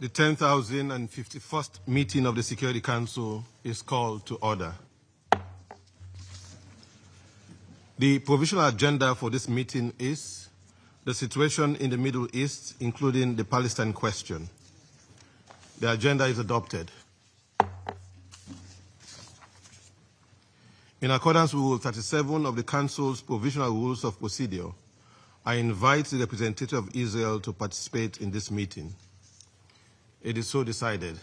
The 10,051st meeting of the Security Council is called to order. The provisional agenda for this meeting is the situation in the Middle East, including the Palestine question. The agenda is adopted. In accordance with Rule 37 of the Council's Provisional Rules of Procedure, I invite the representative of Israel to participate in this meeting. It is so decided.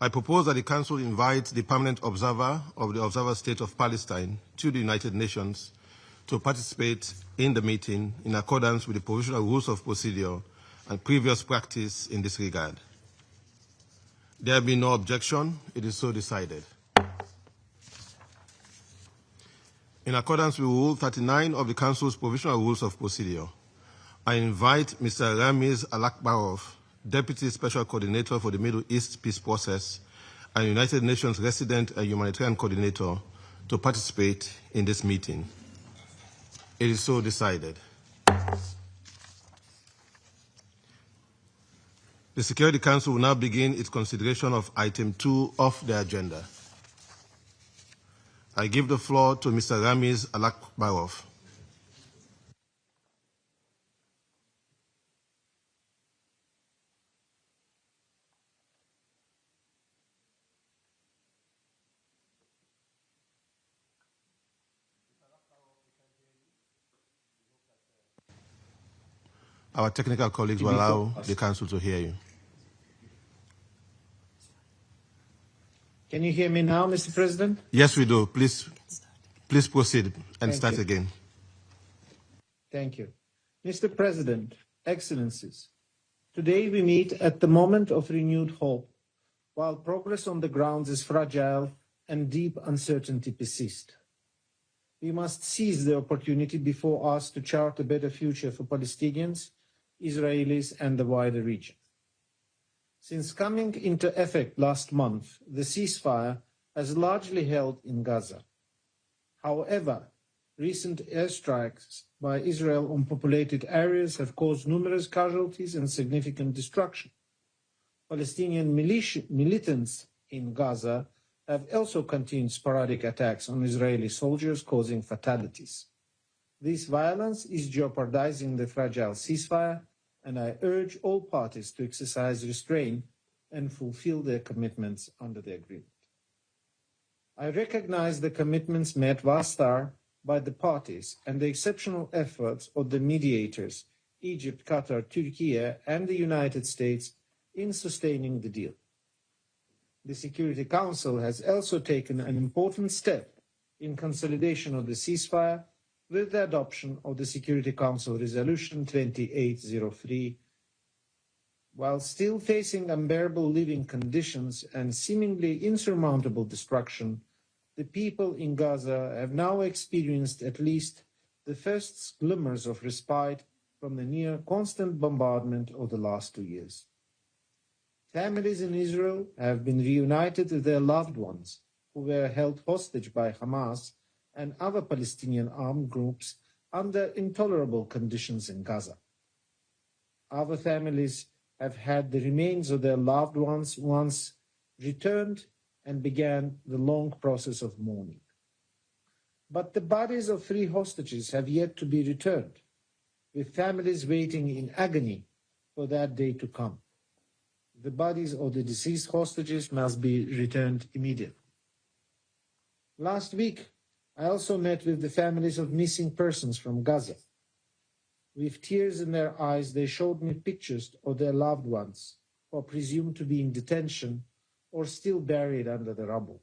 I propose that the Council invite the permanent observer of the Observer State of Palestine to the United Nations to participate in the meeting in accordance with the Provisional Rules of Procedure and previous practice in this regard. There being no objection, it is so decided. In accordance with Rule 39 of the Council's Provisional Rules of Procedure, I invite Mr. Ramiz Alakbarov, Deputy Special Coordinator for the Middle East Peace Process and United Nations Resident and Humanitarian Coordinator, to participate in this meeting. It is so decided. The Security Council will now begin its consideration of Item 2 of the agenda. I give the floor to Mr. Ramiz Alakbarov. Our technical colleagues will allow the Council to hear you. Can you hear me now, Mr. President? Yes, we do. Please proceed and start again. Thank you. Mr. President, Excellencies, today we meet at the moment of renewed hope, while progress on the ground is fragile and deep uncertainty persists. We must seize the opportunity before us to chart a better future for Palestinians, Israelis, and the wider region. Since coming into effect last month, the ceasefire has largely held in Gaza. However, recent airstrikes by Israel on populated areas have caused numerous casualties and significant destruction. Palestinian militants in Gaza have also continued sporadic attacks on Israeli soldiers, causing fatalities. This violence is jeopardizing the fragile ceasefire, and I urge all parties to exercise restraint and fulfill their commitments under the agreement. I recognize the commitments made thus far by the parties and the exceptional efforts of the mediators, Egypt, Qatar, Turkey, and the United States, in sustaining the deal. The Security Council has also taken an important step in consolidation of the ceasefire with the adoption of the Security Council Resolution 2803. While still facing unbearable living conditions and seemingly insurmountable destruction, the people in Gaza have now experienced at least the first glimmers of respite from the near constant bombardment of the last 2 years. Families in Israel have been reunited with their loved ones who were held hostage by Hamas and other Palestinian armed groups under intolerable conditions in Gaza. Other families have had the remains of their loved ones once returned and began the long process of mourning. But the bodies of 3 hostages have yet to be returned, with families waiting in agony for that day to come. The bodies of the deceased hostages must be returned immediately. Last week, I also met with the families of missing persons from Gaza. With tears in their eyes, they showed me pictures of their loved ones, who are presumed to be in detention or still buried under the rubble.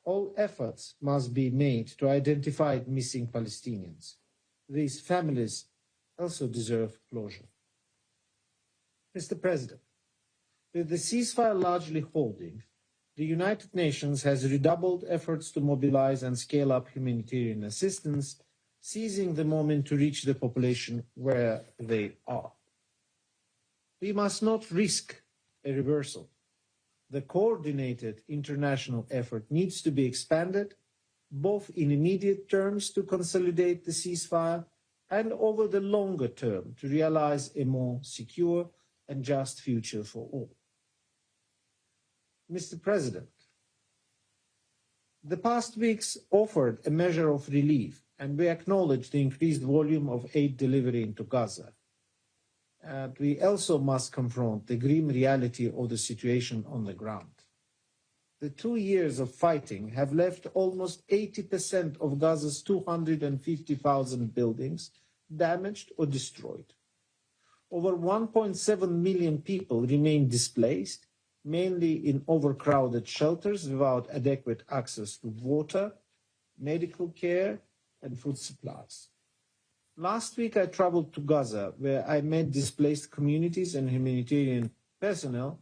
All efforts must be made to identify missing Palestinians. These families also deserve closure. Mr. President, with the ceasefire largely holding, the United Nations has redoubled efforts to mobilize and scale up humanitarian assistance, seizing the moment to reach the population where they are. We must not risk a reversal. The coordinated international effort needs to be expanded, both in immediate terms to consolidate the ceasefire and over the longer term to realize a more secure and just future for all. Mr. President, the past weeks offered a measure of relief, and we acknowledge the increased volume of aid delivery into Gaza. And we also must confront the grim reality of the situation on the ground. The 2 years of fighting have left almost 80% of Gaza's 250,000 buildings damaged or destroyed. Over 1.7 million people remain displaced, mainly in overcrowded shelters without adequate access to water, medical care, and food supplies. Last week, I traveled to Gaza, where I met displaced communities and humanitarian personnel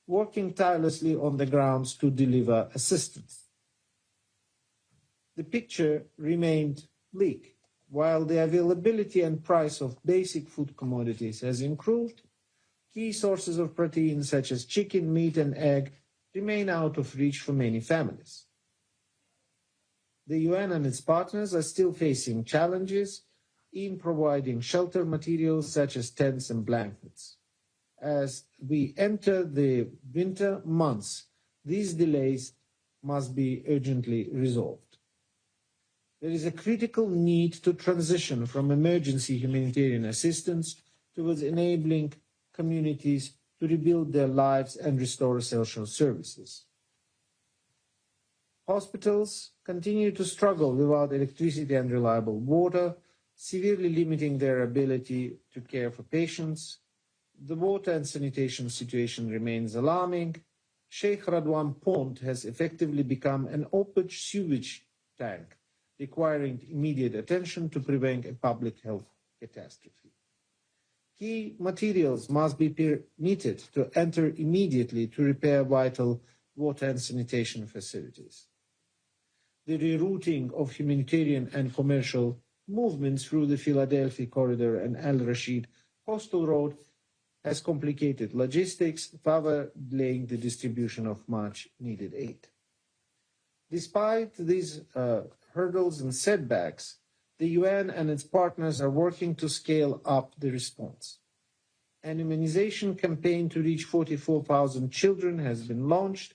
working tirelessly on the grounds to deliver assistance. The picture remained bleak. While the availability and price of basic food commodities has improved, key sources of protein such as chicken, meat, and egg remain out of reach for many families. The UN and its partners are still facing challenges in providing shelter materials such as tents and blankets. As we enter the winter months, these delays must be urgently resolved. There is a critical need to transition from emergency humanitarian assistance towards enabling communities to rebuild their lives and restore essential services. Hospitals continue to struggle without electricity and reliable water, severely limiting their ability to care for patients. The water and sanitation situation remains alarming. Sheikh Radwan Pond has effectively become an open sewage tank, requiring immediate attention to prevent a public health catastrophe. Key materials must be permitted to enter immediately to repair vital water and sanitation facilities. The rerouting of humanitarian and commercial movements through the Philadelphia Corridor and Al Rashid Coastal Road has complicated logistics, further delaying the distribution of much needed aid. Despite these hurdles and setbacks, the UN and its partners are working to scale up the response. An immunization campaign to reach 44,000 children has been launched,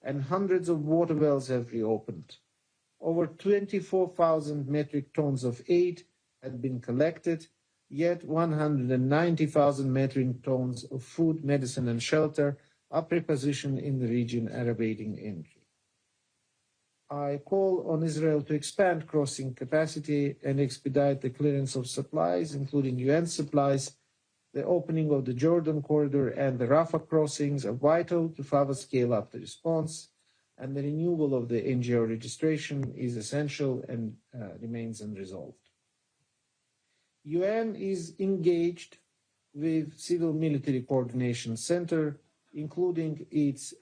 and hundreds of water wells have reopened. Over 24,000 metric tons of aid had been collected, yet 190,000 metric tons of food, medicine, and shelter are prepositioned in the region and awaiting entry. I call on Israel to expand crossing capacity and expedite the clearance of supplies, including UN supplies. The opening of the Jordan corridor and the Rafah crossings are vital to further scale up the response, and the renewal of the NGO registration is essential and remains unresolved. UN is engaged with Civil Military Coordination Center, including its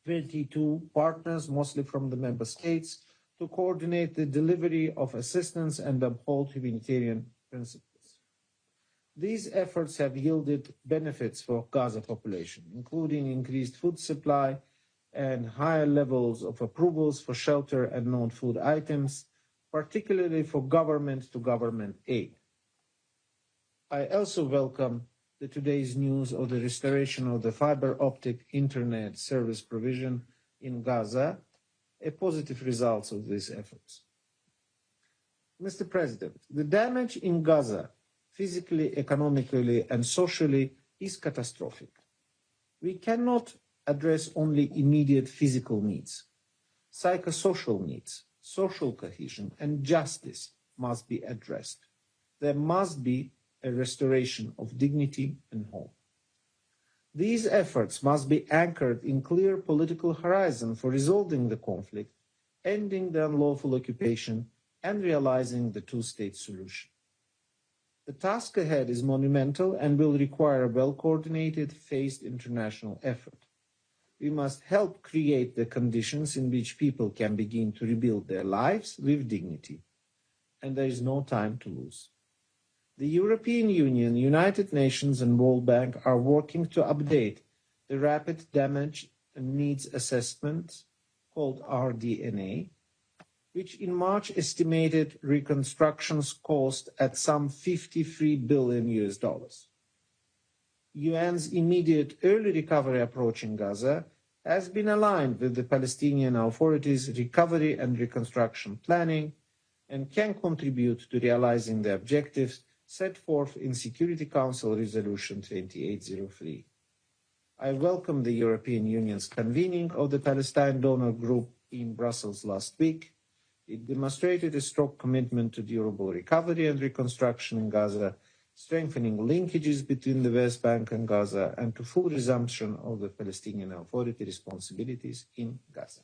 22 partners, mostly from the member states, to coordinate the delivery of assistance and uphold humanitarian principles. These efforts have yielded benefits for Gaza population, including increased food supply and higher levels of approvals for shelter and non-food items, particularly for government-to-government aid. I also welcome today's news of the restoration of the fiber optic internet service provision in Gaza, a positive result of these efforts. Mr. President, the damage in Gaza, physically, economically, and socially, is catastrophic. We cannot address only immediate physical needs. Psychosocial needs, social cohesion, and justice must be addressed. There must be a restoration of dignity and hope. These efforts must be anchored in clear political horizon for resolving the conflict, ending the unlawful occupation, and realizing the two-state solution. The task ahead is monumental and will require a well-coordinated, phased international effort. We must help create the conditions in which people can begin to rebuild their lives with dignity, and there is no time to lose. The European Union, United Nations, and World Bank are working to update the Rapid Damage and Needs Assessment, called RDNA, which in March estimated reconstruction's cost at some $53 billion US. UN's immediate early recovery approach in Gaza has been aligned with the Palestinian Authority's recovery and reconstruction planning and can contribute to realizing the objectives set forth in Security Council Resolution 2803. I welcome the European Union's convening of the Palestine Donor Group in Brussels last week. It demonstrated a strong commitment to durable recovery and reconstruction in Gaza, strengthening linkages between the West Bank and Gaza, and to full resumption of the Palestinian Authority responsibilities in Gaza.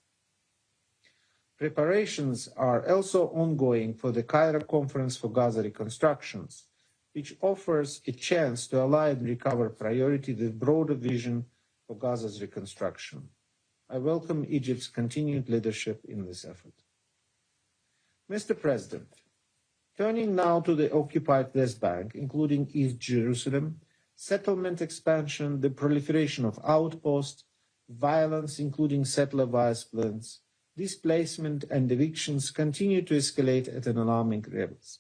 Preparations are also ongoing for the Cairo Conference for Gaza Reconstructions, which offers a chance to align and recover priority with broader vision for Gaza's reconstruction. I welcome Egypt's continued leadership in this effort. Mr. President, turning now to the occupied West Bank, including East Jerusalem, settlement expansion, the proliferation of outposts, violence, including settler violence, displacement and evictions continue to escalate at an alarming levels.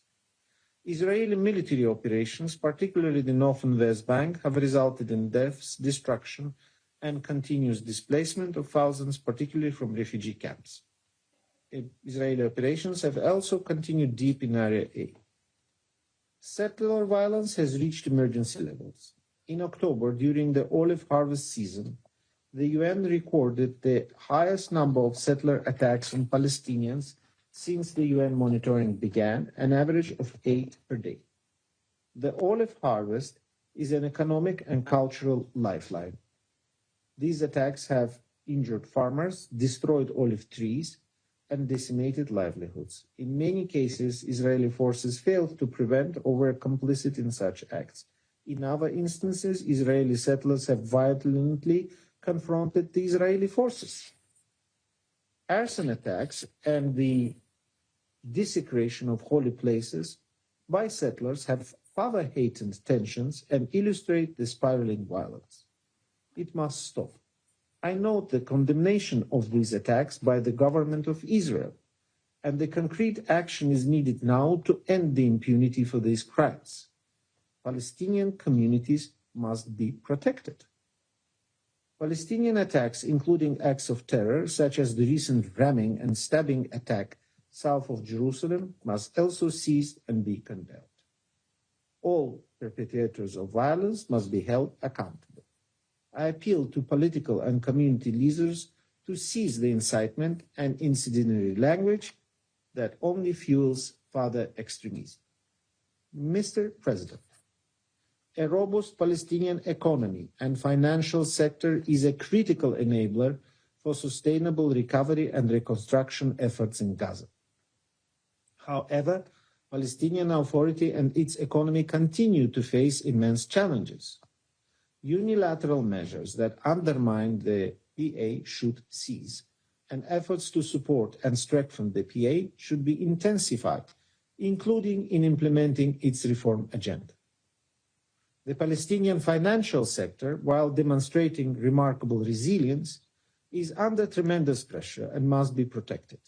Israeli military operations, particularly the northern West Bank, have resulted in deaths, destruction, and continuous displacement of thousands, particularly from refugee camps. Israeli operations have also continued deep in Area A. Settler violence has reached emergency levels. In October, during the olive harvest season, the UN recorded the highest number of settler attacks on Palestinians since the UN monitoring began, an average of 8 per day. The olive harvest is an economic and cultural lifeline. These attacks have injured farmers, destroyed olive trees, and decimated livelihoods. In many cases, Israeli forces failed to prevent or were complicit in such acts. In other instances, Israeli settlers have violently confronted the Israeli forces. Arson attacks and the desecration of holy places by settlers have further heightened tensions and illustrate the spiraling violence. It must stop. I note the condemnation of these attacks by the government of Israel, and the concrete action is needed now to end the impunity for these crimes. Palestinian communities must be protected. Palestinian attacks, including acts of terror, such as the recent ramming and stabbing attack south of Jerusalem, must also cease and be condemned. All perpetrators of violence must be held accountable. I appeal to political and community leaders to cease the incitement and incendiary language that only fuels further extremism. Mr. President, a robust Palestinian economy and financial sector is a critical enabler for sustainable recovery and reconstruction efforts in Gaza. However, Palestinian Authority and its economy continue to face immense challenges. Unilateral measures that undermine the PA should cease, and efforts to support and strengthen the PA should be intensified, including in implementing its reform agenda. The Palestinian financial sector, while demonstrating remarkable resilience, is under tremendous pressure and must be protected.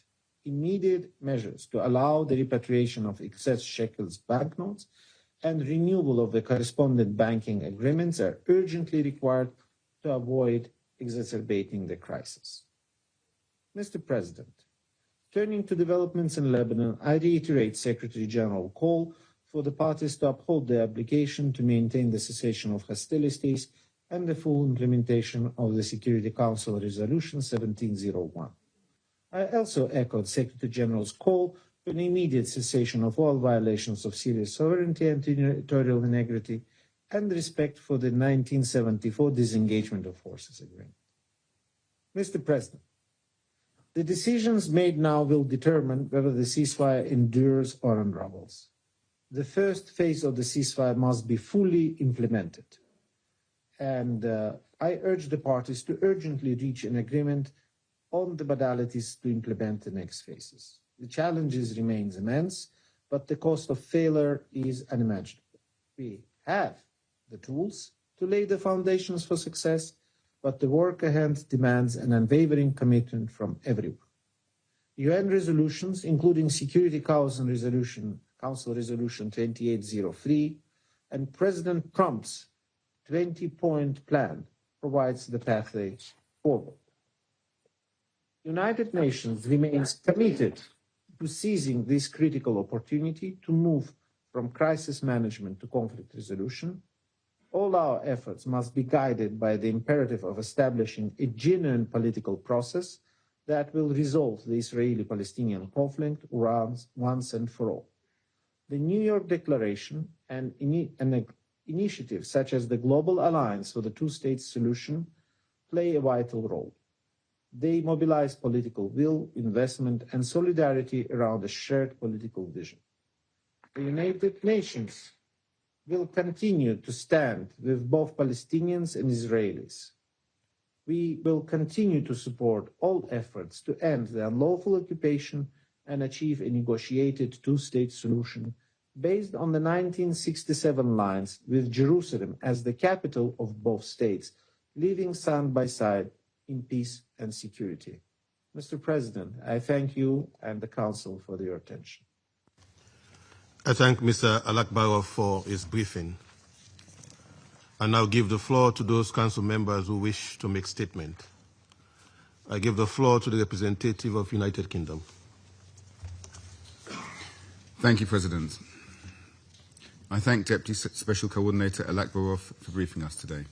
Immediate measures to allow the repatriation of excess shekels banknotes and renewal of the correspondent banking agreements are urgently required to avoid exacerbating the crisis. Mr. President, turning to developments in Lebanon, I reiterate Secretary General's call for the parties to uphold their obligation to maintain the cessation of hostilities and the full implementation of the Security Council Resolution 1701. I also echoed Secretary General's call for an immediate cessation of all violations of Syria's sovereignty and territorial integrity and respect for the 1974 Disengagement of Forces Agreement. Mr. President, the decisions made now will determine whether the ceasefire endures or unravels. The first phase of the ceasefire must be fully implemented, and I urge the parties to urgently reach an agreement on the modalities to implement the next phases. The challenges remain immense, but the cost of failure is unimaginable. We have the tools to lay the foundations for success, but the work ahead demands an unwavering commitment from everyone. UN resolutions, including Security Council Resolution 2803 and President Trump's 20-point plan, provides the pathway forward. United Nations remains committed to seizing this critical opportunity to move from crisis management to conflict resolution. All our efforts must be guided by the imperative of establishing a genuine political process that will resolve the Israeli-Palestinian conflict once and for all. The New York Declaration and initiatives such as the Global Alliance for the Two-State Solution play a vital role. They mobilize political will, investment, and solidarity around a shared political vision. The United Nations will continue to stand with both Palestinians and Israelis. We will continue to support all efforts to end the unlawful occupation and achieve a negotiated two-state solution based on the 1967 lines, with Jerusalem as the capital of both states, living side by side in peace and security. Mr. President, I thank you and the Council for your attention. I thank Mr. Alakbarov for his briefing. I now give the floor to those Council members who wish to make statement. I give the floor to the representative of United Kingdom. Thank you, President. I thank Deputy Special Coordinator Alakbarov for briefing us today.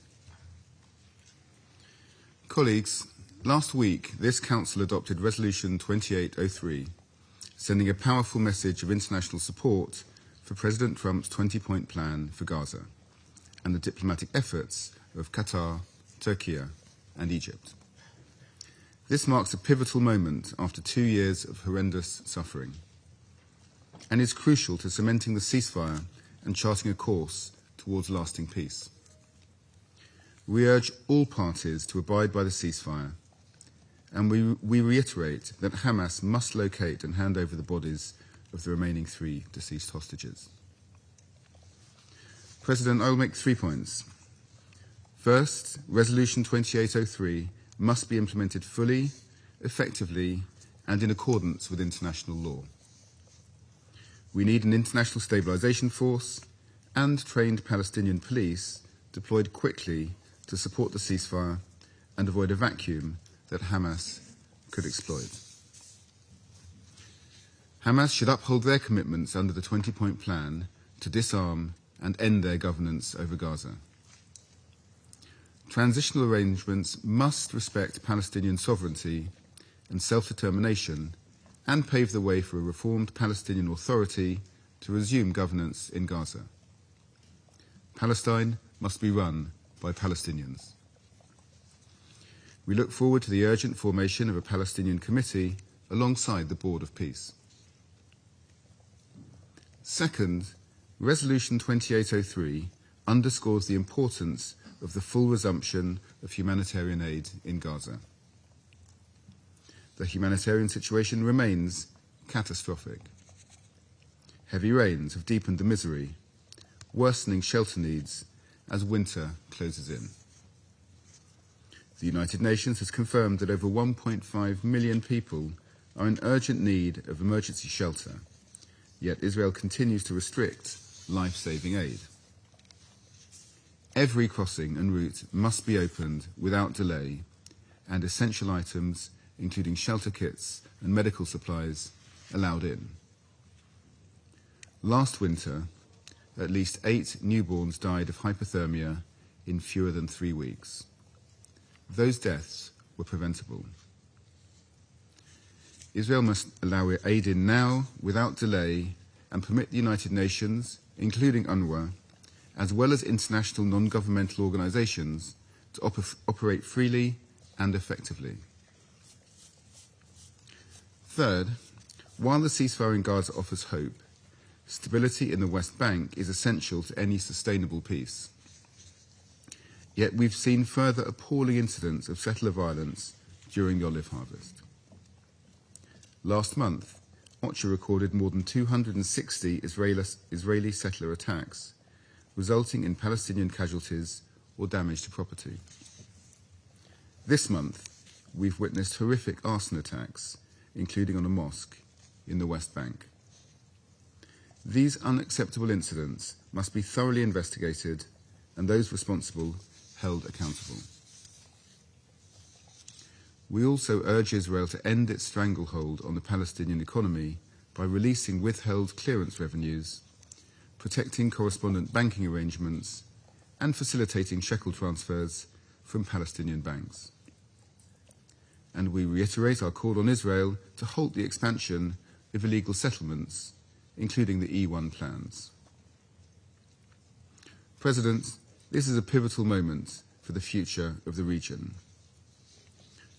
Colleagues, last week this Council adopted Resolution 2803, sending a powerful message of international support for President Trump's 20-point plan for Gaza and the diplomatic efforts of Qatar, Turkey, and Egypt. This marks a pivotal moment after 2 years of horrendous suffering and is crucial to cementing the ceasefire and charting a course towards lasting peace. We urge all parties to abide by the ceasefire, and we reiterate that Hamas must locate and hand over the bodies of the remaining 3 deceased hostages. President, I will make 3 points. First, Resolution 2803 must be implemented fully, effectively, and in accordance with international law. We need an international stabilization force and trained Palestinian police deployed quickly to support the ceasefire and avoid a vacuum that Hamas could exploit. Hamas should uphold their commitments under the 20-point plan to disarm and end their governance over Gaza. Transitional arrangements must respect Palestinian sovereignty and self-determination and pave the way for a reformed Palestinian Authority to resume governance in Gaza. Palestine must be run by Palestinians. We look forward to the urgent formation of a Palestinian committee alongside the Board of Peace. Second, Resolution 2803 underscores the importance of the full resumption of humanitarian aid in Gaza. The humanitarian situation remains catastrophic. Heavy rains have deepened the misery, worsening shelter needs as winter closes in. The United Nations has confirmed that over 1.5 million people are in urgent need of emergency shelter, yet Israel continues to restrict life-saving aid. Every crossing and route must be opened without delay, and essential items, including shelter kits and medical supplies, allowed in. Last winter, at least 8 newborns died of hypothermia in fewer than 3 weeks. Those deaths were preventable. Israel must allow aid in now, without delay, and permit the United Nations, including UNRWA, as well as international non-governmental organizations, to operate freely and effectively. Third, while the ceasefire in Gaza offers hope, stability in the West Bank is essential to any sustainable peace. Yet we've seen further appalling incidents of settler violence during the olive harvest. Last month, OCHA recorded more than 260 Israeli settler attacks, resulting in Palestinian casualties or damage to property. This month, we've witnessed horrific arson attacks including on a mosque in the West Bank. These unacceptable incidents must be thoroughly investigated and those responsible held accountable. We also urge Israel to end its stranglehold on the Palestinian economy by releasing withheld clearance revenues, protecting correspondent banking arrangements, and facilitating shekel transfers from Palestinian banks. And we reiterate our call on Israel to halt the expansion of illegal settlements, including the E1 plans. President, this is a pivotal moment for the future of the region.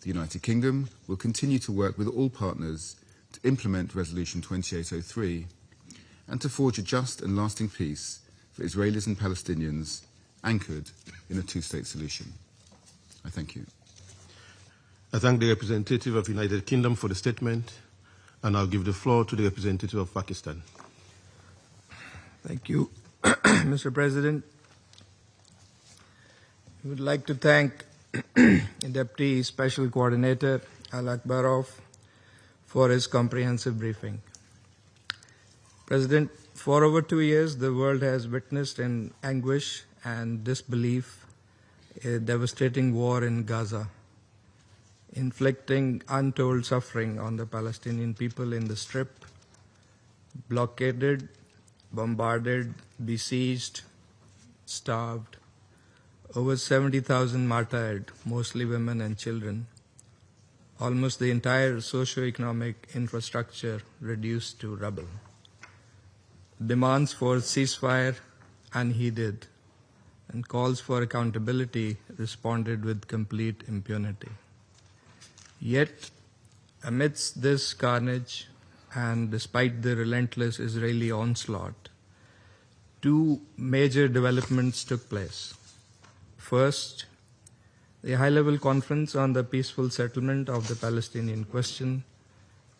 The United Kingdom will continue to work with all partners to implement Resolution 2803 and to forge a just and lasting peace for Israelis and Palestinians anchored in a two-state solution. I thank you. I thank the representative of the United Kingdom for the statement, and I'll give the floor to the representative of Pakistan. Thank you, Mr. President. I would like to thank Deputy Special Coordinator Al-Akbarov for his comprehensive briefing. President, for over 2 years, the world has witnessed in anguish and disbelief a devastating war in Gaza, inflicting untold suffering on the Palestinian people in the Strip, blockaded, bombarded, besieged, starved, over 70,000 martyred, mostly women and children, almost the entire socio-economic infrastructure reduced to rubble. Demands for ceasefire unheeded, and calls for accountability responded with complete impunity. Yet, amidst this carnage, and despite the relentless Israeli onslaught, two major developments took place. First, the high-level conference on the peaceful settlement of the Palestinian question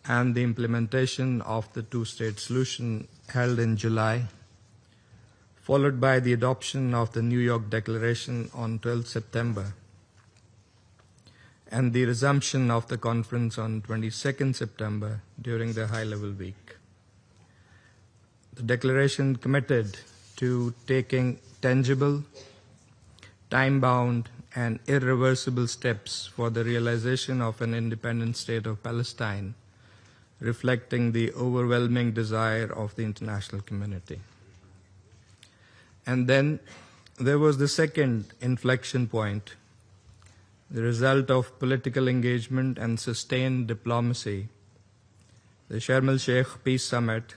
and the implementation of the two-state solution held in July, followed by the adoption of the New York Declaration on 12 September, and the resumption of the conference on 22nd September during the high-level week. The declaration committed to taking tangible, time-bound, and irreversible steps for the realization of an independent state of Palestine, reflecting the overwhelming desire of the international community. And then there was the second inflection point, the result of political engagement and sustained diplomacy, the Sharm el-Sheikh Peace Summit.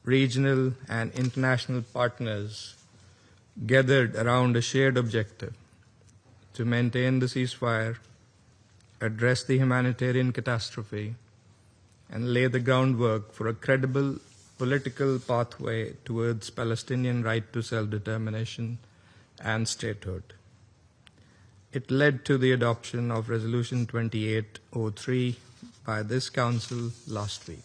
Regional and international partners gathered around a shared objective to maintain the ceasefire, address the humanitarian catastrophe, and lay the groundwork for a credible political pathway towards Palestinian right to self-determination and statehood. It led to the adoption of Resolution 2803 by this Council last week.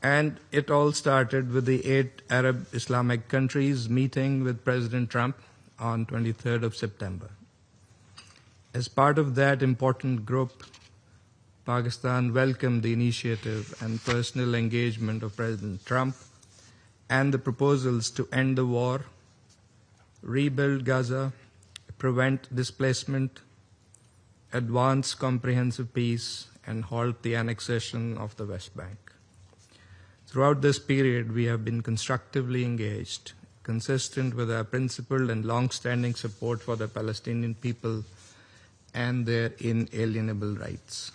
And it all started with the 8 Arab Islamic countries meeting with President Trump on 23rd of September. As part of that important group, Pakistan welcomed the initiative and personal engagement of President Trump and the proposals to end the war, rebuild Gaza, prevent displacement, advance comprehensive peace, and halt the annexation of the West Bank. Throughout this period, we have been constructively engaged, consistent with our principled and long-standing support for the Palestinian people and their inalienable rights.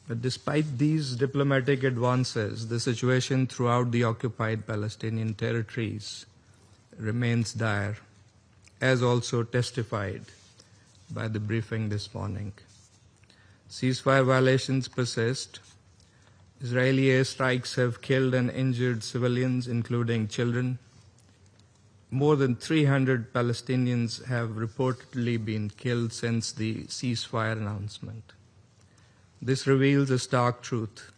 But despite these diplomatic advances, the situation throughout the occupied Palestinian territories remains dire, as also testified by the briefing this morning. Ceasefire violations persist. Israeli airstrikes have killed and injured civilians, including children. More than 300 Palestinians have reportedly been killed since the ceasefire announcement. This reveals a stark truth.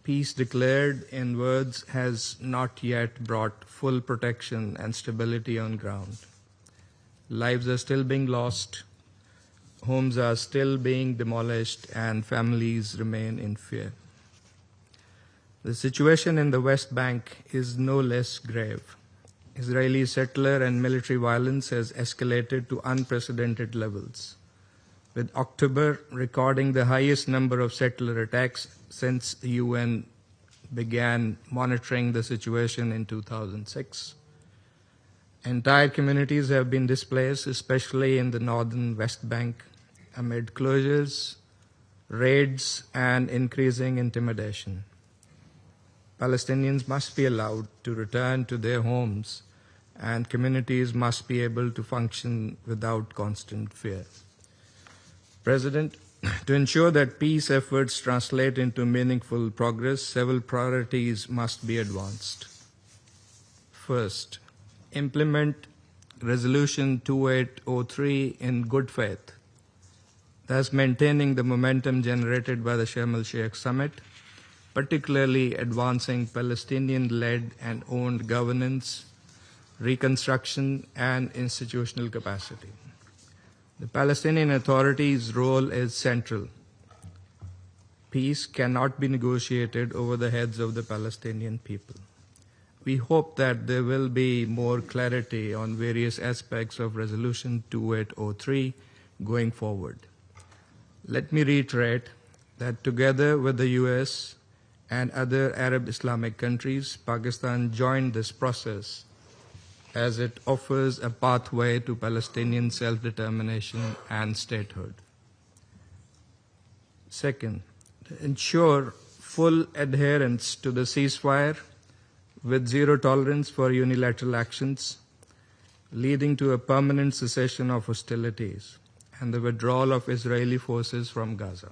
Peace declared in words has not yet brought full protection and stability on ground. Lives are still being lost. homes are still being demolished and families remain in fear. The situation in the West Bank is no less grave. Israeli settler and military violence has escalated to unprecedented levels, with October recording the highest number of settler attacks since the UN began monitoring the situation in 2006. Entire communities have been displaced, especially in the northern West Bank, amid closures, raids, and increasing intimidation. Palestinians must be allowed to return to their homes, and communities must be able to function without constant fear. President, to ensure that peace efforts translate into meaningful progress, several priorities must be advanced. First, implement Resolution 2803 in good faith, thus maintaining the momentum generated by the Sharm el-Sheikh summit, particularly advancing Palestinian-led and owned governance, reconstruction, and institutional capacity. The Palestinian Authority's role is central. Peace cannot be negotiated over the heads of the Palestinian people. We hope that there will be more clarity on various aspects of Resolution 2803 going forward. Let me reiterate that together with the US and other Arab Islamic countries, Pakistan joined this process as it offers a pathway to Palestinian self-determination and statehood. Second, to ensure full adherence to the ceasefire with zero tolerance for unilateral actions, leading to a permanent cessation of hostilities and the withdrawal of Israeli forces from Gaza.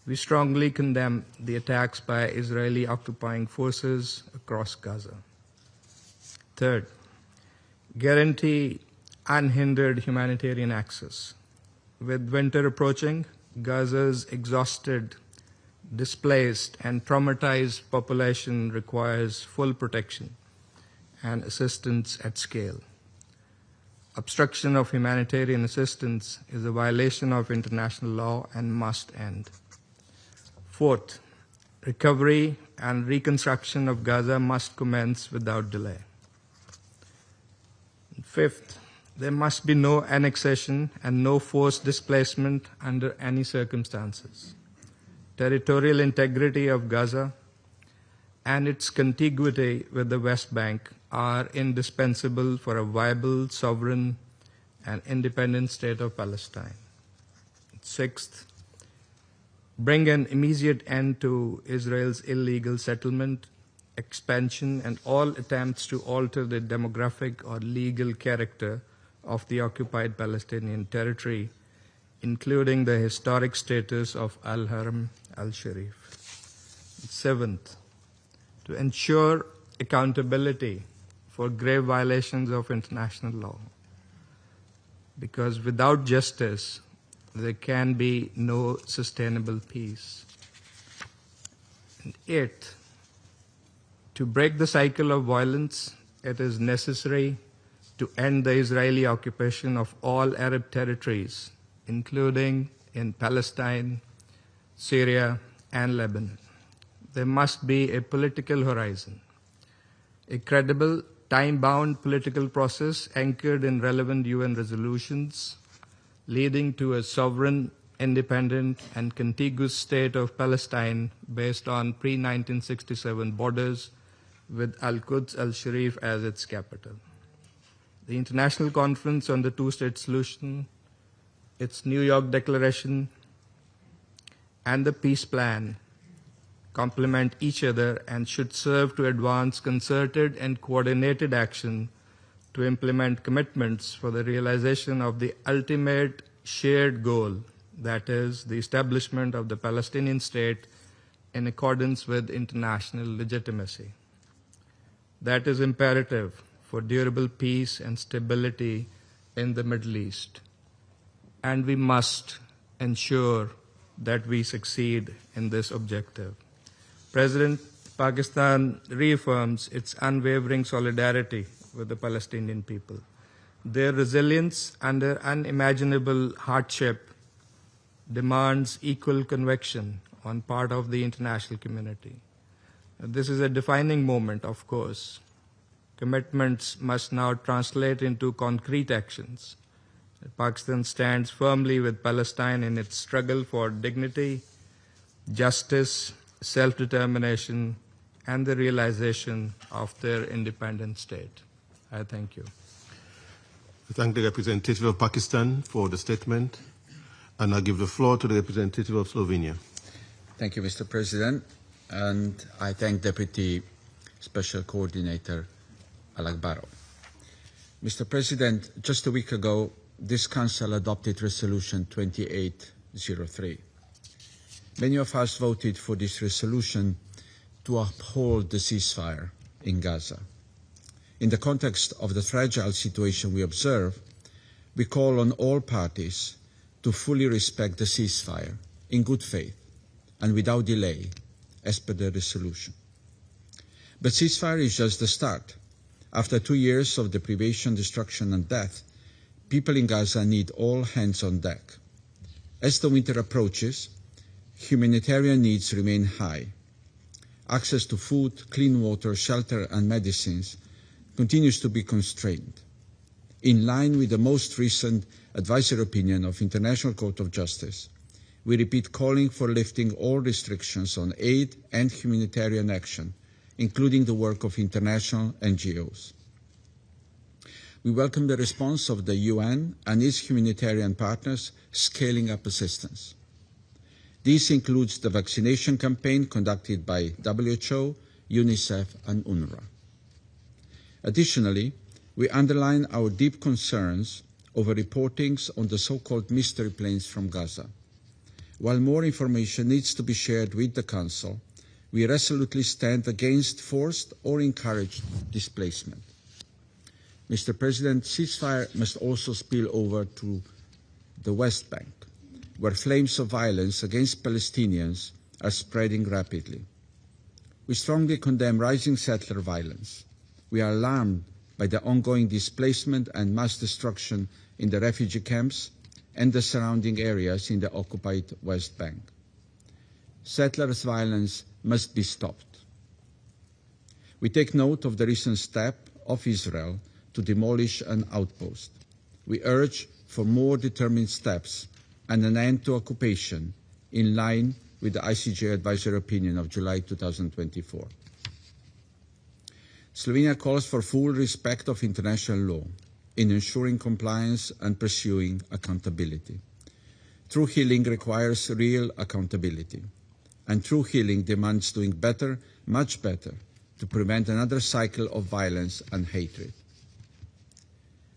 We strongly condemn the attacks by Israeli occupying forces across Gaza. Third, guarantee unhindered humanitarian access. With winter approaching, Gaza's exhausted, displaced, and traumatized population requires full protection and assistance at scale. Obstruction of humanitarian assistance is a violation of international law and must end. Fourth, recovery and reconstruction of Gaza must commence without delay. Fifth, there must be no annexation and no forced displacement under any circumstances. Territorial integrity of Gaza and its contiguity with the West Bank are indispensable for a viable, sovereign, and independent state of Palestine. Sixth, bring an immediate end to Israel's illegal settlement, expansion, and all attempts to alter the demographic or legal character of the occupied Palestinian territory, including the historic status of Al-Haram al-Sharif. Seventh, to ensure accountability for grave violations of international law, because without justice, there can be no sustainable peace. And eighth, to break the cycle of violence, it is necessary to end the Israeli occupation of all Arab territories, including in Palestine, Syria, and Lebanon. There must be a political horizon, a credible, time-bound political process anchored in relevant UN resolutions, leading to a sovereign, independent, and contiguous state of Palestine based on pre-1967 borders with Al-Quds al-Sharif as its capital. The International Conference on the Two-State Solution, its New York Declaration, and the Peace Plan complement each other and should serve to advance concerted and coordinated action to implement commitments for the realization of the ultimate shared goal, that is, the establishment of the Palestinian state in accordance with international legitimacy. That is imperative for durable peace and stability in the Middle East. And we must ensure that we succeed in this objective. President, Pakistan reaffirms its unwavering solidarity with the Palestinian people. Their resilience under unimaginable hardship demands equal conviction on part of the international community. This is a defining moment, of course. Commitments must now translate into concrete actions. Pakistan stands firmly with Palestine in its struggle for dignity, justice, self-determination, and the realization of their independent state. I thank you. I thank the representative of Pakistan for the statement, and I give the floor to the representative of Slovenia. Thank you, Mr. President, and I thank Deputy Special Coordinator Alakbarov. Mr. President, just a week ago, this Council adopted Resolution 2803. Many of us voted for this resolution to uphold the ceasefire in Gaza. In the context of the fragile situation we observe, we call on all parties to fully respect the ceasefire in good faith and without delay, as per the resolution. But ceasefire is just the start. After 2 years of deprivation, destruction and death, people in Gaza need all hands on deck. As the winter approaches, humanitarian needs remain high. Access to food, clean water, shelter and medicines continues to be constrained. In line with the most recent advisory opinion of International Court of Justice, we repeat calling for lifting all restrictions on aid and humanitarian action, including the work of international NGOs. We welcome the response of the UN and its humanitarian partners scaling up assistance. This includes the vaccination campaign conducted by WHO, UNICEF and UNRWA. Additionally, we underline our deep concerns over reportings on the so-called mystery planes from Gaza. While more information needs to be shared with the Council, we resolutely stand against forced or encouraged displacement. Mr. President, ceasefire must also spill over to the West Bank, where flames of violence against Palestinians are spreading rapidly. We strongly condemn rising settler violence. We are alarmed by the ongoing displacement and mass destruction in the refugee camps and the surrounding areas in the occupied West Bank. Settlers' violence must be stopped. We take note of the recent step of Israel to demolish an outpost. We urge for more determined steps and an end to occupation in line with the ICJ advisory opinion of July 2024. Slovenia calls for full respect of international law in ensuring compliance and pursuing accountability. True healing requires real accountability, and true healing demands doing better, much better, to prevent another cycle of violence and hatred.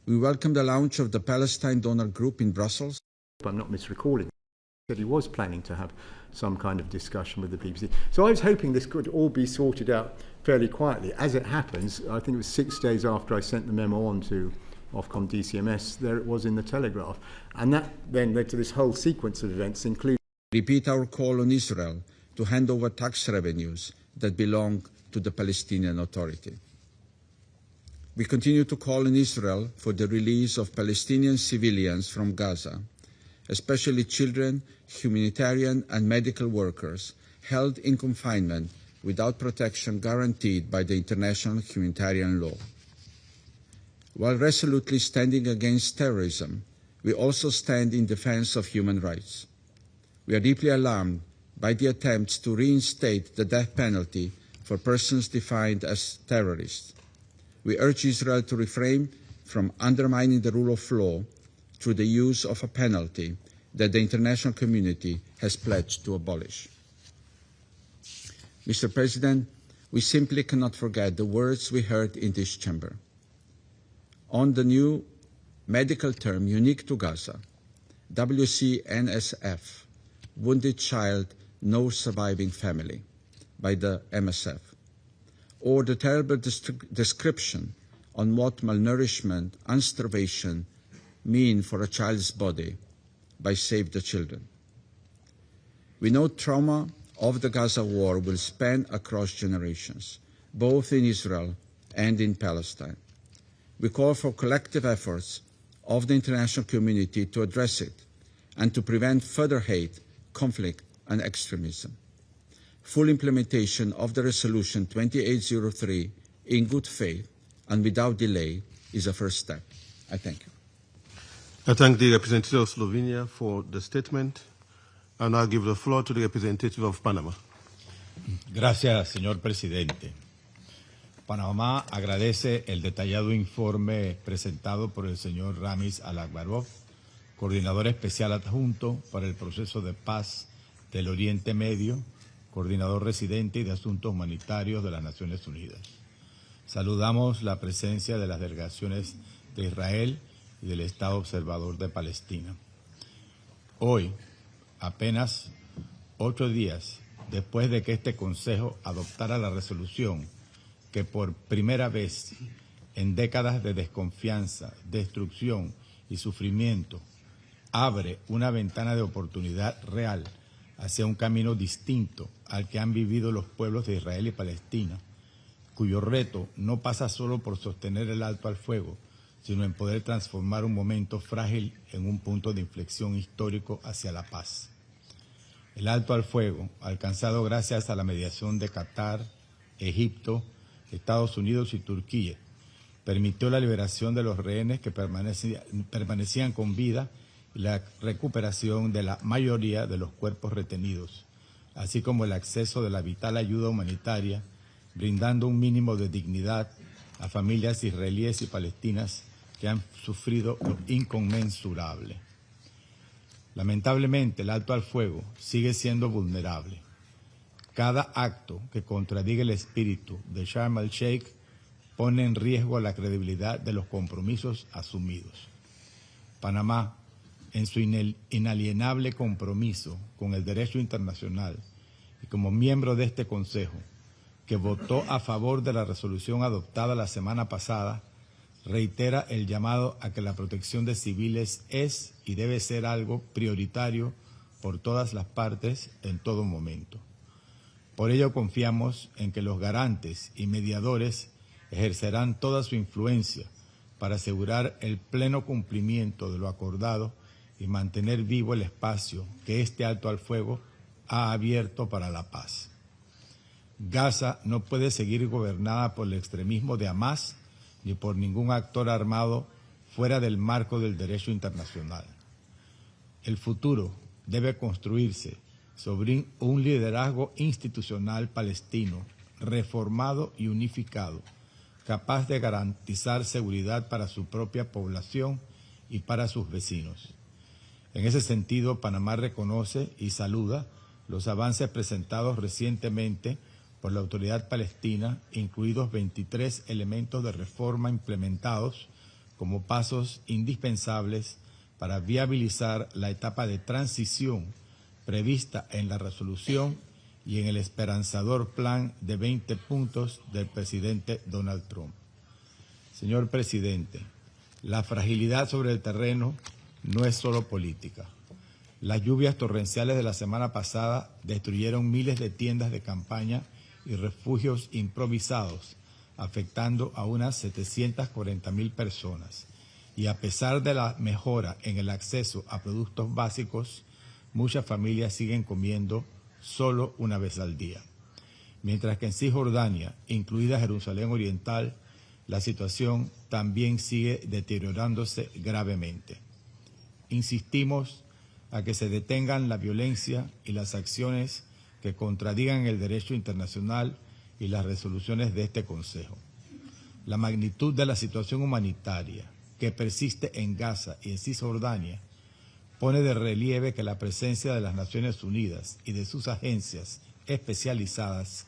We welcome the launch of the Palestine Donor Group in Brussels. I'm not misrecalling that he was planning to have some kind of discussion with the BBC. So I was hoping this could all be sorted out fairly quietly. As it happens, I think it was 6 days after I sent the memo on to Ofcom DCMS, there it was in the Telegraph. And that then led to this whole sequence of events, including... Repeat our call on Israel to hand over tax revenues that belong to the Palestinian Authority. We continue to call on Israel for the release of Palestinian civilians from Gaza, especially children, humanitarian and medical workers held in confinement without protection guaranteed by the international humanitarian law. While resolutely standing against terrorism, we also stand in defense of human rights. We are deeply alarmed by the attempts to reinstate the death penalty for persons defined as terrorists. We urge Israel to refrain from undermining the rule of law through the use of a penalty that the international community has pledged to abolish. Mr. President, we simply cannot forget the words we heard in this chamber. On the new medical term unique to Gaza, WCNSF, Wounded Child, No Surviving Family, by the MSF, or the terrible description on what malnourishment and starvation mean for a child's body by Save the Children. We know trauma of the Gaza war will span across generations, both in Israel and in Palestine. we call for collective efforts of the international community to address it and to prevent further hate, conflict, and extremism. Full implementation of the Resolution 2803 in good faith and without delay is a first step. I thank you. I thank the representative of Slovenia for the statement, and I'll give the floor to the representative of Panama. Gracias, señor presidente. Panamá agradece el detallado informe presentado por el señor Ramiz Alakbarov, coordinador especial adjunto para el proceso de paz del Oriente Medio, coordinador residente y de asuntos humanitarios de las Naciones Unidas. Saludamos la presencia de las delegaciones de Israel y del Estado Observador de Palestina. Hoy, apenas 8 días después de que este Consejo adoptara la resolución que por primera vez en décadas de desconfianza, destrucción y sufrimiento abre una ventana de oportunidad real hacia un camino distinto al que han vivido los pueblos de Israel y Palestina, cuyo reto no pasa solo por sostener el alto al fuego, sino en poder transformar un momento frágil en un punto de inflexión histórico hacia la paz. El alto al fuego, alcanzado gracias a la mediación de Qatar, Egipto, Estados Unidos y Turquía, permitió la liberación de los rehenes que permanecían con vida y la recuperación de la mayoría de los cuerpos retenidos, así como el acceso de la vital ayuda humanitaria, brindando un mínimo de dignidad a familias israelíes y palestinas que han sufrido lo inconmensurable. Lamentablemente, el alto al fuego sigue siendo vulnerable. Cada acto que contradiga el espíritu de Sharm el-Sheikh pone en riesgo la credibilidad de los compromisos asumidos. Panamá, en su inalienable compromiso con el derecho internacional y como miembro de este Consejo, que votó a favor de la resolución adoptada la semana pasada, reitera el llamado a que la protección de civiles es y debe ser algo prioritario por todas las partes en todo momento. Por ello confiamos en que los garantes y mediadores ejercerán toda su influencia para asegurar el pleno cumplimiento de lo acordado y mantener vivo el espacio que este alto al fuego ha abierto para la paz. Gaza no puede seguir gobernada por el extremismo de Hamás ni por ningún actor armado fuera del marco del derecho internacional. El futuro debe construirse sobre un liderazgo institucional palestino reformado y unificado, capaz de garantizar seguridad para su propia población y para sus vecinos. En ese sentido, Panamá reconoce y saluda los avances presentados recientemente por la autoridad palestina, incluidos 23 elementos de reforma implementados como pasos indispensables para viabilizar la etapa de transición prevista en la resolución y en el esperanzador plan de 20 puntos del presidente Donald Trump. Señor presidente, la fragilidad sobre el terreno no es solo política. Las lluvias torrenciales de la semana pasada destruyeron miles de tiendas de campaña y refugios improvisados, afectando a unas 740.000 personas. Y a pesar de la mejora en el acceso a productos básicos, muchas familias siguen comiendo solo una vez al día. Mientras que en Cisjordania, incluida Jerusalén Oriental, la situación también sigue deteriorándose gravemente. Insistimos a que se detengan la violencia y las acciones que contradigan el derecho internacional y las resoluciones de este Consejo. La magnitud de la situación humanitaria que persiste en Gaza y en Cisjordania pone de relieve que la presencia de las Naciones Unidas y de sus agencias especializadas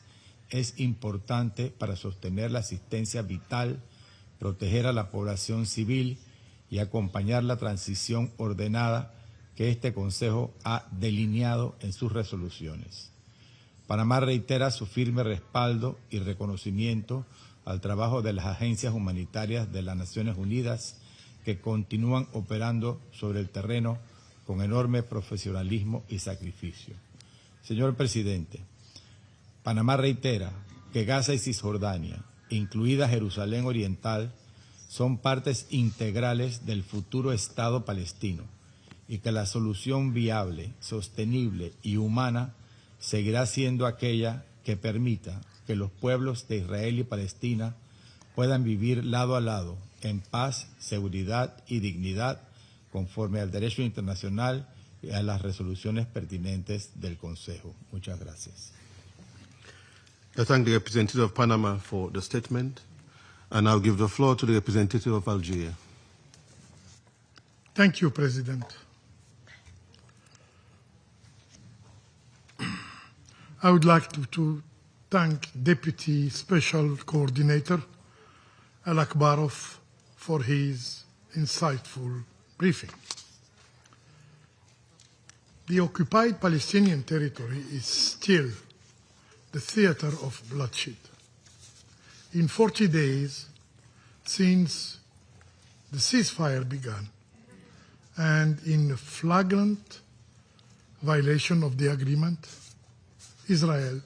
es importante para sostener la asistencia vital, proteger a la población civil y acompañar la transición ordenada que este Consejo ha delineado en sus resoluciones. Panamá reitera su firme respaldo y reconocimiento al trabajo de las agencias humanitarias de las Naciones Unidas que continúan operando sobre el terreno con enorme profesionalismo y sacrificio. Señor presidente, Panamá reitera que Gaza y Cisjordania, incluida Jerusalén Oriental, son partes integrales del futuro Estado palestino y que la solución viable, sostenible y humana seguirá siendo aquella que permita que los pueblos de Israel y Palestina puedan vivir lado a lado en paz, seguridad y dignidad conforme al derecho internacional y a las resoluciones pertinentes del Consejo. Muchas gracias. I thank the representative of Panama for the statement, and I'll give the floor to the representative of Algeria. Thank you, President. I would like to thank Deputy Special Coordinator Al-Akbarov for his insightful briefing. The occupied Palestinian territory is still the theater of bloodshed. In 40 days since the ceasefire began, and in flagrant violation of the agreement, Israel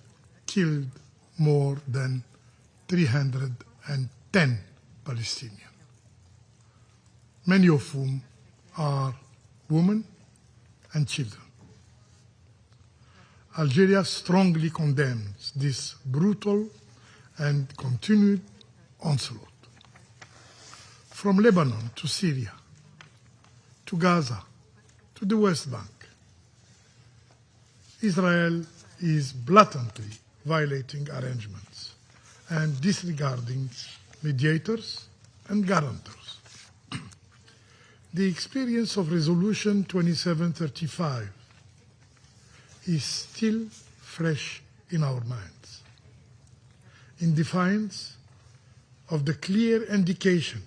killed more than 310 Palestinians, many of whom are women and children. Algeria strongly condemns this brutal and continued onslaught. From Lebanon to Syria, to Gaza, to the West Bank, Israel is blatantly violating arrangements and disregarding mediators and guarantors. The experience of Resolution 2735 is still fresh in our minds, in defiance of the clear indication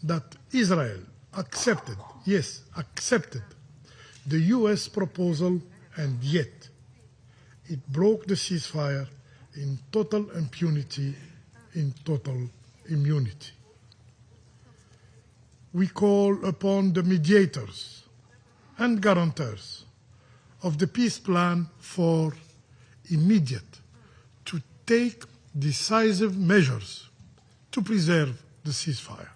that Israel accepted, yes, accepted the U.S. proposal, and yet it broke the ceasefire in total impunity, in total immunity. We call upon the mediators and guarantors of the peace plan for immediate to take decisive measures to preserve the ceasefire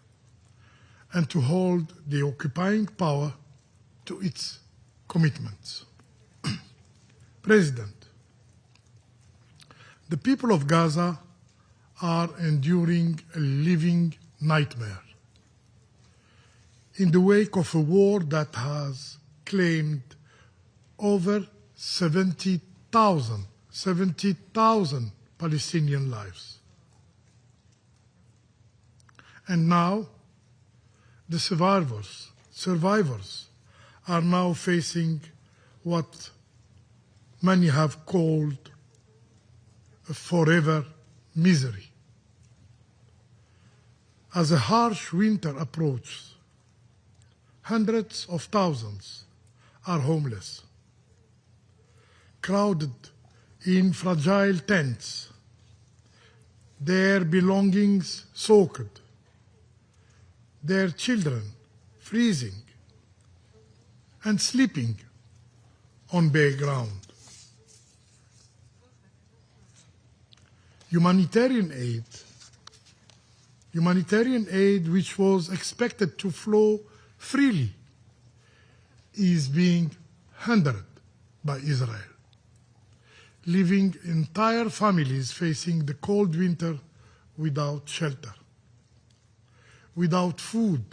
and to hold the occupying power to its commitments. President, the people of Gaza are enduring a living nightmare in the wake of a war that has claimed over 70,000 Palestinian lives. And now the survivors are now facing what many have called a forever misery. As a harsh winter approaches, hundreds of thousands are homeless, crowded in fragile tents, their belongings soaked, their children freezing and sleeping on bare ground. Humanitarian aid which was expected to flow freely is being hindered by Israel, leaving entire families facing the cold winter without shelter, without food,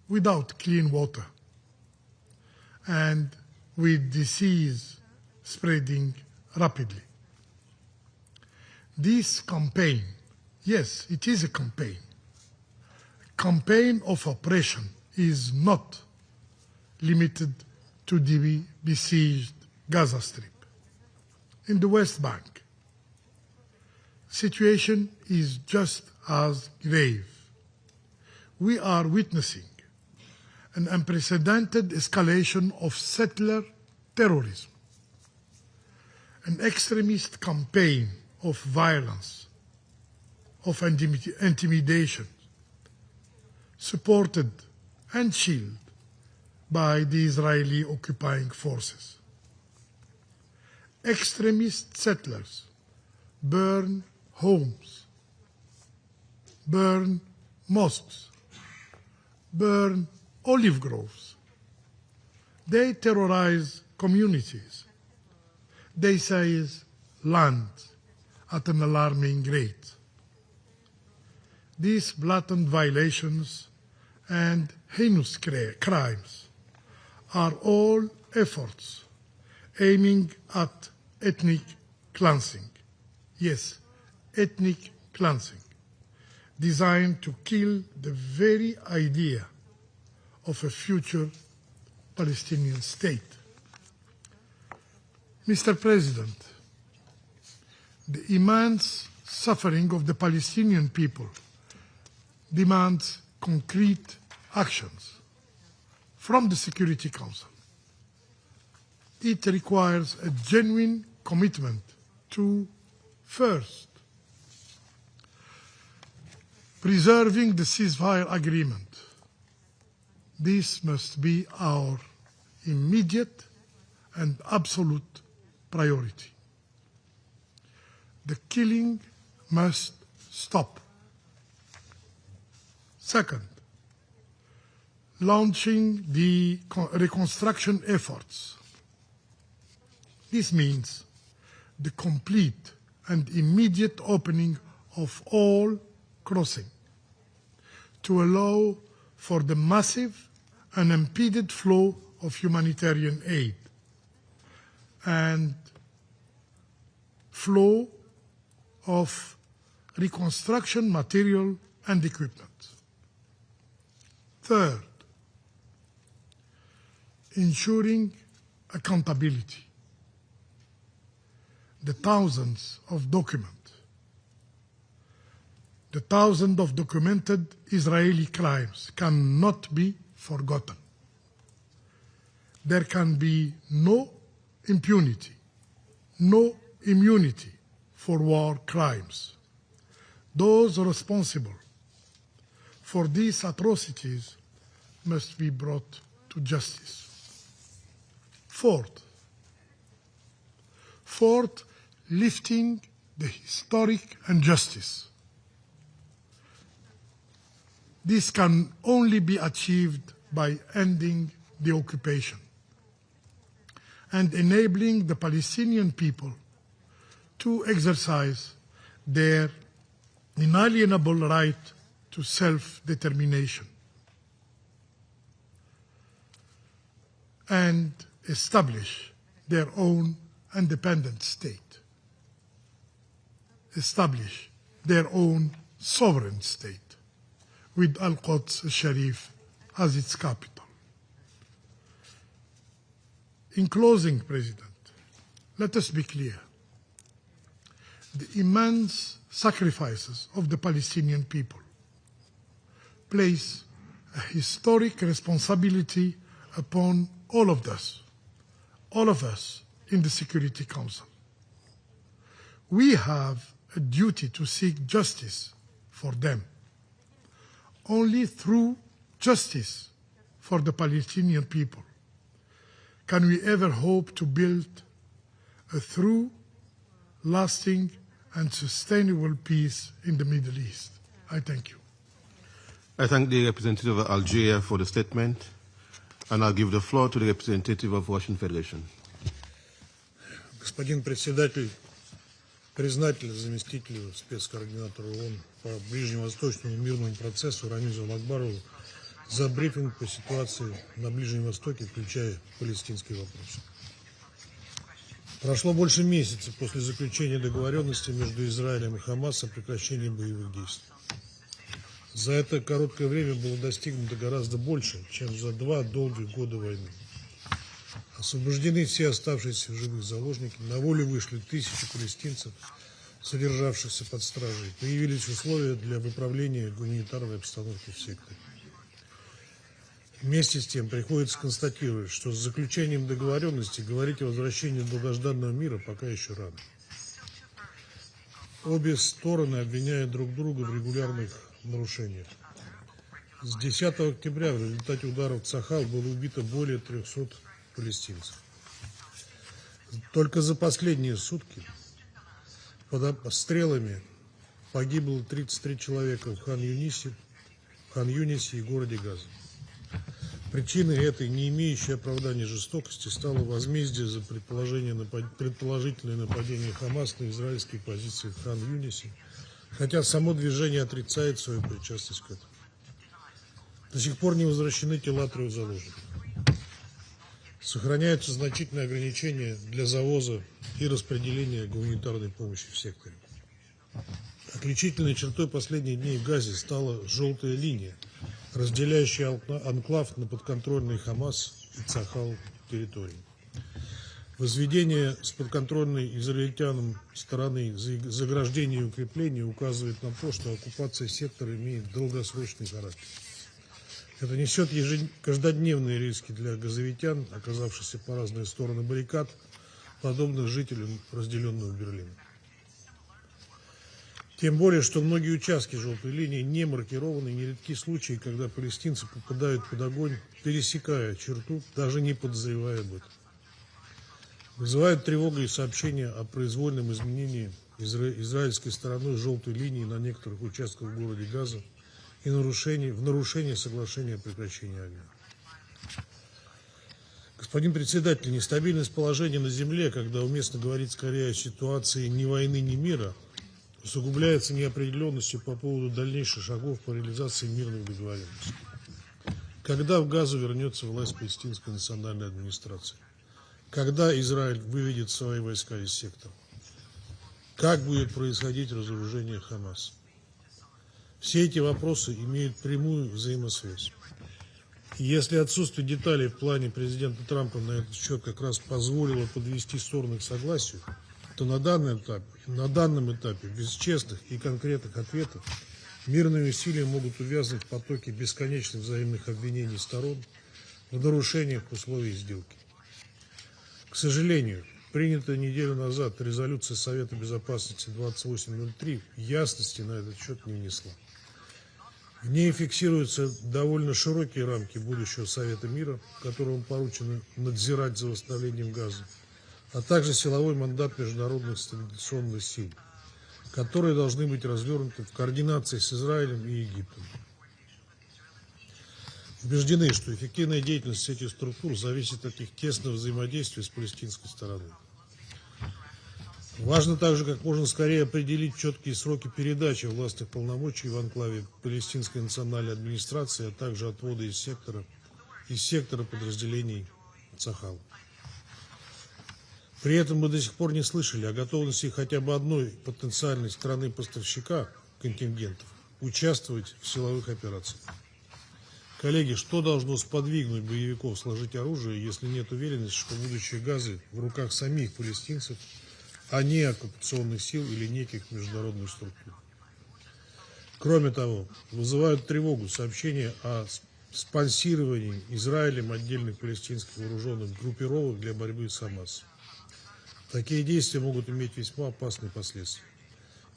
without clean water, and with disease spreading rapidly. This campaign, yes, it is a campaign of oppression, is not limited to the besieged Gaza Strip. In the West Bank, situation is just as grave. We are witnessing an unprecedented escalation of settler terrorism, an extremist campaign of violence, of intimidation, supported and shielded by the Israeli occupying forces. Extremist settlers burn homes, burn mosques, burn olive groves. They terrorize communities. They seize land at an alarming rate. These blatant violations and heinous crimes are all efforts aiming at ethnic cleansing. Yes, ethnic cleansing, designed to kill the very idea of a future Palestinian state. Mr. President, the immense suffering of the Palestinian people demands concrete actions from the Security Council. It requires a genuine commitment to, first, preserving the ceasefire agreement. This must be our immediate and absolute priority. The killing must stop. Second, launching the reconstruction efforts. This means the complete and immediate opening of all crossing to allow for the massive unimpeded flow of humanitarian aid and flow of reconstruction material and equipment. Third, ensuring accountability. The thousands of documents, the thousands of documented Israeli crimes cannot be forgotten. There can be no impunity, no immunity for war crimes. Those responsible for these atrocities must be brought to justice. Fourth, lifting the historic injustice. This can only be achieved by ending the occupation and enabling the Palestinian people to exercise their inalienable right to self-determination and establish their own independent state, establish their own sovereign state with Al-Quds al-Sharif as its capital. In closing, President, let us be clear. The immense sacrifices of the Palestinian people place a historic responsibility upon all of us in the Security Council. We have a duty to seek justice for them. Only through justice for the Palestinian people can we ever hope to build a true, lasting, and sustainable peace in the Middle East. I thank you. I thank the representative of Algeria for the statement, and I'll give the floor to the representative of Russian Federation. Господин председатель, признателен заместителю спецкоординатора ООН по Ближневосточному мирному процессу Рамизу Алакбарову за брифинг по ситуации на Ближнем Востоке, включая палестинский вопрос. Прошло больше месяца после заключения договоренности между Израилем и Хамас о прекращении боевых действий. За это короткое время было достигнуто гораздо больше, чем за 2 долгих года войны. Освобождены все оставшиеся в живых заложники, на волю вышли тысячи палестинцев, содержавшихся под стражей. Появились условия для выправления гуманитарной обстановки в секторе. Вместе с тем приходится констатировать, что с заключением договоренности говорить о возвращении долгожданного мира пока еще рано. Обе стороны обвиняют друг друга в регулярных нарушениях. С 10 октября в результате ударов Цахал было убито более 300 палестинцев. Только за последние сутки под обстрелами погибло 33 человека в Хан-Юнисе, в Хан-Юнисе и городе Газа. Причиной этой не имеющей оправдания жестокости стало возмездие за предположительное нападение Хамас на израильские позиции в Хан-Юнисе, хотя само движение отрицает свою причастность к этому. До сих пор не возвращены тела 3 заложников. Сохраняются значительные ограничения для завоза и распределения гуманитарной помощи в секторе. Отличительной чертой последних дней в Газе стала желтая линия, разделяющая анклав на подконтрольный Хамас и Цахал территории. Возведение с подконтрольной израильтянам стороны заграждения и укрепления указывает на то, что оккупация сектора имеет долгосрочный характер. Это несет каждодневные риски для газовитян, оказавшихся по разные стороны баррикад, подобных жителям разделенного Берлина. Тем более, что многие участки желтой линии не маркированы, и нередки случаи, когда палестинцы попадают под огонь, пересекая черту, даже не подозревая об этом. Вызывают тревогу и сообщения о произвольном изменении израильской стороной желтой линии на некоторых участках в городе Газа и в нарушение соглашения о прекращении огня. Господин председатель, нестабильность положения на земле, когда уместно говорить скорее о ситуации ни войны, ни мира, усугубляется неопределенностью по поводу дальнейших шагов по реализации мирных договоренностей. Когда в Газу вернется власть палестинской национальной администрации? Когда Израиль выведет свои войска из сектора? Как будет происходить разоружение Хамас? Все эти вопросы имеют прямую взаимосвязь. И если отсутствие деталей в плане президента Трампа на этот счет как раз позволило подвести стороны к согласию, то на данном этапе без честных и конкретных ответов мирные усилия могут увязнуть в потоке бесконечных взаимных обвинений сторон в нарушениях условий сделки. К сожалению, принятая неделю назад резолюция Совета Безопасности 2803 ясности на этот счет не внесла. В ней фиксируются довольно широкие рамки будущего Совета мира, которому поручено надзирать за восстановлением Газа, а также силовой мандат международных стабилизационных сил, которые должны быть развернуты в координации с Израилем и Египтом. Убеждены, что эффективная деятельность этих структур зависит от их тесного взаимодействия с палестинской стороной. Важно также как можно скорее определить четкие сроки передачи властных полномочий в анклаве палестинской национальной администрации, а также отвода из сектора подразделений Цахал. При этом мы до сих пор не слышали о готовности хотя бы одной потенциальной страны-поставщика контингентов участвовать в силовых операциях. Коллеги, что должно сподвигнуть боевиков сложить оружие, если нет уверенности, что будущее Газы в руках самих палестинцев, а не оккупационных сил или неких международных структур? Кроме того, вызывают тревогу сообщения о спонсировании Израилем отдельных палестинских вооруженных группировок для борьбы с Хамас. Такие действия могут иметь весьма опасные последствия.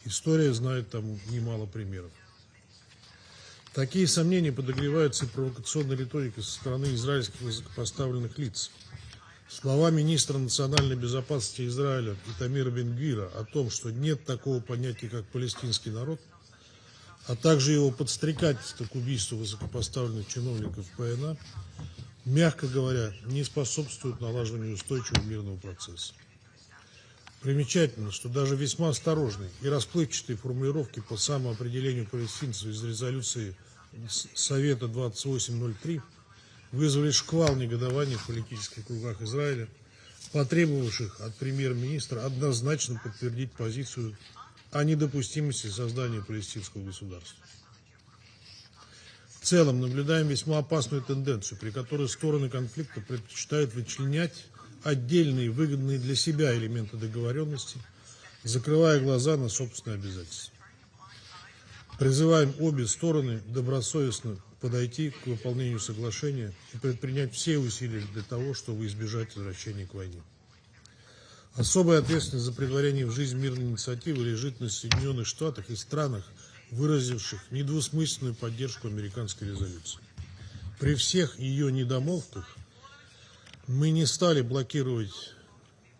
История знает тому немало примеров. Такие сомнения подогреваются и провокационной риторикой со стороны израильских высокопоставленных лиц. Слова министра национальной безопасности Израиля Итамира Бен-Гвира о том, что нет такого понятия, как палестинский народ, а также его подстрекательство к убийству высокопоставленных чиновников ПНА, мягко говоря, не способствуют налаживанию устойчивого мирного процесса. Примечательно, что даже весьма осторожные и расплывчатые формулировки по самоопределению палестинцев из резолюции Совета 2803 вызвали шквал негодования в политических кругах Израиля, потребовавших от премьер-министра однозначно подтвердить позицию о недопустимости создания палестинского государства. В целом наблюдаем весьма опасную тенденцию, при которой стороны конфликта предпочитают вычленять отдельные выгодные для себя элементы договоренности, закрывая глаза на собственные обязательства. Призываем обе стороны добросовестно подойти к выполнению соглашения и предпринять все усилия для того, чтобы избежать возвращения к войне. Особая ответственность за претворение в жизнь мирной инициативы лежит на Соединенных Штатах и странах, выразивших недвусмысленную поддержку американской резолюции. При всех ее недомолвках мы не стали блокировать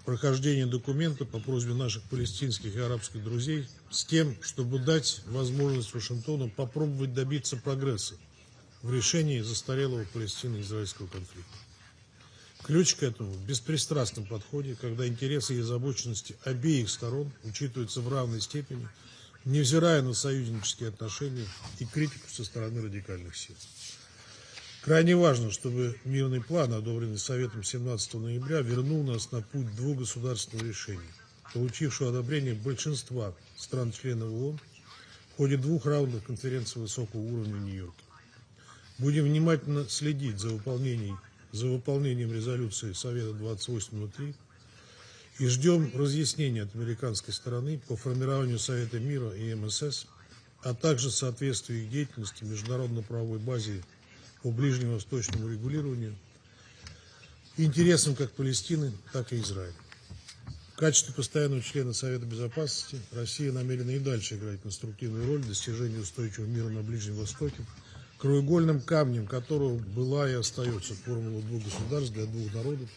прохождение документа по просьбе наших палестинских и арабских друзей с тем, чтобы дать возможность Вашингтону попробовать добиться прогресса в решении застарелого палестино-израильского конфликта. Ключ к этому в беспристрастном подходе, когда интересы и озабоченности обеих сторон учитываются в равной степени, невзирая на союзнические отношения и критику со стороны радикальных сил. Крайне важно, чтобы мирный план, одобренный Советом 17 ноября, вернул нас на путь двугосударственного решения, получившего одобрение большинства стран-членов ООН в ходе двух раундов конференции высокого уровня в Нью-Йорке. Будем внимательно следить за выполнением резолюции Совета 2803 и ждем разъяснений от американской стороны по формированию Совета мира и МСС, а также соответствию их деятельности международно-правовой базе по ближневосточному регулированию интересам как Палестины, так и Израиля. В качестве постоянного члена Совета Безопасности Россия намерена и дальше играть конструктивную роль в достижении устойчивого мира на Ближнем Востоке, краеугольным камнем которого была и остается формула двух государств для двух народов,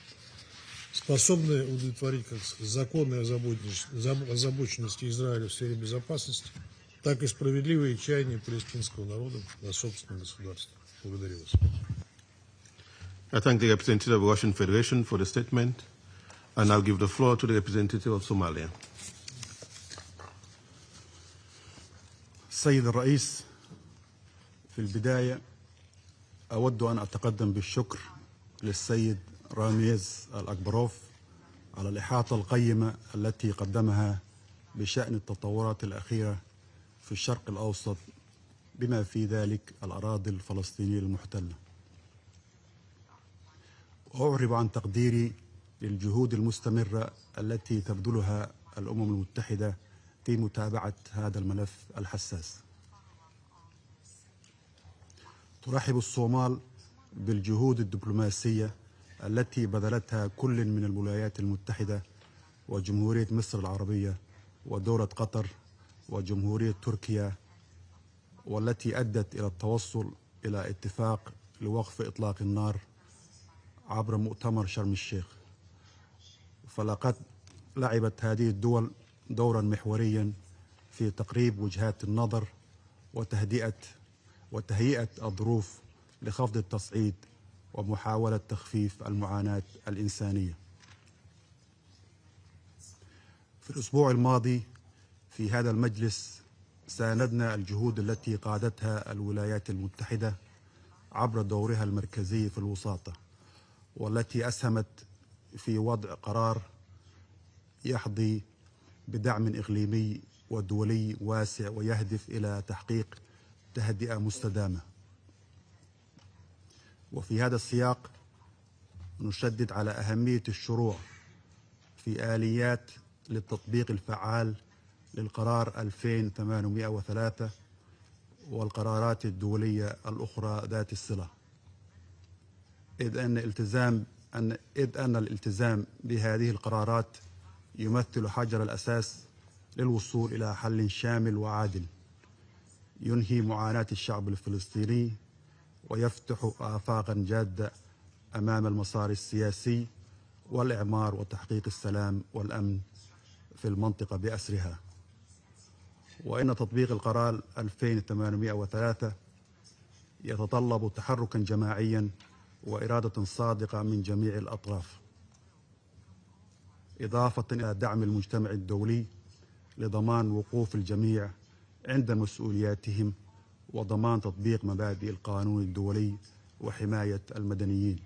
способная удовлетворить как законные озабоченности Израиля в сфере безопасности, так и справедливые чаяния палестинского народа на собственном государстве. Благодарю вас. I thank the representative of the Russian Federation for the statement, and I'll give the floor to the representative of Somalia. السيد الرئيس، في البداية أود أن أتقدم بالشكر للسيد راميز الأكبروف على الإحاطة القيمة التي قدمها بشأن التطورات الأخيرة في الشرق الأوسط بما في ذلك الأراضي الفلسطينية المحتلة. وأعرب عن تقديري للجهود المستمرة التي تبذلها الأمم المتحدة في متابعة هذا الملف الحساس. ترحب الصومال بالجهود الدبلوماسية التي بذلتها كل من الولايات المتحدة وجمهورية مصر العربية ودولة قطر وجمهورية تركيا، والتي أدت إلى التوصل إلى اتفاق لوقف إطلاق النار عبر مؤتمر شرم الشيخ. فلقد لعبت هذه الدول دورا محوريا في تقريب وجهات النظر وتهيئة الظروف لخفض التصعيد ومحاولة تخفيف المعاناة الإنسانية. في الأسبوع الماضي في هذا المجلس ساندنا الجهود التي قادتها الولايات المتحدة عبر دورها المركزي في الوساطة، والتي أسهمت في وضع قرار يحظي بدعم إقليمي ودولي واسع ويهدف إلى تحقيق تهدئة مستدامة. وفي هذا السياق نشدد على أهمية الشروع في آليات للتطبيق الفعال للقرار 2803 والقرارات الدولية الأخرى ذات الصلة، إذ أن الالتزام بهذه القرارات يمثل حجر الأساس للوصول إلى حل شامل وعادل ينهي معاناة الشعب الفلسطيني ويفتح آفاقا جادة أمام المسار السياسي والإعمار وتحقيق السلام والأمن في المنطقة بأسرها. وإن تطبيق القرار 2803 يتطلب تحركا جماعيا وإرادة صادقة من جميع الأطراف، إضافة إلى دعم المجتمع الدولي لضمان وقوف الجميع عند مسؤولياتهم وضمان تطبيق مبادئ القانون الدولي وحماية المدنيين.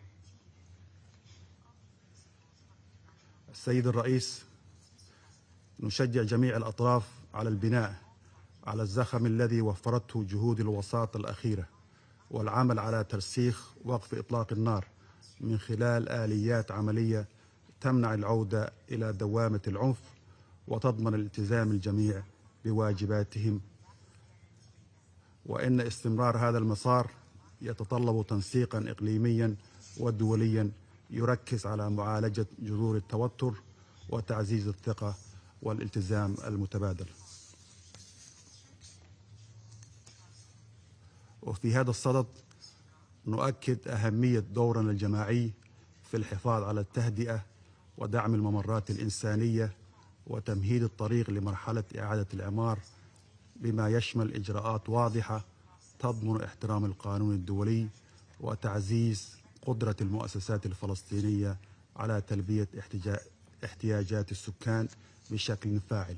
السيد الرئيس، نشجع جميع الأطراف على البناء على الزخم الذي وفرته جهود الوساطة الأخيرة والعمل على ترسيخ وقف إطلاق النار من خلال آليات عملية تمنع العودة إلى دوامة العنف وتضمن الالتزام الجميع بواجباتهم. وإن استمرار هذا المسار يتطلب تنسيقا إقليميا ودوليا يركز على معالجة جذور التوتر وتعزيز الثقة والالتزام المتبادل. وفي هذا الصدد نؤكد أهمية دورنا الجماعي في الحفاظ على التهدئة ودعم الممرات الإنسانية وتمهيد الطريق لمرحلة إعادة الإعمار، بما يشمل إجراءات واضحة تضمن احترام القانون الدولي وتعزيز قدرة المؤسسات الفلسطينية على تلبية احتياجات السكان بشكل فاعل.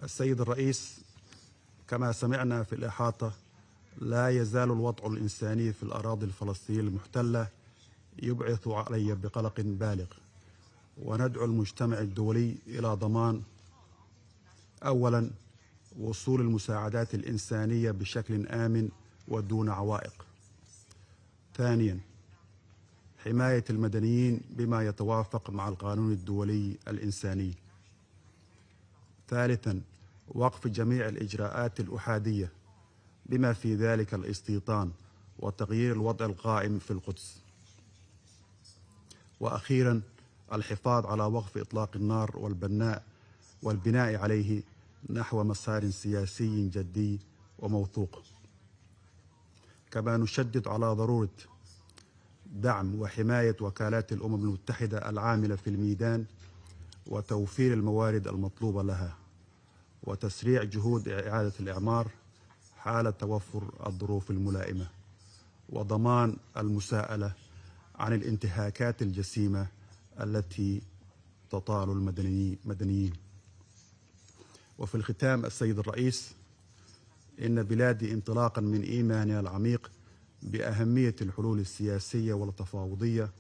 السيد الرئيس، كما سمعنا في الإحاطة، لا يزال الوضع الإنساني في الأراضي الفلسطينية المحتلة يبعث علي بقلق بالغ، وندعو المجتمع الدولي إلى ضمان أولا وصول المساعدات الإنسانية بشكل آمن ودون عوائق. ثانيا حماية المدنيين بما يتوافق مع القانون الدولي الإنساني. ثالثا وقف جميع الإجراءات الأحادية بما في ذلك الاستيطان وتغيير الوضع القائم في القدس. وأخيرا الحفاظ على وقف إطلاق النار والبناء عليه نحو مسار سياسي جدي وموثوق. كما نشدد على ضرورة دعم وحماية وكالات الأمم المتحدة العاملة في الميدان وتوفير الموارد المطلوبة لها، وتسريع جهود إعادة الإعمار حال توفر الظروف الملائمة، وضمان المساءلة عن الانتهاكات الجسيمة التي تطال المدنيين. وفي الختام السيد الرئيس، إن بلادي انطلاقا من إيمانها العميق بأهمية الحلول السياسية والتفاوضية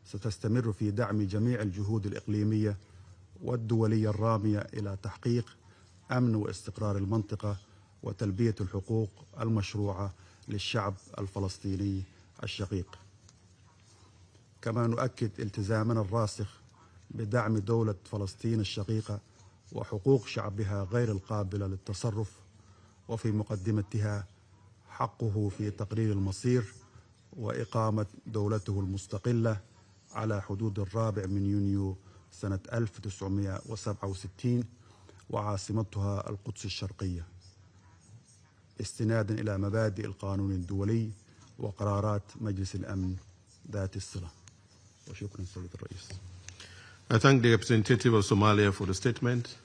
ستستمر في دعم جميع الجهود الإقليمية والدولية الرامية إلى تحقيق أمن واستقرار المنطقة وتلبية الحقوق المشروعة للشعب الفلسطيني الشقيق. كما نؤكد التزامنا الراسخ بدعم دولة فلسطين الشقيقة وحقوق شعبها غير القابلة للتصرف، وفي مقدمتها حقه في تقرير المصير وإقامة دولته المستقلة على حدود 4 يونيو سنة 1967 وعاصمتها القدس الشرقية، استنادا إلى مبادئ القانون الدولي وقرارات مجلس الأمن ذات الصلة. وشكرا سيد الرئيس. I thank the representative of Somalia for the statement,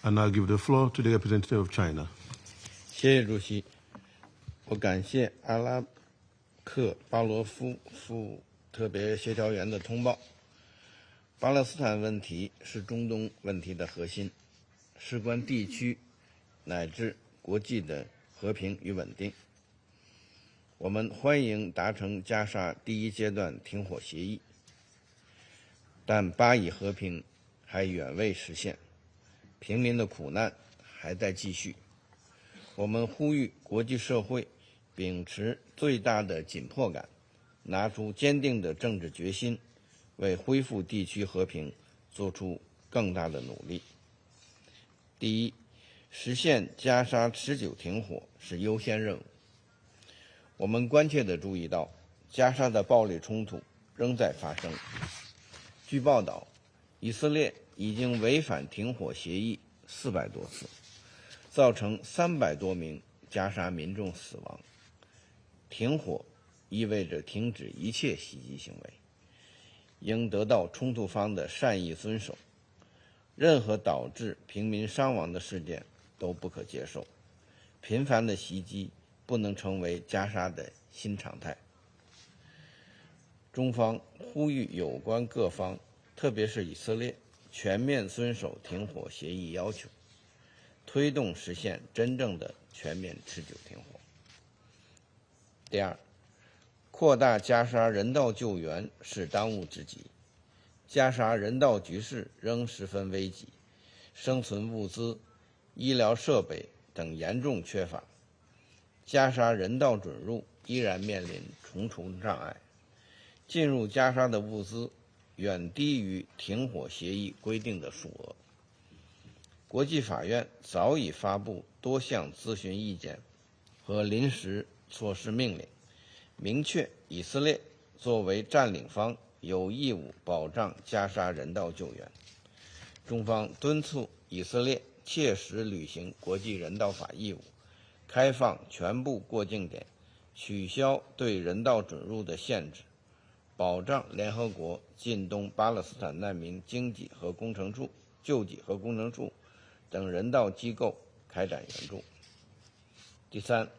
and I'll give the floor to the representative of China. 谢谢主席，我感谢阿拉克巴罗夫副特别协调员的通报。巴勒斯坦问题是中东问题的核心，事关地区乃至国际的和平与稳定。我们欢迎达成加沙第一阶段停火协议，但巴以和平还远未实现，平民的苦难还在继续。我们呼吁国际社会秉持最大的紧迫感，拿出坚定的政治决心，为恢复地区和平做出更大的努力。第一，实现加沙持久停火是优先任务。我们关切地注意到，加沙的暴力冲突仍在发生。据报道，以色列已经违反停火协议400多次，造成300多名加沙民众死亡。停火意味着停止一切袭击行为，应得到冲突方的善意遵守。任何导致平民伤亡的事件都不可接受，频繁的袭击不能成为加沙的新常态。中方呼吁有关各方，特别是以色列，全面遵守停火协议要求，推动实现真正的全面持久停火。第二，扩大加沙人道救援是当务之急。加沙人道局势仍十分危急，生存物资、医疗设备等严重缺乏，加沙人道准入依然面临重重障碍。进入加沙的物资远低于停火协议规定的数额。国际法院早已发布多项咨询意见和临时措施命令，明确以色列作为占领方有义务保障加沙人道救援。中方敦促以色列切实履行国际人道法义务，开放全部过境点，取消对人道准入的限制，保障联合国近东巴勒斯坦难民经济和工程处、救济和工程处等人道机构开展援助。第三，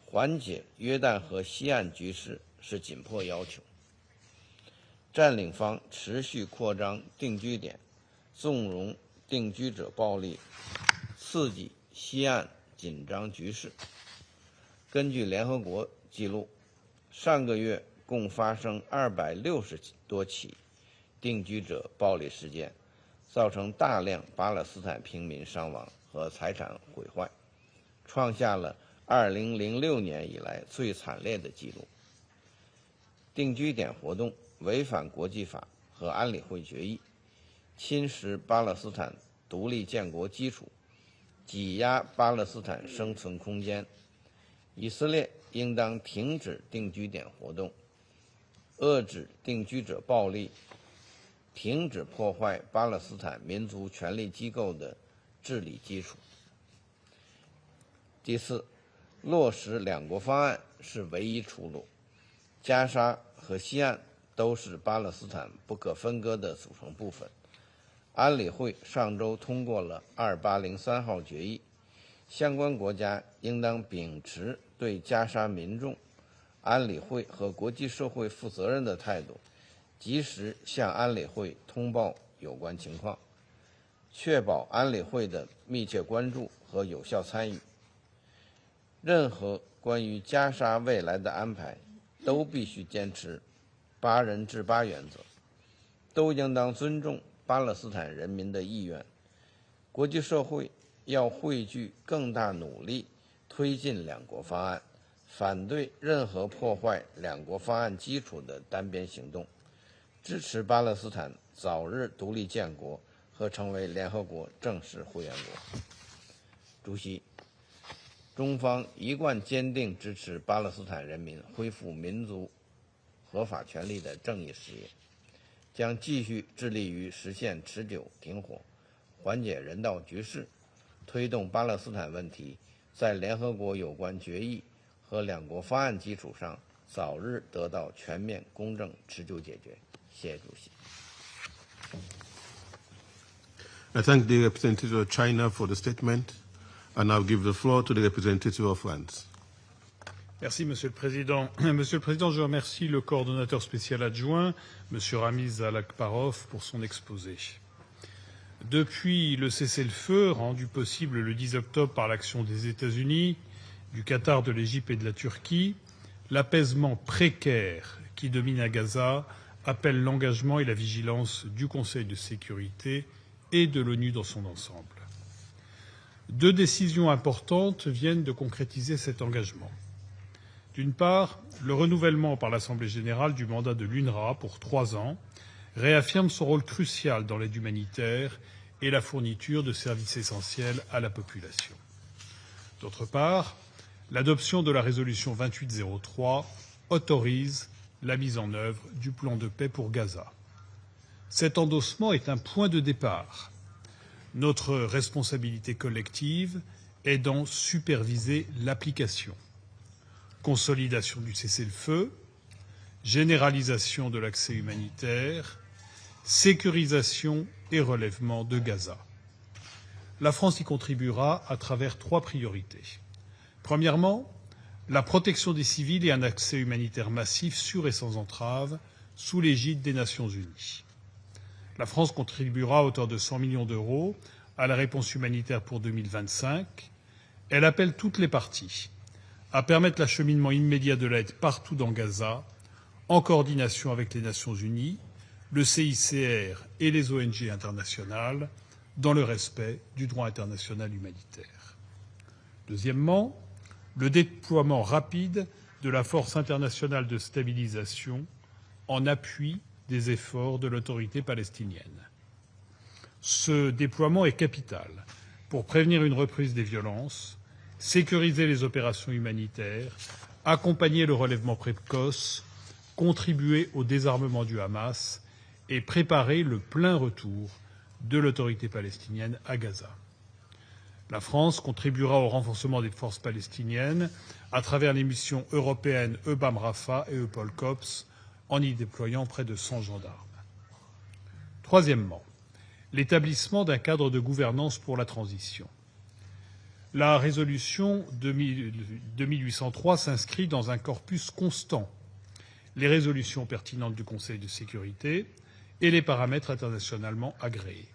缓解约旦河西岸局势是紧迫要求。占领方持续扩张定居点，纵容定居者暴力，刺激西岸紧张局势。根据联合国记录，上个月共发生260多起定居者暴力事件，造成大量巴勒斯坦平民伤亡和财产毁坏，创下了2006年以来最惨烈的记录。定居点活动违反国际法和安理会决议，侵蚀巴勒斯坦独立建国基础，挤压巴勒斯坦生存空间。以色列应当停止定居点活动，遏制定居者暴力，停止破坏巴勒斯坦民族权力机构的治理基础。第四，落实两国方案是唯一出路。加沙和西岸都是巴勒斯坦不可分割的组成部分。安理会上周通过了2803号决议，相关国家应当秉持对加沙民众、安理会和国际社会负责任的态度，及时向安理会通报有关情况，确保安理会的密切关注和有效参与。任何关于加沙未来的安排都必须坚持8人制8原则，都应当尊重巴勒斯坦人民的意愿。国际社会要汇聚更大努力推进两国方案，反对任何破坏两国方案基础的单边行动，支持巴勒斯坦早日独立建国和成为联合国正式会员国。主席，中方一贯坚定支持巴勒斯坦人民恢复民族合法权利的正义事业，将继续致力于实现持久停火，缓解人道局势，推动巴勒斯坦问题在联合国有关决议和两国方案基础上早日得到全面、公正、持久解决。谢谢主席。I thank the representative of China for the statement. I now give the floor to the representative of France. Merci, Monsieur le Président. Monsieur le Président, je remercie le coordonnateur spécial adjoint, Monsieur Ramiz Alakbarov, pour son exposé. Depuis le cessez-le-feu, rendu possible le 10 octobre par l'action des États-Unis, du Qatar, de l'Égypte et de la Turquie, l'apaisement précaire qui domine à Gaza appelle l'engagement et la vigilance du Conseil de sécurité et de l'ONU dans son ensemble. 2 décisions importantes viennent de concrétiser cet engagement. D'une part, le renouvellement par l'Assemblée générale du mandat de l'UNRWA pour 3 ans réaffirme son rôle crucial dans l'aide humanitaire et la fourniture de services essentiels à la population. D'autre part, l'adoption de la résolution 2803 autorise la mise en œuvre du plan de paix pour Gaza. Cet endossement est un point de départ. Notre responsabilité collective est d'en superviser l'application. Consolidation du cessez-le-feu, généralisation de l'accès humanitaire, sécurisation et relèvement de Gaza. La France y contribuera à travers 3 priorités. Premièrement, la protection des civils et un accès humanitaire massif, sûr et sans entrave, sous l'égide des Nations unies. La France contribuera à hauteur de 100 millions d'euros à la réponse humanitaire pour 2025. Elle appelle toutes les parties à permettre l'acheminement immédiat de l'aide partout dans Gaza, en coordination avec les Nations unies, le CICR et les ONG internationales, dans le respect du droit international humanitaire. Deuxièmement, le déploiement rapide de la force internationale de stabilisation en appui des efforts de l'autorité palestinienne. Ce déploiement est capital pour prévenir une reprise des violences, sécuriser les opérations humanitaires, accompagner le relèvement précoce, contribuer au désarmement du Hamas et préparer le plein retour de l'autorité palestinienne à Gaza. La France contribuera au renforcement des forces palestiniennes à travers les missions européennes EUBAM Rafah et EUPOL COPS, en y déployant près de 100 gendarmes. Troisièmement, l'établissement d'un cadre de gouvernance pour la transition. La résolution 2803 s'inscrit dans un corpus constant, les résolutions pertinentes du Conseil de sécurité et les paramètres internationalement agréés.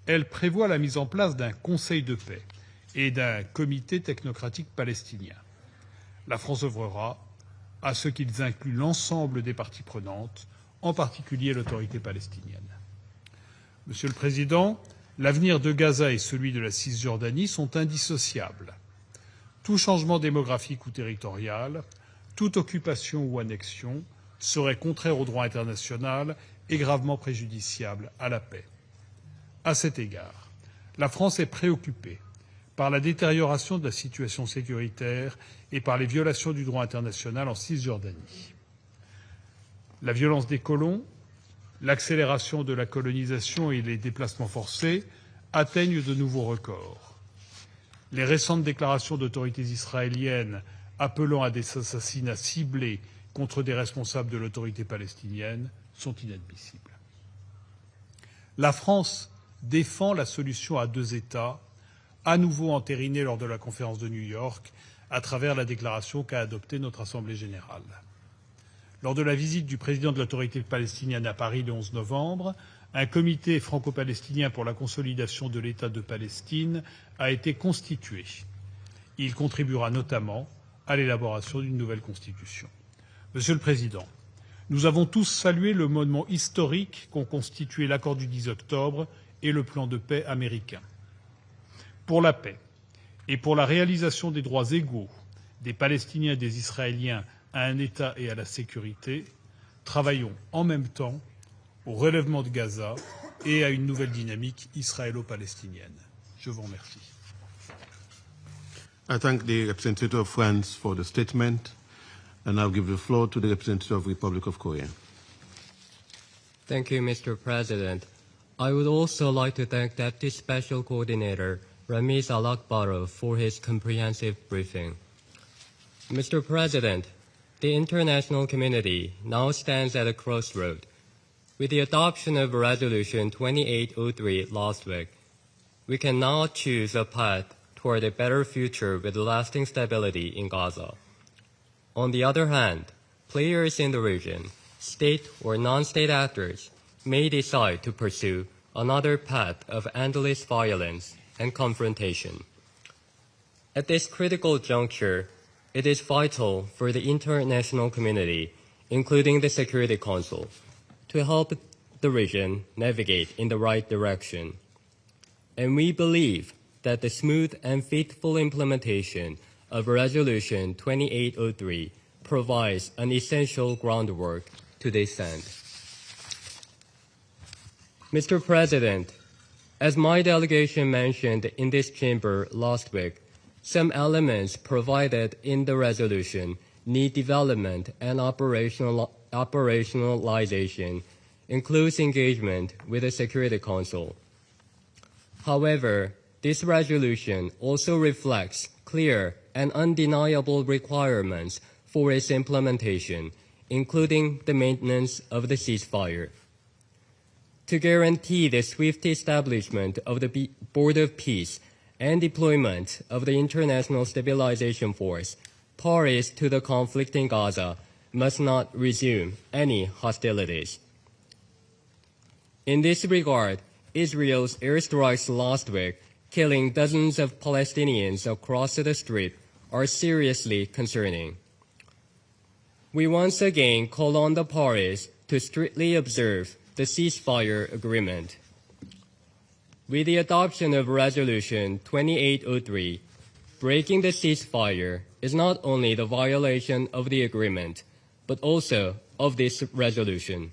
Elle prévoit la mise en place d'un Conseil de paix et d'un comité technocratique palestinien. La France œuvrera à ce qu'ils incluent l'ensemble des parties prenantes, en particulier l'autorité palestinienne. Monsieur le Président, l'avenir de Gaza et celui de la Cisjordanie sont indissociables. Tout changement démographique ou territorial, toute occupation ou annexion serait contraire au droit international et gravement préjudiciable à la paix. À cet égard, la France est préoccupée par la détérioration de la situation sécuritaire et par les violations du droit international en Cisjordanie. La violence des colons, l'accélération de la colonisation et les déplacements forcés atteignent de nouveaux records. Les récentes déclarations d'autorités israéliennes appelant à des assassinats ciblés contre des responsables de l'autorité palestinienne sont inadmissibles. La France défend la solution à deux États, à nouveau entérinée lors de la conférence de New York, à travers la déclaration qu'a adoptée notre Assemblée générale. Lors de la visite du président de l'autorité palestinienne à Paris le 11 novembre, un comité franco-palestinien pour la consolidation de l'État de Palestine a été constitué. Il contribuera notamment à l'élaboration d'une nouvelle constitution. Monsieur le Président, nous avons tous salué le moment historique qu'ont constitué l'accord du 10 octobre et le plan de paix américain. Pour la paix et pour la réalisation des droits égaux des Palestiniens et des Israéliens à un État et à la sécurité, travaillons en même temps au relèvement de Gaza et à une nouvelle dynamique israélo-palestinienne. Je vous remercie. I thank the representative of France for the statement, and I'll give the floor to the representative of the Republic of Korea. Thank you, Mr. President. I would also like to thank Deputy Special Coordinator Ramiz Alakbarov for his comprehensive briefing. Mr. President, the international community now stands at a crossroad. With the adoption of Resolution 2803 last week, we can now choose a path toward a better future with lasting stability in Gaza. On the other hand, players in the region, state or non-state actors, may decide to pursue another path of endless violence and confrontation. At this critical juncture, it is vital for the international community, including the Security Council, to help the region navigate in the right direction. And we believe that the smooth and faithful implementation of Resolution 2803 provides an essential groundwork to this end. Mr. President, as my delegation mentioned in this chamber last week, some elements provided in the resolution need development and operationalization, includes engagement with the Security Council. However, this resolution also reflects clear and undeniable requirements for its implementation, including the maintenance of the ceasefire. To guarantee the swift establishment of the Board of Peace and deployment of the International Stabilization Force, parties to the conflict in Gaza must not resume any hostilities. In this regard, Israel's airstrikes last week, killing dozens of Palestinians across the Strip, are seriously concerning. We once again call on the parties to strictly observe the ceasefire agreement. With the adoption of Resolution 2803, breaking the ceasefire is not only the violation of the agreement, but also of this resolution.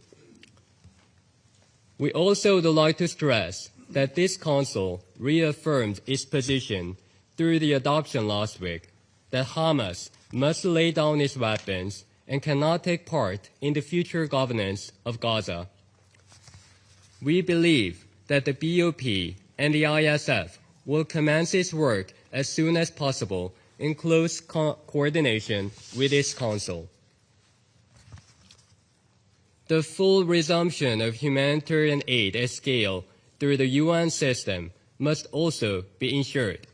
We also would like to stress that this Council reaffirmed its position through the adoption last week that Hamas must lay down its weapons and cannot take part in the future governance of Gaza. We believe that the BOP and the ISF will commence its work as soon as possible in close coordination with its Council. The full resumption of humanitarian aid at scale through the UN system must also be ensured.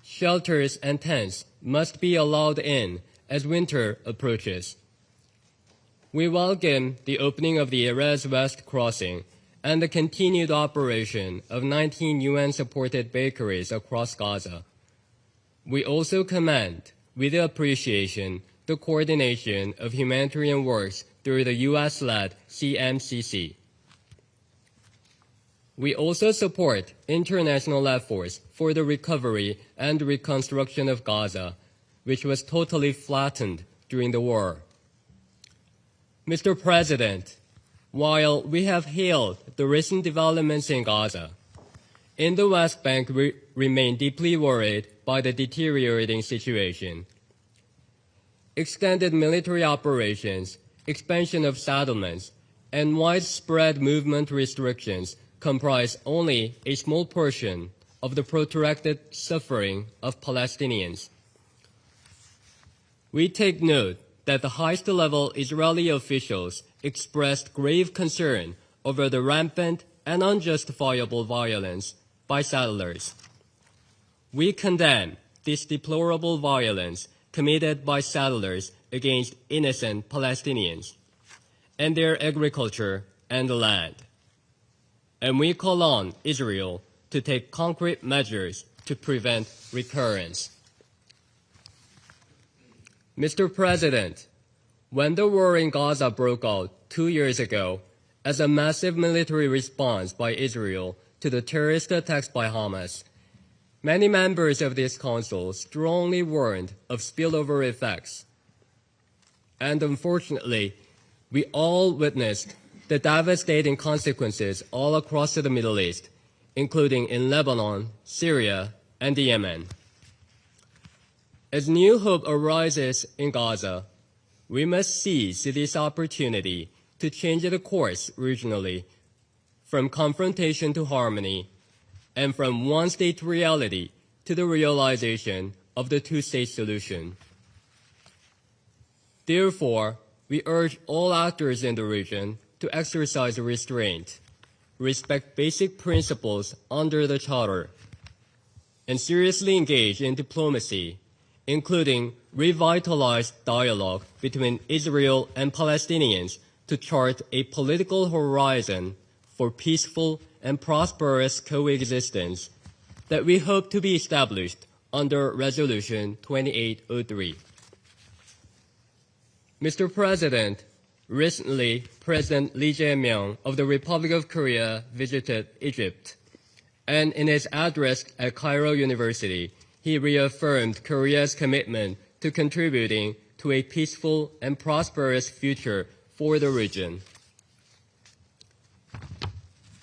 shelters and tents must be allowed in as winter approaches. We welcome the opening of the Erez West crossing and the continued operation of 19 UN-supported bakeries across Gaza. We also commend, with appreciation, the coordination of humanitarian works through the U.S.-led CMCC. We also support international efforts for the recovery and reconstruction of Gaza, which was totally flattened during the war. Mr. President, while we have hailed the recent developments in Gaza, in the West Bank we remain deeply worried by the deteriorating situation. Extended military operations, expansion of settlements, and widespread movement restrictions comprise only a small portion of the protracted suffering of Palestinians. We take note that the highest-level Israeli officials expressed grave concern over the rampant and unjustifiable violence by settlers. We condemn this deplorable violence committed by settlers against innocent Palestinians and their agriculture and land. And we call on Israel to take concrete measures to prevent recurrence. Mr. President, when the war in Gaza broke out 2 years ago as a massive military response by Israel to the terrorist attacks by Hamas, many members of this council strongly warned of spillover effects. And unfortunately, we all witnessed the devastating consequences all across the Middle East, including in Lebanon, Syria, and Yemen. As new hope arises in Gaza, we must seize this opportunity to change the course regionally from confrontation to harmony and from one-state reality to the realization of the two-state solution. Therefore, we urge all actors in the region to exercise restraint, respect basic principles under the Charter, and seriously engage in diplomacy, including revitalized dialogue between Israel and Palestinians to chart a political horizon for peaceful and prosperous coexistence that we hope to be established under Resolution 2803. Mr. President, recently President Lee Jae-myung of the Republic of Korea visited Egypt, and in his address at Cairo University, he reaffirmed Korea's commitment to contributing to a peaceful and prosperous future for the region.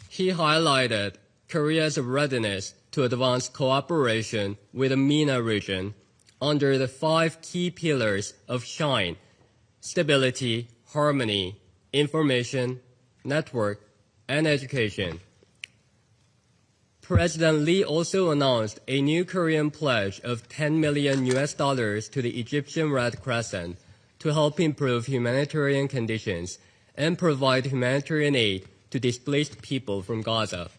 He highlighted Korea's readiness to advance cooperation with the MENA region under the 5 key pillars of SHINE: stability, harmony, information, network, and education. President Lee also announced a new Korean pledge of $10 million to the Egyptian Red Crescent to help improve humanitarian conditions and provide humanitarian aid to displaced people from Gaza.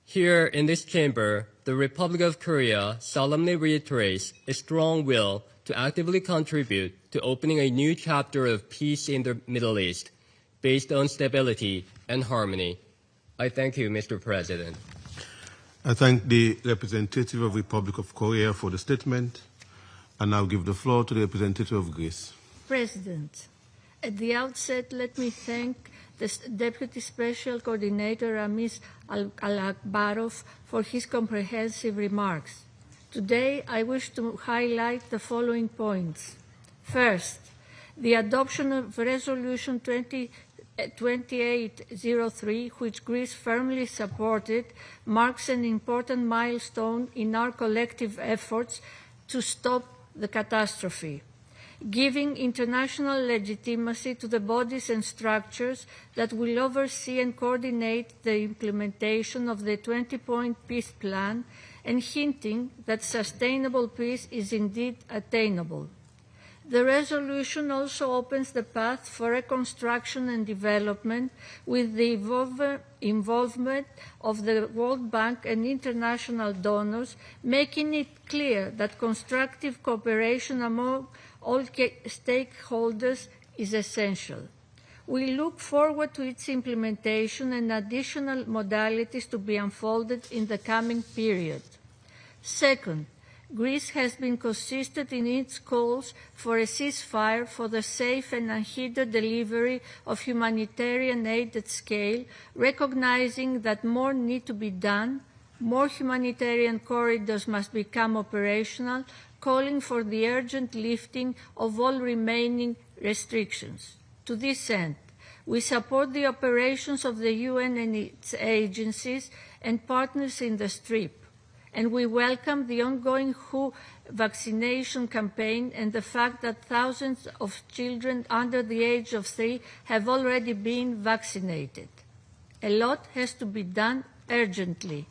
Here in this chamber, the Republic of Korea solemnly reiterates a strong will to actively contribute to opening a new chapter of peace in the Middle East based on stability and harmony. I thank you, Mr. President. I thank the representative of the Republic of Korea for the statement, and now give the floor to the representative of Greece. President, at the outset, let me thank the Deputy Special Coordinator Ramis Alakbarov for his comprehensive remarks. Today, I wish to highlight the following points. First, the adoption of Resolution 2803, which Greece firmly supported, marks an important milestone in our collective efforts to stop the catastrophe, giving international legitimacy to the bodies and structures that will oversee and coordinate the implementation of the 20-point peace plan, and hinting that sustainable peace is indeed attainable. The resolution also opens the path for reconstruction and development with the involvement of the World Bank and international donors, making it clear that constructive cooperation among all stakeholders is essential. We look forward to its implementation and additional modalities to be unfolded in the coming period. Second, Greece has been consistent in its calls for a ceasefire for the safe and unhindered delivery of humanitarian aid at scale, recognizing that more needs to be done, more humanitarian corridors must become operational, calling for the urgent lifting of all remaining restrictions. To this end, we support the operations of the UN and its agencies and partners in the Strip, and we welcome the ongoing WHO vaccination campaign and the fact that thousands of children under the age of 3 have already been vaccinated. A lot has to be done urgently.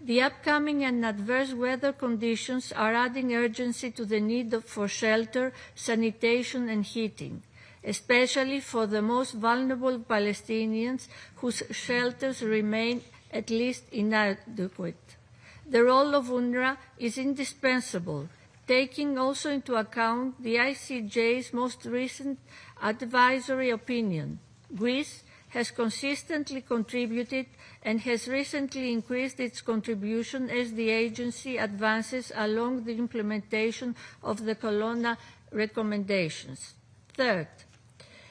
The upcoming and adverse weather conditions are adding urgency to the need for shelter, sanitation, and heating, especially for the most vulnerable Palestinians whose shelters remain at least inadequate. The role of UNRWA is indispensable, taking also into account the ICJ's most recent advisory opinion. Greece has consistently contributed and has recently increased its contribution as the agency advances along the implementation of the Colonna recommendations. Third,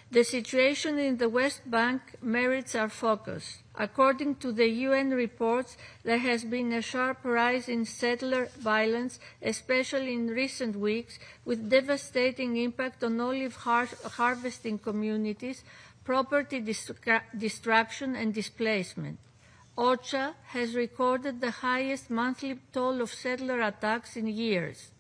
the situation in the West Bank merits our focus. According to the UN reports, there has been a sharp rise in settler violence, especially in recent weeks, with devastating impact on olive harvesting communities, property destruction and displacement. OCHA has recorded the highest monthly toll of settler attacks in years.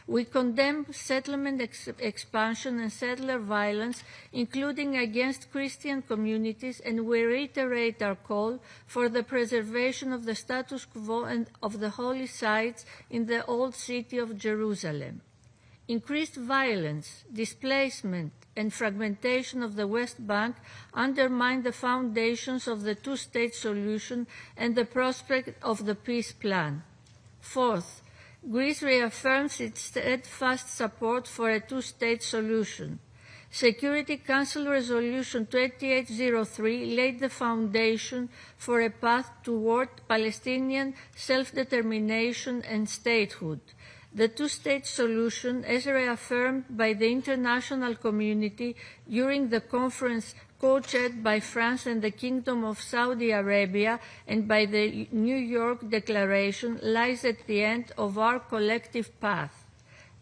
We condemn settlement expansion and settler violence, including against Christian communities, and we reiterate our call for the preservation of the status quo and of the holy sites in the old city of Jerusalem. Increased violence, displacement, and fragmentation of the West Bank undermine the foundations of the two-state solution and the prospect of the peace plan. Fourth, Greece reaffirms its steadfast support for a two-state solution. Security Council Resolution 2803 laid the foundation for a path toward Palestinian self-determination and statehood. The two-state solution, as reaffirmed by the international community during the conference co-chaired by France and the Kingdom of Saudi Arabia and by the New York Declaration, lies at the end of our collective path.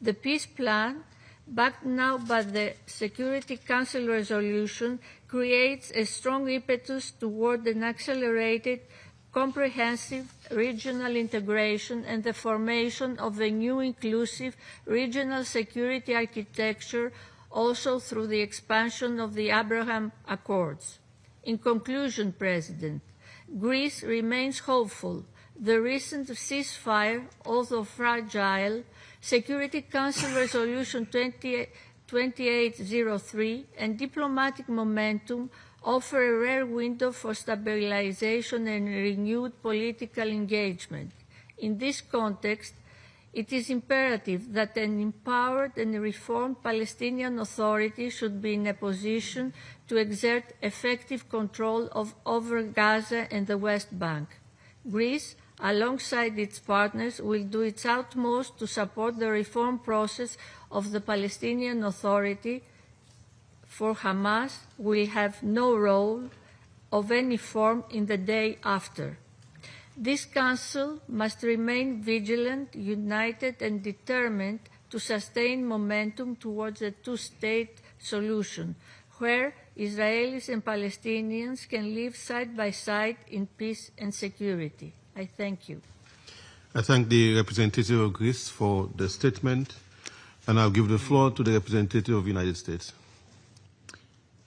The peace plan, backed now by the Security Council resolution, creates a strong impetus toward an accelerated, comprehensive regional integration and the formation of a new inclusive regional security architecture, also through the expansion of the Abraham Accords. In conclusion, President, Greece remains hopeful. The recent ceasefire, although fragile, Security Council Resolution 2803 and diplomatic momentum offer a rare window for stabilization and renewed political engagement. In this context, it is imperative that an empowered and reformed Palestinian Authority should be in a position to exert effective control over Gaza and the West Bank. Greece, alongside its partners, will do its utmost to support the reform process of the Palestinian Authority, for Hamas will have no role of any form in the day after. This Council must remain vigilant, united, and determined to sustain momentum towards a two-state solution, where Israelis and Palestinians can live side by side in peace and security. I thank you. I thank the representative of Greece for the statement, and I'll give the floor to the representative of the United States.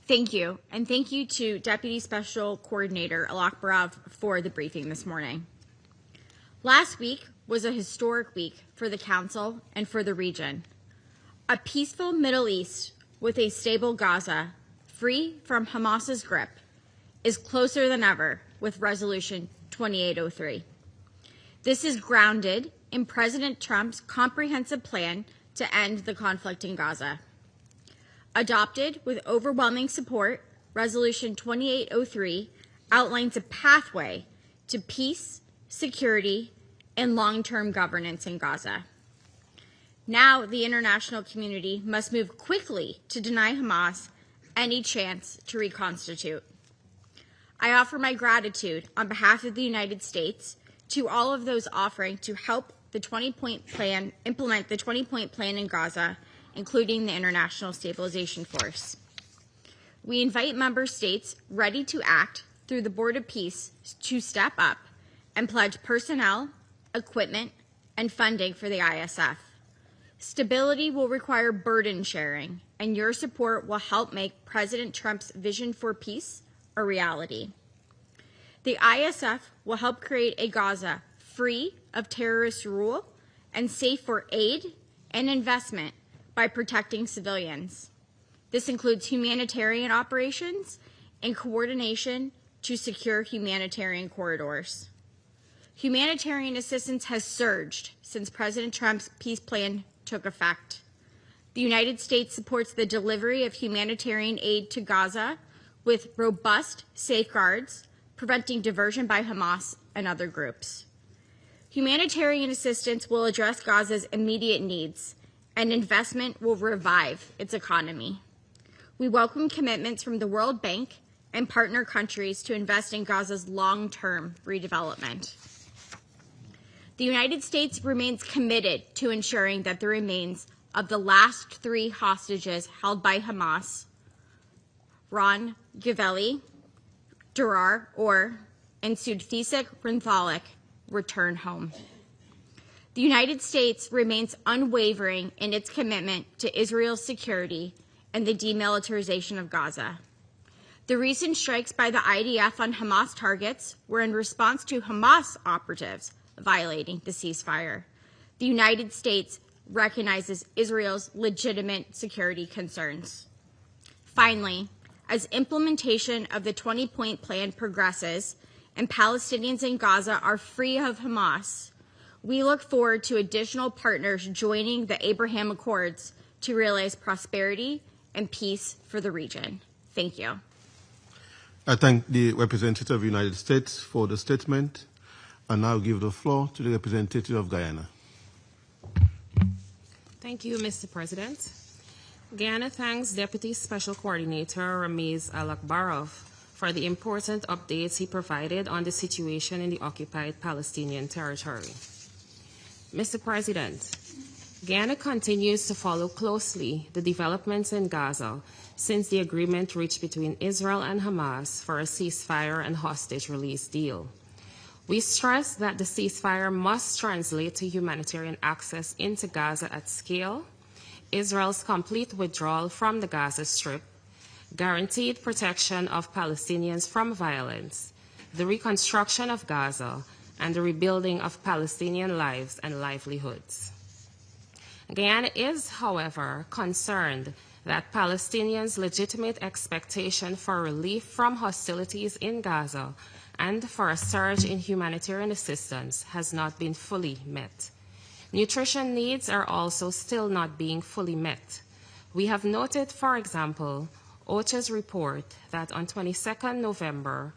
Thank you, and thank you to Deputy Special Coordinator Alakbarov for the briefing this morning. Last week was a historic week for the Council and for the region. A peaceful Middle East with a stable Gaza, free from Hamas's grip, is closer than ever with Resolution 2803. This is grounded in President Trump's comprehensive plan to end the conflict in Gaza. Adopted with overwhelming support, Resolution 2803 outlines a pathway to peace, security, and long-term governance in Gaza. Now the international community must move quickly to deny Hamas any chance to reconstitute. I offer my gratitude on behalf of the United States to all of those offering to help the 20-point plan implement the 20-point plan in Gaza, including the International Stabilization Force. We invite member states ready to act through the Board of Peace to step up and pledge personnel, equipment, and funding for the ISF. Stability will require burden sharing, and your support will help make President Trump's vision for peace a reality. The ISF will help create a Gaza free of terrorist rule and safe for aid and investment by protecting civilians. This includes humanitarian operations and coordination to secure humanitarian corridors. Humanitarian assistance has surged since President Trump's peace plan took effect. The United States supports the delivery of humanitarian aid to Gaza with robust safeguards, preventing diversion by Hamas and other groups. Humanitarian assistance will address Gaza's immediate needs, and investment will revive its economy. We welcome commitments from the World Bank and partner countries to invest in Gaza's long-term redevelopment. The United States remains committed to ensuring that the remains of the last 3 hostages held by Hamas, Ron Giveli, Durar Or, and Sudfisik Rinthalik, return home. The United States remains unwavering in its commitment to Israel's security and the demilitarization of Gaza. The recent strikes by the IDF on Hamas targets were in response to Hamas operatives violating the ceasefire. The United States recognizes Israel's legitimate security concerns. Finally, as implementation of the 20-point plan progresses and Palestinians in Gaza are free of Hamas, we look forward to additional partners joining the Abraham Accords to realize prosperity and peace for the region. Thank you. I thank the representative of the United States for the statement. I now give the floor to the representative of Guyana. Thank you, Mr. President. Guyana thanks Deputy Special Coordinator Ramiz Al-Akbarov for the important updates he provided on the situation in the occupied Palestinian territory. Mr. President, Guyana continues to follow closely the developments in Gaza since the agreement reached between Israel and Hamas for a ceasefire and hostage release deal. We stress that the ceasefire must translate to humanitarian access into Gaza at scale, Israel's complete withdrawal from the Gaza Strip, guaranteed protection of Palestinians from violence, the reconstruction of Gaza, and the rebuilding of Palestinian lives and livelihoods. Guyana is, however, concerned that Palestinians' legitimate expectation for relief from hostilities in Gaza and for a surge in humanitarian assistance has not been fully met. Nutrition needs are also still not being fully met. We have noted, for example, OCHA's report that on 22nd November,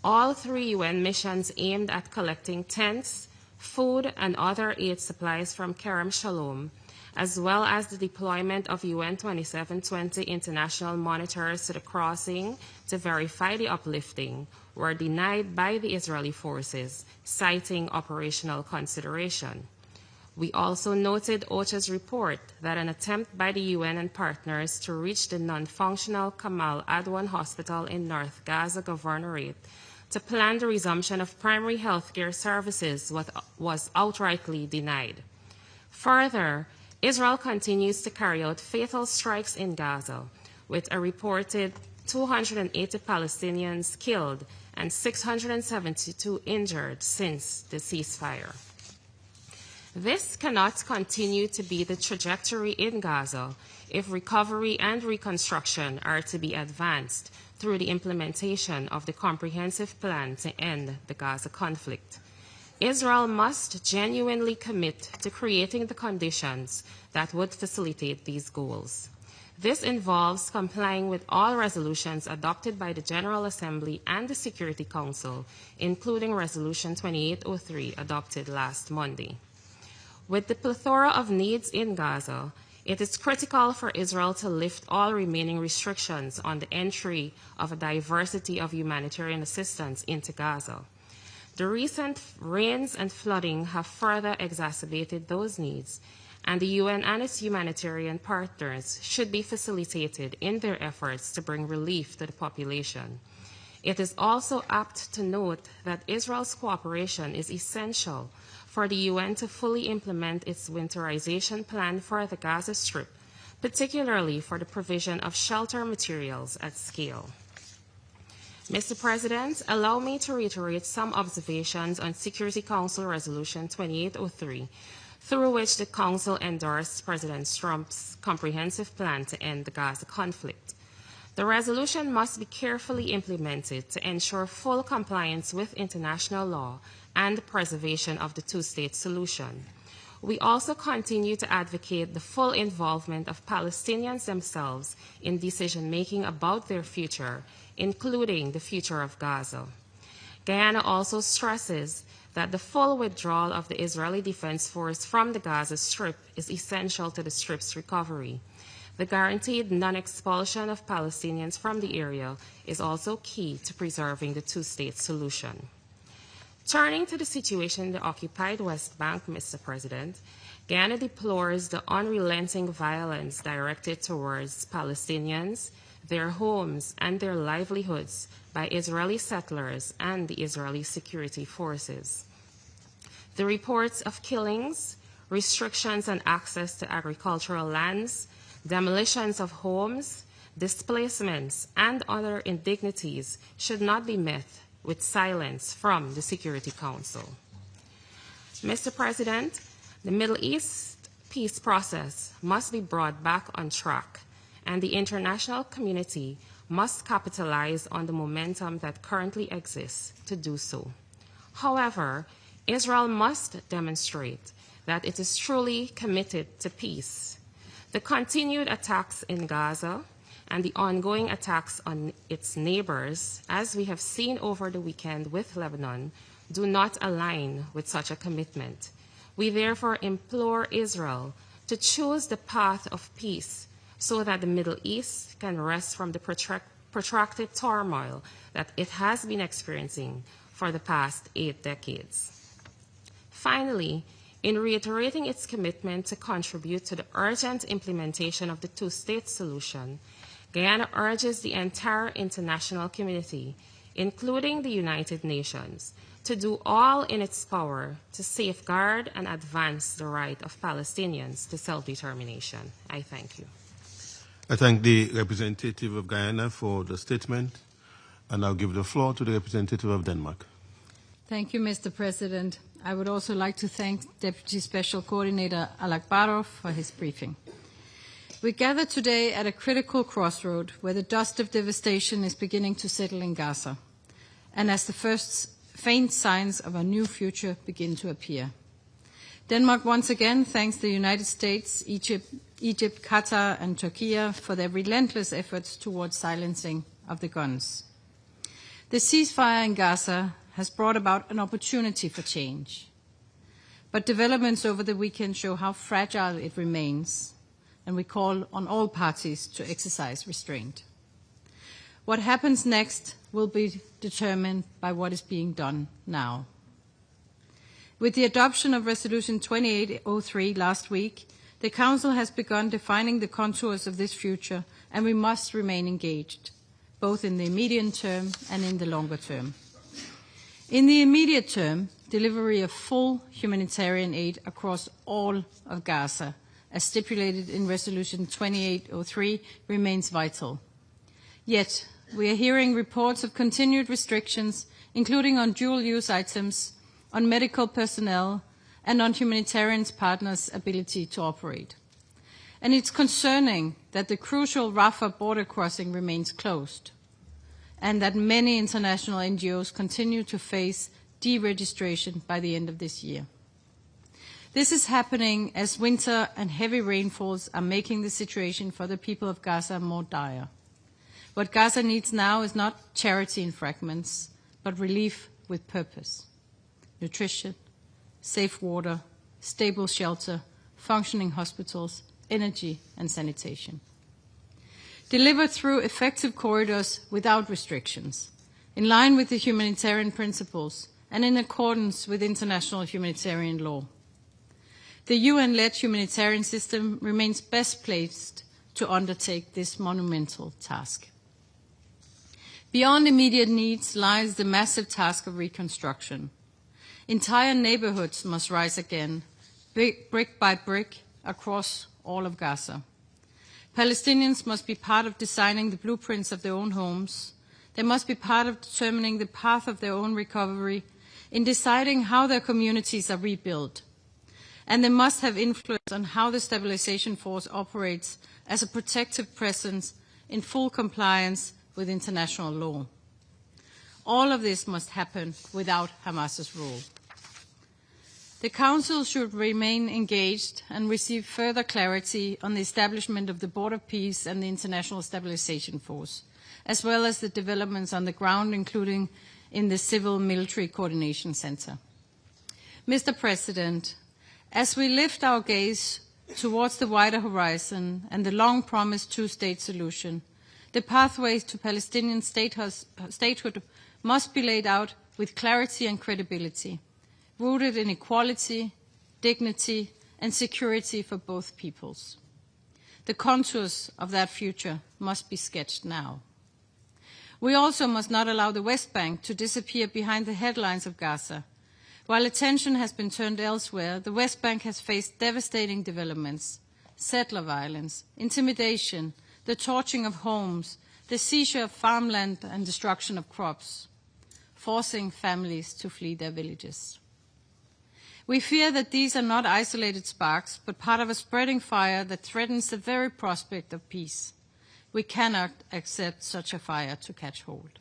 all 3 UN missions aimed at collecting tents, food, and other aid supplies from Kerem Shalom, as well as the deployment of UN 2720 international monitors to the crossing to verify the uplifting, were denied by the Israeli forces, citing operational consideration. We also noted OCHA's report that an attempt by the UN and partners to reach the non-functional Kamal Adwan Hospital in North Gaza Governorate to plan the resumption of primary health care services was outrightly denied. Further, Israel continues to carry out fatal strikes in Gaza, with a reported 280 Palestinians killed and 672 injured since the ceasefire. This cannot continue to be the trajectory in Gaza if recovery and reconstruction are to be advanced through the implementation of the comprehensive plan to end the Gaza conflict. Israel must genuinely commit to creating the conditions that would facilitate these goals. This involves complying with all resolutions adopted by the General Assembly and the Security Council, including Resolution 2803 adopted last Monday. With the plethora of needs in Gaza, it is critical for Israel to lift all remaining restrictions on the entry of a diversity of humanitarian assistance into Gaza. The recent rains and flooding have further exacerbated those needs, and the UN and its humanitarian partners should be facilitated in their efforts to bring relief to the population. It is also apt to note that Israel's cooperation is essential for the UN to fully implement its winterization plan for the Gaza Strip, particularly for the provision of shelter materials at scale. Mr. President, allow me to reiterate some observations on Security Council Resolution 2803, through which the Council endorsed President Trump's comprehensive plan to end the Gaza conflict. The resolution must be carefully implemented to ensure full compliance with international law and the preservation of the two-state solution. We also continue to advocate the full involvement of Palestinians themselves in decision-making about their future, including the future of Gaza. Guyana also stresses that the full withdrawal of the Israeli Defense Force from the Gaza Strip is essential to the Strip's recovery. The guaranteed non-expulsion of Palestinians from the area is also key to preserving the two-state solution. Turning to the situation in the occupied West Bank, Mr. President, Guyana deplores the unrelenting violence directed towards Palestinians, their homes, and their livelihoods by Israeli settlers and the Israeli security forces. The reports of killings, restrictions on access to agricultural lands, demolitions of homes, displacements, and other indignities should not be met with silence from the Security Council. Mr. President, the Middle East peace process must be brought back on track, and the international community must capitalize on the momentum that currently exists to do so. However, Israel must demonstrate that it is truly committed to peace. The continued attacks in Gaza and the ongoing attacks on its neighbors, as we have seen over the weekend with Lebanon, do not align with such a commitment. We therefore implore Israel to choose the path of peace so that the Middle East can rest from the protracted turmoil that it has been experiencing for the past 8 decades. Finally, in reiterating its commitment to contribute to the urgent implementation of the two-state solution, Guyana urges the entire international community, including the United Nations, to do all in its power to safeguard and advance the right of Palestinians to self-determination. I thank you. I thank the representative of Guyana for the statement, and I'll give the floor to the representative of Denmark. Thank you, Mr. President. I would also like to thank Deputy Special Coordinator Alakbarov for his briefing. We gather today at a critical crossroad where the dust of devastation is beginning to settle in Gaza, and as the first faint signs of a new future begin to appear. Denmark once again thanks the United States, Egypt, Qatar, and Turkey for their relentless efforts towards silencing of the guns. The ceasefire in Gaza has brought about an opportunity for change, but developments over the weekend show how fragile it remains, and we call on all parties to exercise restraint. What happens next will be determined by what is being done now. With the adoption of Resolution 2803 last week, the Council has begun defining the contours of this future, and we must remain engaged, both in the immediate term and in the longer term. In the immediate term, delivery of full humanitarian aid across all of Gaza, as stipulated in Resolution 2803, remains vital. Yet, we are hearing reports of continued restrictions, including on dual-use items, on medical personnel, and on humanitarian partners' ability to operate. And it's concerning that the crucial Rafah border crossing remains closed, and that many international NGOs continue to face deregistration by the end of this year. This is happening as winter and heavy rainfalls are making the situation for the people of Gaza more dire. What Gaza needs now is not charity in fragments, but relief with purpose. Nutrition, safe water, stable shelter, functioning hospitals, energy and sanitation. Delivered through effective corridors without restrictions, in line with the humanitarian principles and in accordance with international humanitarian law. The UN-led humanitarian system remains best placed to undertake this monumental task. Beyond immediate needs lies the massive task of reconstruction. Entire neighborhoods must rise again, brick by brick, across all of Gaza. Palestinians must be part of designing the blueprints of their own homes. They must be part of determining the path of their own recovery, in deciding how their communities are rebuilt. And they must have influence on how the stabilization force operates as a protective presence in full compliance with international law. All of this must happen without Hamas's rule. The Council should remain engaged and receive further clarity on the establishment of the Board of Peace and the International Stabilization Force, as well as the developments on the ground, including in the Civil-Military Coordination Center. Mr. President, as we lift our gaze towards the wider horizon and the long-promised two-state solution, the pathways to Palestinian statehood must be laid out with clarity and credibility, rooted in equality, dignity, and security for both peoples. The contours of that future must be sketched now. We also must not allow the West Bank to disappear behind the headlines of Gaza. While attention has been turned elsewhere, the West Bank has faced devastating developments: settler violence, intimidation, the torching of homes, the seizure of farmland and destruction of crops, forcing families to flee their villages. We fear that these are not isolated sparks, but part of a spreading fire that threatens the very prospect of peace. We cannot accept such a fire to catch hold.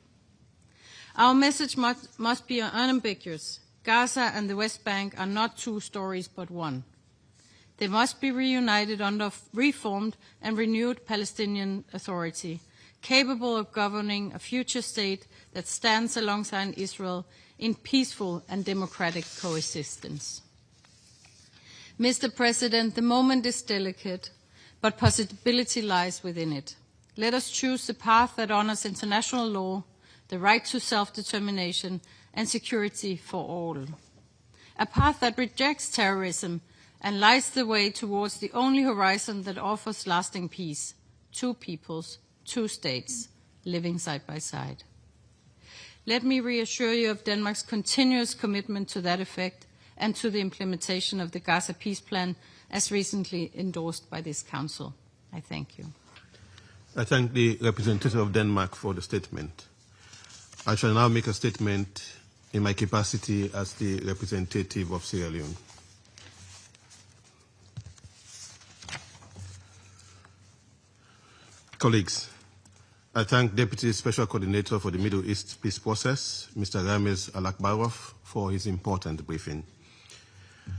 Our message must be unambiguous. Gaza and the West Bank are not two stories but one. They must be reunited under reformed and renewed Palestinian Authority, capable of governing a future state that stands alongside Israel in peaceful and democratic coexistence. Mr. President, the moment is delicate, but possibility lies within it. Let us choose the path that honors international law, the right to self-determination, and security for all. A path that rejects terrorism and lights the way towards the only horizon that offers lasting peace: two peoples, two states, living side by side. Let me reassure you of Denmark's continuous commitment to that effect and to the implementation of the Gaza Peace Plan as recently endorsed by this Council. I thank you. I thank the representative of Denmark for the statement. I shall now make a statement in my capacity as the representative of Sierra Leone. Colleagues, I thank Deputy Special Coordinator for the Middle East Peace Process, Mr. Ramiz Alakbarov, for his important briefing.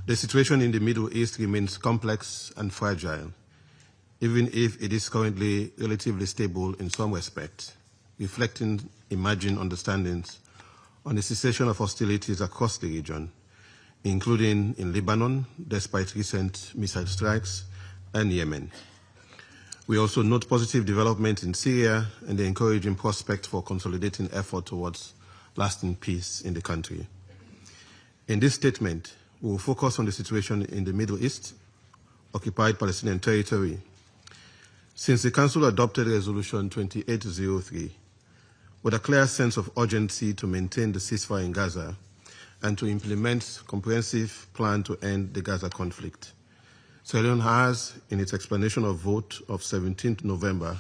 The situation in the Middle East remains complex and fragile, even if it is currently relatively stable in some respects, reflecting emerging understandings on the cessation of hostilities across the region, including in Lebanon, despite recent missile strikes, and Yemen. We also note positive development in Syria and the encouraging prospect for consolidating effort towards lasting peace in the country. In this statement, we will focus on the situation in the Middle East, occupied Palestinian territory. Since the Council adopted Resolution 2803, with a clear sense of urgency to maintain the ceasefire in Gaza and to implement a comprehensive plan to end the Gaza conflict, Sierra Leone has, in its explanation of vote of 17th November,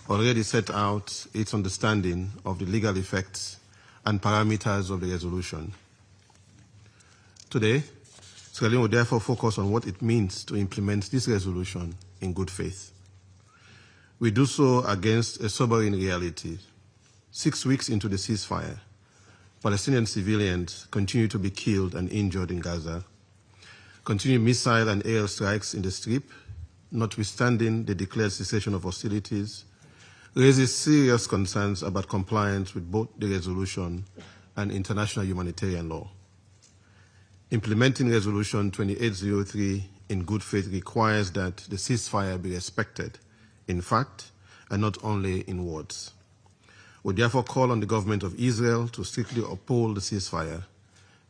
already set out its understanding of the legal effects and parameters of the resolution. Today, Sierra Leone will therefore focus on what it means to implement this resolution in good faith. We do so against a sobering reality. 6 weeks into the ceasefire, Palestinian civilians continue to be killed and injured in Gaza. Continued missile and air strikes in the Strip, notwithstanding the declared cessation of hostilities, raises serious concerns about compliance with both the resolution and international humanitarian law. Implementing Resolution 2803 in good faith requires that the ceasefire be respected in fact and not only in words. We therefore call on the government of Israel to strictly uphold the ceasefire,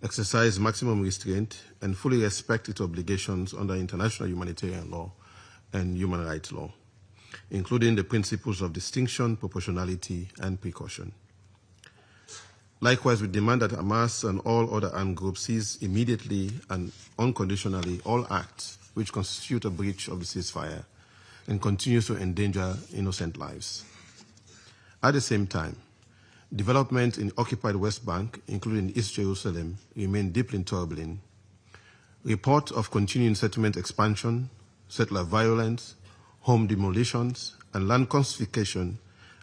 exercise maximum restraint, and fully respect its obligations under international humanitarian law and human rights law, including the principles of distinction, proportionality, and precaution. Likewise, we demand that Hamas and all other armed groups cease immediately and unconditionally all acts which constitute a breach of the ceasefire and continues to endanger innocent lives. At the same time, development in the occupied West Bank, including East Jerusalem, remain deeply troubling. Reports of continuing settlement expansion, settler violence, home demolitions, and land confiscation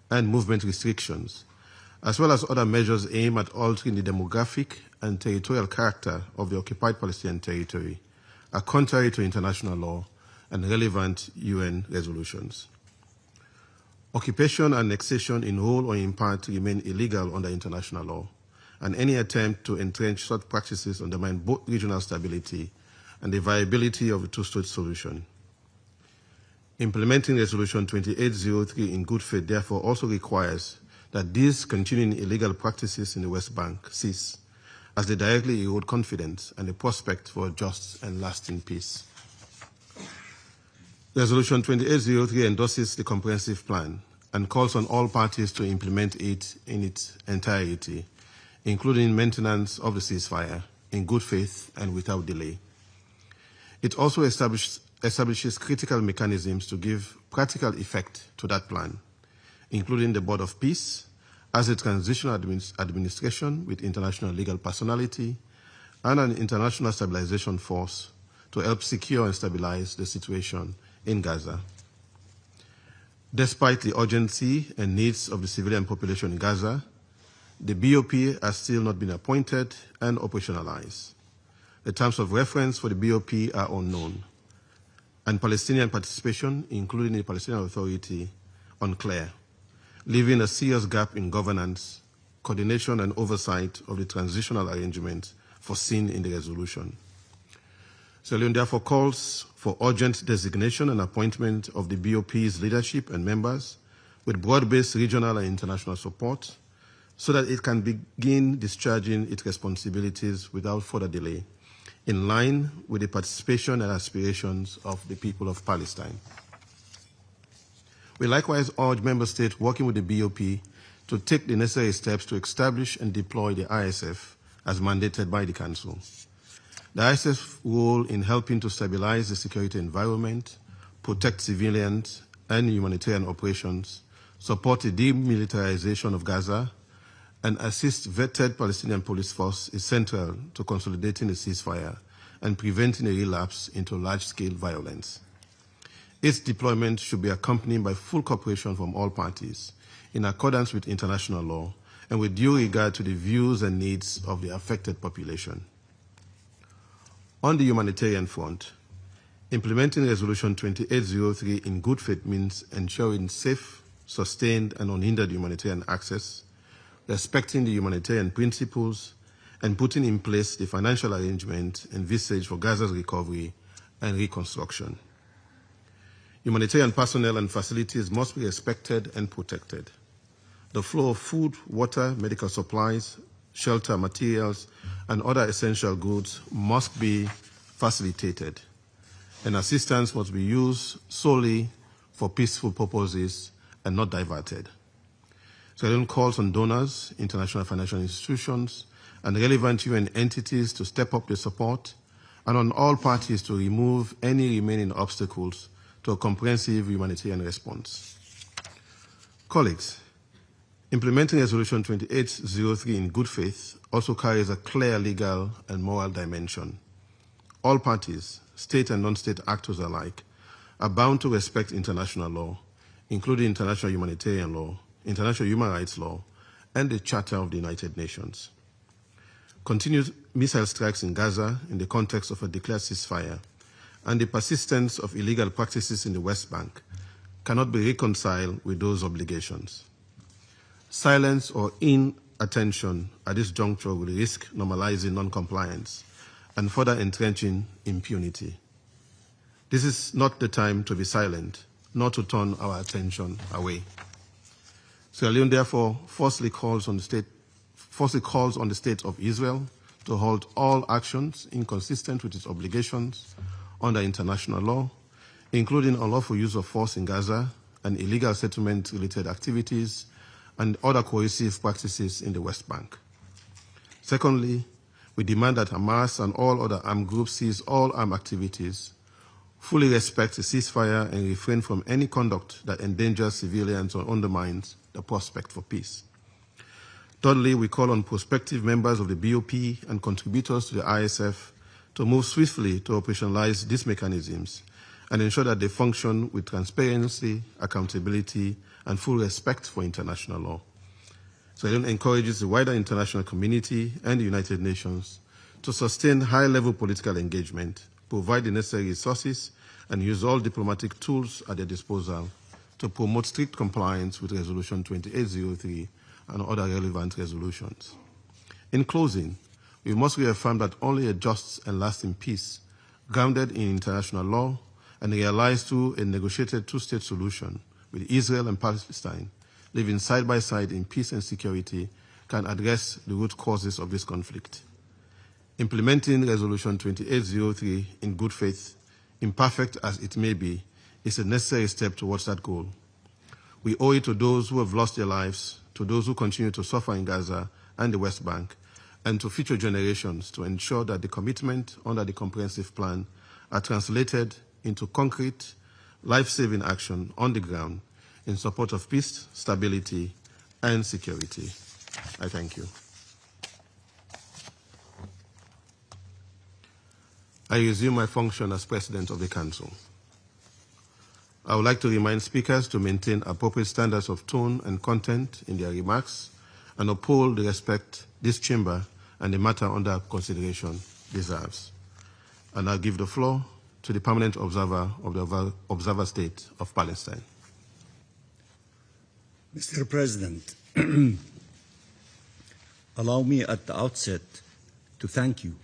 and movement restrictions, as well as other measures aimed at altering the demographic and territorial character of the occupied Palestinian territory, are contrary to international law and relevant UN resolutions. Occupation and annexation in whole or in part remain illegal under international law, and any attempt to entrench such practices undermine both regional stability and the viability of a two-state solution. Implementing Resolution 2803 in good faith therefore also requires that these continuing illegal practices in the West Bank cease, as they directly erode confidence and the prospect for a just and lasting peace. Resolution 2803 endorses the comprehensive plan and calls on all parties to implement it in its entirety, including maintenance of the ceasefire in good faith and without delay. It also establishes critical mechanisms to give practical effect to that plan, including the Board of Peace as a transitional administration with international legal personality and an international stabilization force to help secure and stabilize the situation in Gaza. Despite the urgency and needs of the civilian population in Gaza, the BOP has still not been appointed and operationalized. The terms of reference for the BOP are unknown, and Palestinian participation, including the Palestinian Authority, unclear, leaving a serious gap in governance, coordination, and oversight of the transitional arrangements foreseen in the resolution. Sierra Leone therefore calls for urgent designation and appointment of the BOP's leadership and members with broad-based regional and international support so that it can begin discharging its responsibilities without further delay, in line with the participation and aspirations of the people of Palestine. We likewise urge Member States working with the BOP to take the necessary steps to establish and deploy the ISF as mandated by the Council. The ISF's role in helping to stabilize the security environment, protect civilians and humanitarian operations, support the demilitarization of Gaza, and assist vetted Palestinian police force is central to consolidating the ceasefire and preventing a relapse into large-scale violence. Its deployment should be accompanied by full cooperation from all parties in accordance with international law and with due regard to the views and needs of the affected population. On the humanitarian front, implementing Resolution 2803 in good faith means ensuring safe, sustained, and unhindered humanitarian access, respecting the humanitarian principles, and putting in place the financial arrangement envisaged for Gaza's recovery and reconstruction. Humanitarian personnel and facilities must be respected and protected. The flow of food, water, medical supplies, shelter, materials, and other essential goods must be facilitated, and assistance must be used solely for peaceful purposes and not diverted. Sierra Leone calls on donors, international financial institutions, and relevant UN entities to step up their support, and on all parties to remove any remaining obstacles to a comprehensive humanitarian response. Colleagues, implementing Resolution 2803 in good faith also carries a clear legal and moral dimension. all parties, state and non-state actors alike, are bound to respect international law, including international humanitarian law, international human rights law, and the Charter of the United Nations. Continued missile strikes in Gaza in the context of a declared ceasefire and the persistence of illegal practices in the West Bank cannot be reconciled with those obligations. Silence or inattention at this juncture will risk normalizing non-compliance and further entrenching impunity. This is not the time to be silent, nor to turn our attention away. Sierra Leone therefore forcefully calls on the State of Israel to halt all actions inconsistent with its obligations under international law, including unlawful use of force in Gaza and illegal settlement-related activities and other coercive practices in the West Bank. Secondly, we demand that Hamas and all other armed groups cease all armed activities, fully respect the ceasefire, and refrain from any conduct that endangers civilians or undermines the prospect for peace. Thirdly, we call on prospective members of the BOP and contributors to the ISF to move swiftly to operationalize these mechanisms and ensure that they function with transparency, accountability, and full respect for international law. So it encourages the wider international community and the United Nations to sustain high-level political engagement, provide the necessary resources, and use all diplomatic tools at their disposal to promote strict compliance with Resolution 2803 and other relevant resolutions. In closing, we must reaffirm that only a just and lasting peace, grounded in international law and realized through a negotiated two-state solution with Israel and Palestine, living side by side in peace and security, can address the root causes of this conflict. Implementing Resolution 2803 in good faith, imperfect as it may be, is a necessary step towards that goal. We owe it to those who have lost their lives, to those who continue to suffer in Gaza and the West Bank, and to future generations to ensure that the commitment under the comprehensive plan are translated into concrete, life-saving action on the ground in support of peace, stability, and security. I thank you. I resume my function as President of the Council. I would like to remind speakers to maintain appropriate standards of tone and content in their remarks and uphold the respect this chamber and the matter under consideration deserves. And I'll give the floor to the permanent observer of the Observer State of Palestine. Mr. President, allow me at the outset to thank you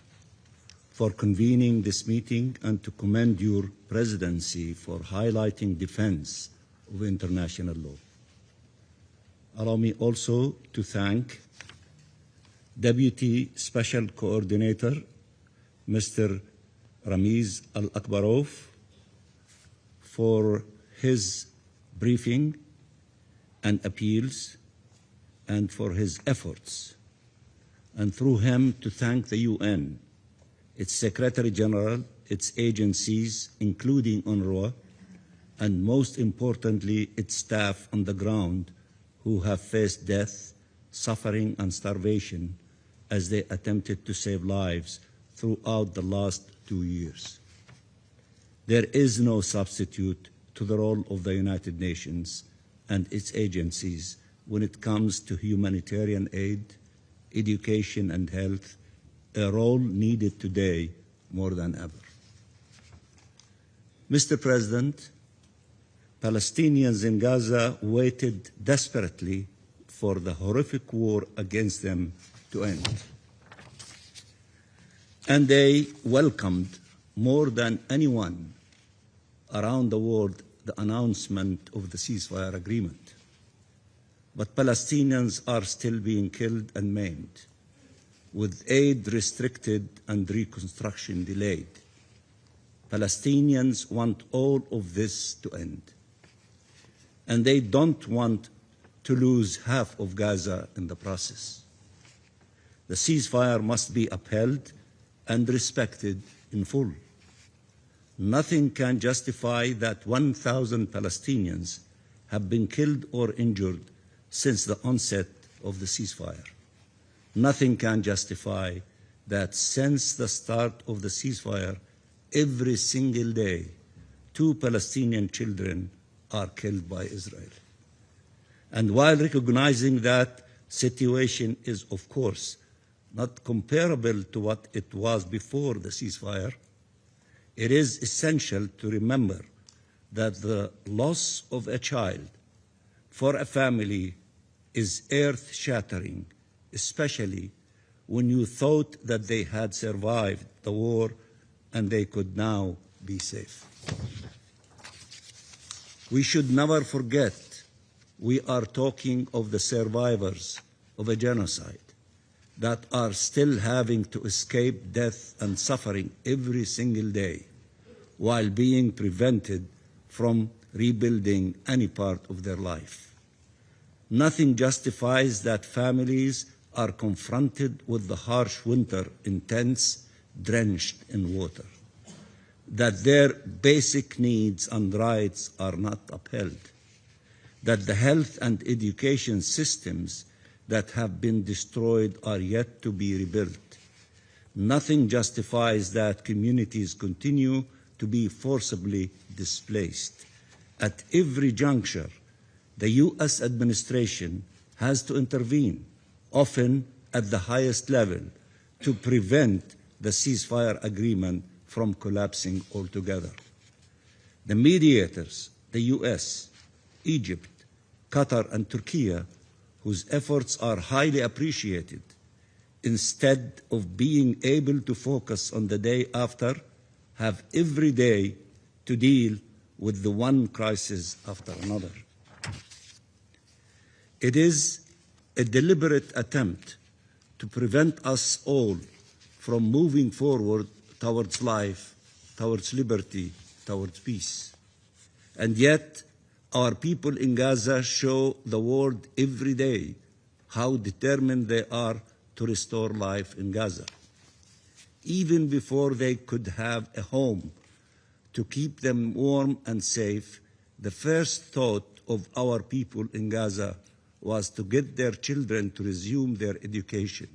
for convening this meeting and to commend your presidency for highlighting defense of international law. Allow me also to thank Deputy Special Coordinator, Mr. Ramiz Al-Akbarov, for his briefing and appeals and for his efforts, and through him to thank the UN, its Secretary General, its agencies, including UNRWA, and most importantly, its staff on the ground who have faced death, suffering, and starvation as they attempted to save lives throughout the last 2 years. There is no substitute to the role of the United Nations and its agencies when it comes to humanitarian aid, education, and health, a role needed today more than ever. Mr. President, Palestinians in Gaza waited desperately for the horrific war against them to end. And they welcomed more than anyone around the world the announcement of the ceasefire agreement. But Palestinians are still being killed and maimed, with aid restricted and reconstruction delayed. Palestinians want all of this to end. And they don't want to lose half of Gaza in the process. The ceasefire must be upheld and respected in full. Nothing can justify that 1,000 Palestinians have been killed or injured since the onset of the ceasefire. Nothing can justify that since the start of the ceasefire every single day, 2 Palestinian children are killed by Israel. And while recognizing that situation is, of course, not comparable to what it was before the ceasefire, it is essential to remember that the loss of a child for a family is earth-shattering, especially when you thought that they had survived the war and they could now be safe. We should never forget we are talking of the survivors of a genocide that are still having to escape death and suffering every single day while being prevented from rebuilding any part of their life. Nothing justifies that families are confronted with the harsh winter in tents drenched in water, that their basic needs and rights are not upheld, that the health and education systems that have been destroyed are yet to be rebuilt. Nothing justifies that communities continue to be forcibly displaced. At every juncture, the U.S. administration has to intervene, often at the highest level, to prevent the ceasefire agreement from collapsing altogether. The mediators, the U.S., Egypt, Qatar, and Turkey, whose efforts are highly appreciated, instead of being able to focus on the day after, have every day to deal with the one crisis after another. It is a deliberate attempt to prevent us all from moving forward towards life, towards liberty, towards peace. And yet, our people in Gaza show the world every day how determined they are to restore life in Gaza. Even before they could have a home to keep them warm and safe, the first thought of our people in Gaza was to get their children to resume their education,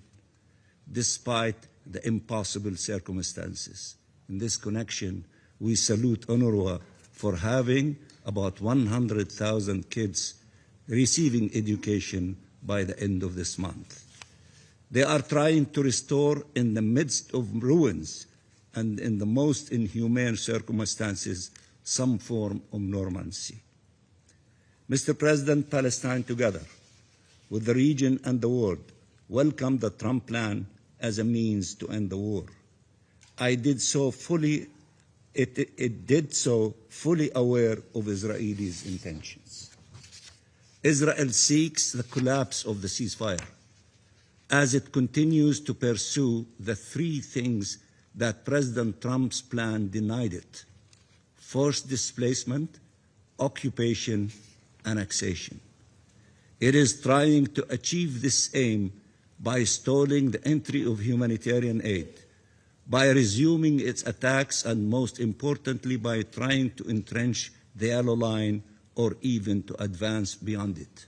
despite the impossible circumstances. In this connection, we salute UNRWA for having about 100,000 kids receiving education by the end of this month. They are trying to restore in the midst of ruins and in the most inhumane circumstances some form of normalcy. Mr. President, Palestine together with the region and the world welcomed the Trump plan as a means to end the war. It did so fully aware of Israelis' intentions. Israel seeks the collapse of the ceasefire as it continues to pursue the 3 things that President Trump's plan denied it: forced displacement, occupation, annexation. It is trying to achieve this aim by stalling the entry of humanitarian aid, by resuming its attacks, and most importantly, by trying to entrench the yellow line or even to advance beyond it.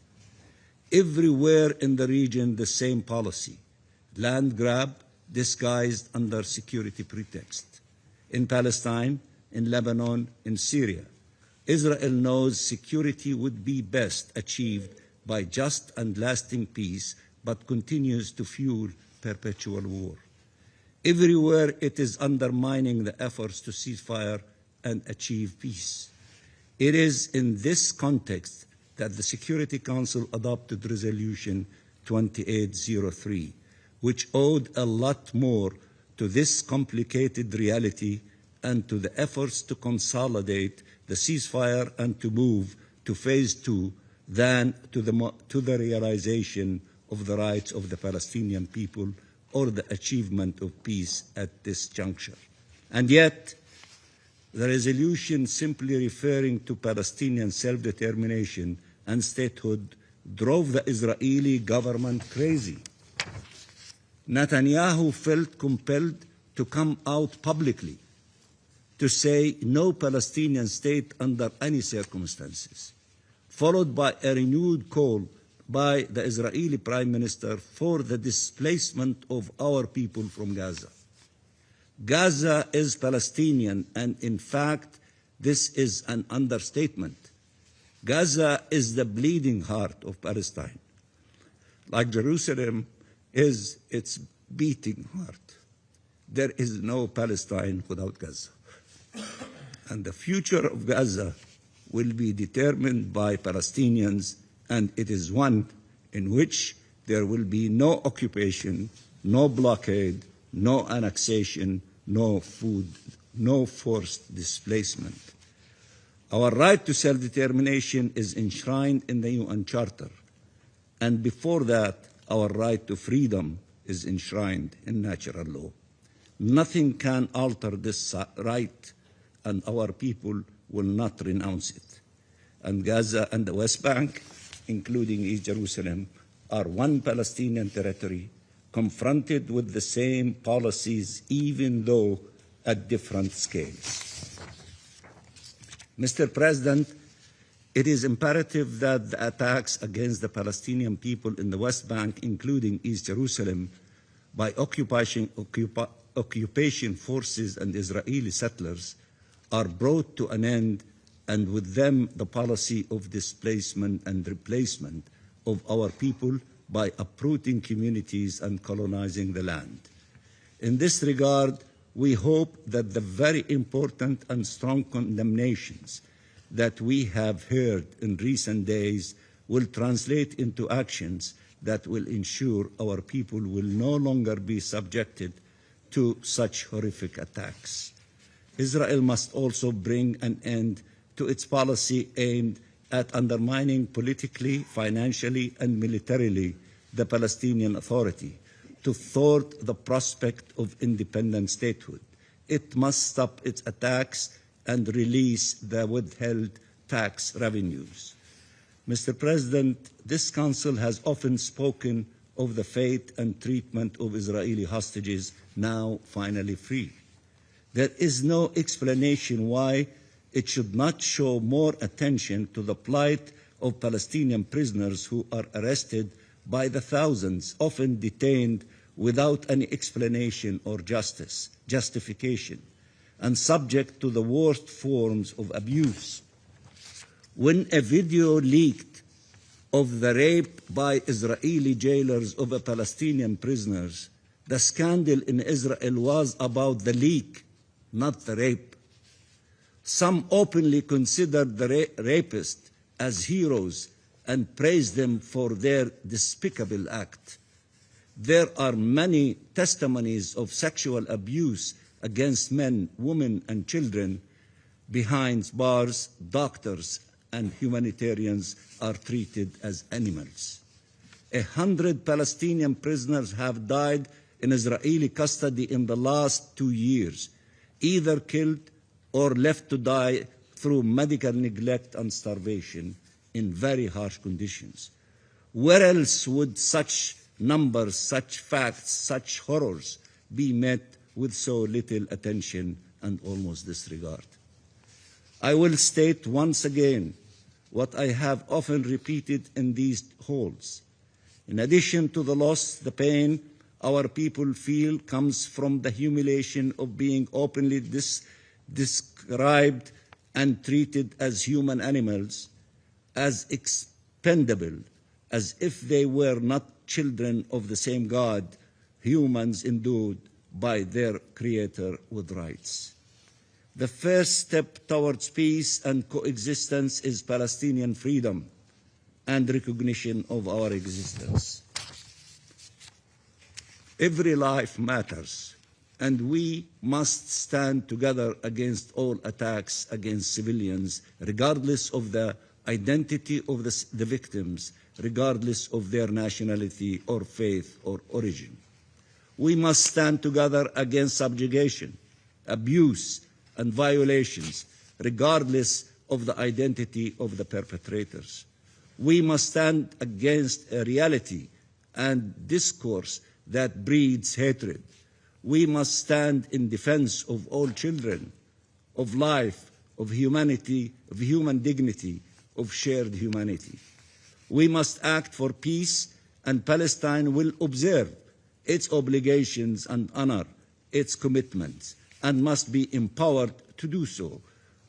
Everywhere in the region, the same policy: land grab disguised under security pretext. In Palestine, in Lebanon, in Syria, Israel knows security would be best achieved by just and lasting peace, but continues to fuel perpetual war. Everywhere it is undermining the efforts to cease fire and achieve peace. It is in this context that the Security Council adopted Resolution 2803, which owed a lot more to this complicated reality and to the efforts to consolidate the ceasefire and to move to phase 2 than to the realization of the rights of the Palestinian people or the achievement of peace at this juncture. And yet, the resolution simply referring to Palestinian self-determination and statehood drove the Israeli government crazy. Netanyahu felt compelled to come out publicly to say no Palestinian state under any circumstances, followed by a renewed call by the Israeli Prime Minister for the displacement of our people from Gaza. Gaza is Palestinian, and in fact, this is an understatement. Gaza is the bleeding heart of Palestine, like Jerusalem is its beating heart. There is no Palestine without Gaza. And the future of Gaza will be determined by Palestinians, and it is one in which there will be no occupation, no blockade, no annexation, no forced displacement. Our right to self-determination is enshrined in the UN Charter, and before that, our right to freedom is enshrined in natural law. Nothing can alter this right, and our people will not renounce it. And Gaza and the West Bank, including East Jerusalem, are one Palestinian territory confronted with the same policies, even though at different scales. Mr. President, it is imperative that the attacks against the Palestinian people in the West Bank, including East Jerusalem, by occupation forces and Israeli settlers are brought to an end, and with them the policy of displacement and replacement of our people by uprooting communities and colonizing the land. In this regard, we hope that the very important and strong condemnations that we have heard in recent days will translate into actions that will ensure our people will no longer be subjected to such horrific attacks. Israel must also bring an end to its policy aimed at undermining politically, financially, and militarily the Palestinian Authority to thwart the prospect of independent statehood. It must stop its attacks and release the withheld tax revenues. Mr. President, this Council has often spoken of the fate and treatment of Israeli hostages now finally free. There is no explanation why it should not show more attention to the plight of Palestinian prisoners who are arrested by the thousands, often detained without any explanation or justification, and subject to the worst forms of abuse. When a video leaked of the rape by Israeli jailers of Palestinian prisoners, the scandal in Israel was about the leak, not the rape. Some openly considered the rapists as heroes and praised them for their despicable act. There are many testimonies of sexual abuse against men, women, and children. Behind bars, doctors and humanitarians are treated as animals. 100 Palestinian prisoners have died in Israeli custody in the last 2 years, either killed or left to die through medical neglect and starvation in very harsh conditions. Where else would such numbers, such facts, such horrors be met with so little attention and almost disregard? I will state once again what I have often repeated in these halls. In addition to the loss, the pain our people feel comes from the humiliation of being openly described and treated as human animals, as expendable, as if they were not children of the same God, humans endowed by their Creator with rights. The first step towards peace and coexistence is Palestinian freedom and recognition of our existence. Every life matters, and we must stand together against all attacks against civilians, regardless of the identity of the victims, regardless of their nationality or faith or origin. We must stand together against subjugation, abuse, and violations, regardless of the identity of the perpetrators. We must stand against a reality and discourse that breeds hatred. We must stand in defense of all children, of life, of humanity, of human dignity, of shared humanity. We must act for peace, and Palestine will observe its obligations and honor its commitments and must be empowered to do so.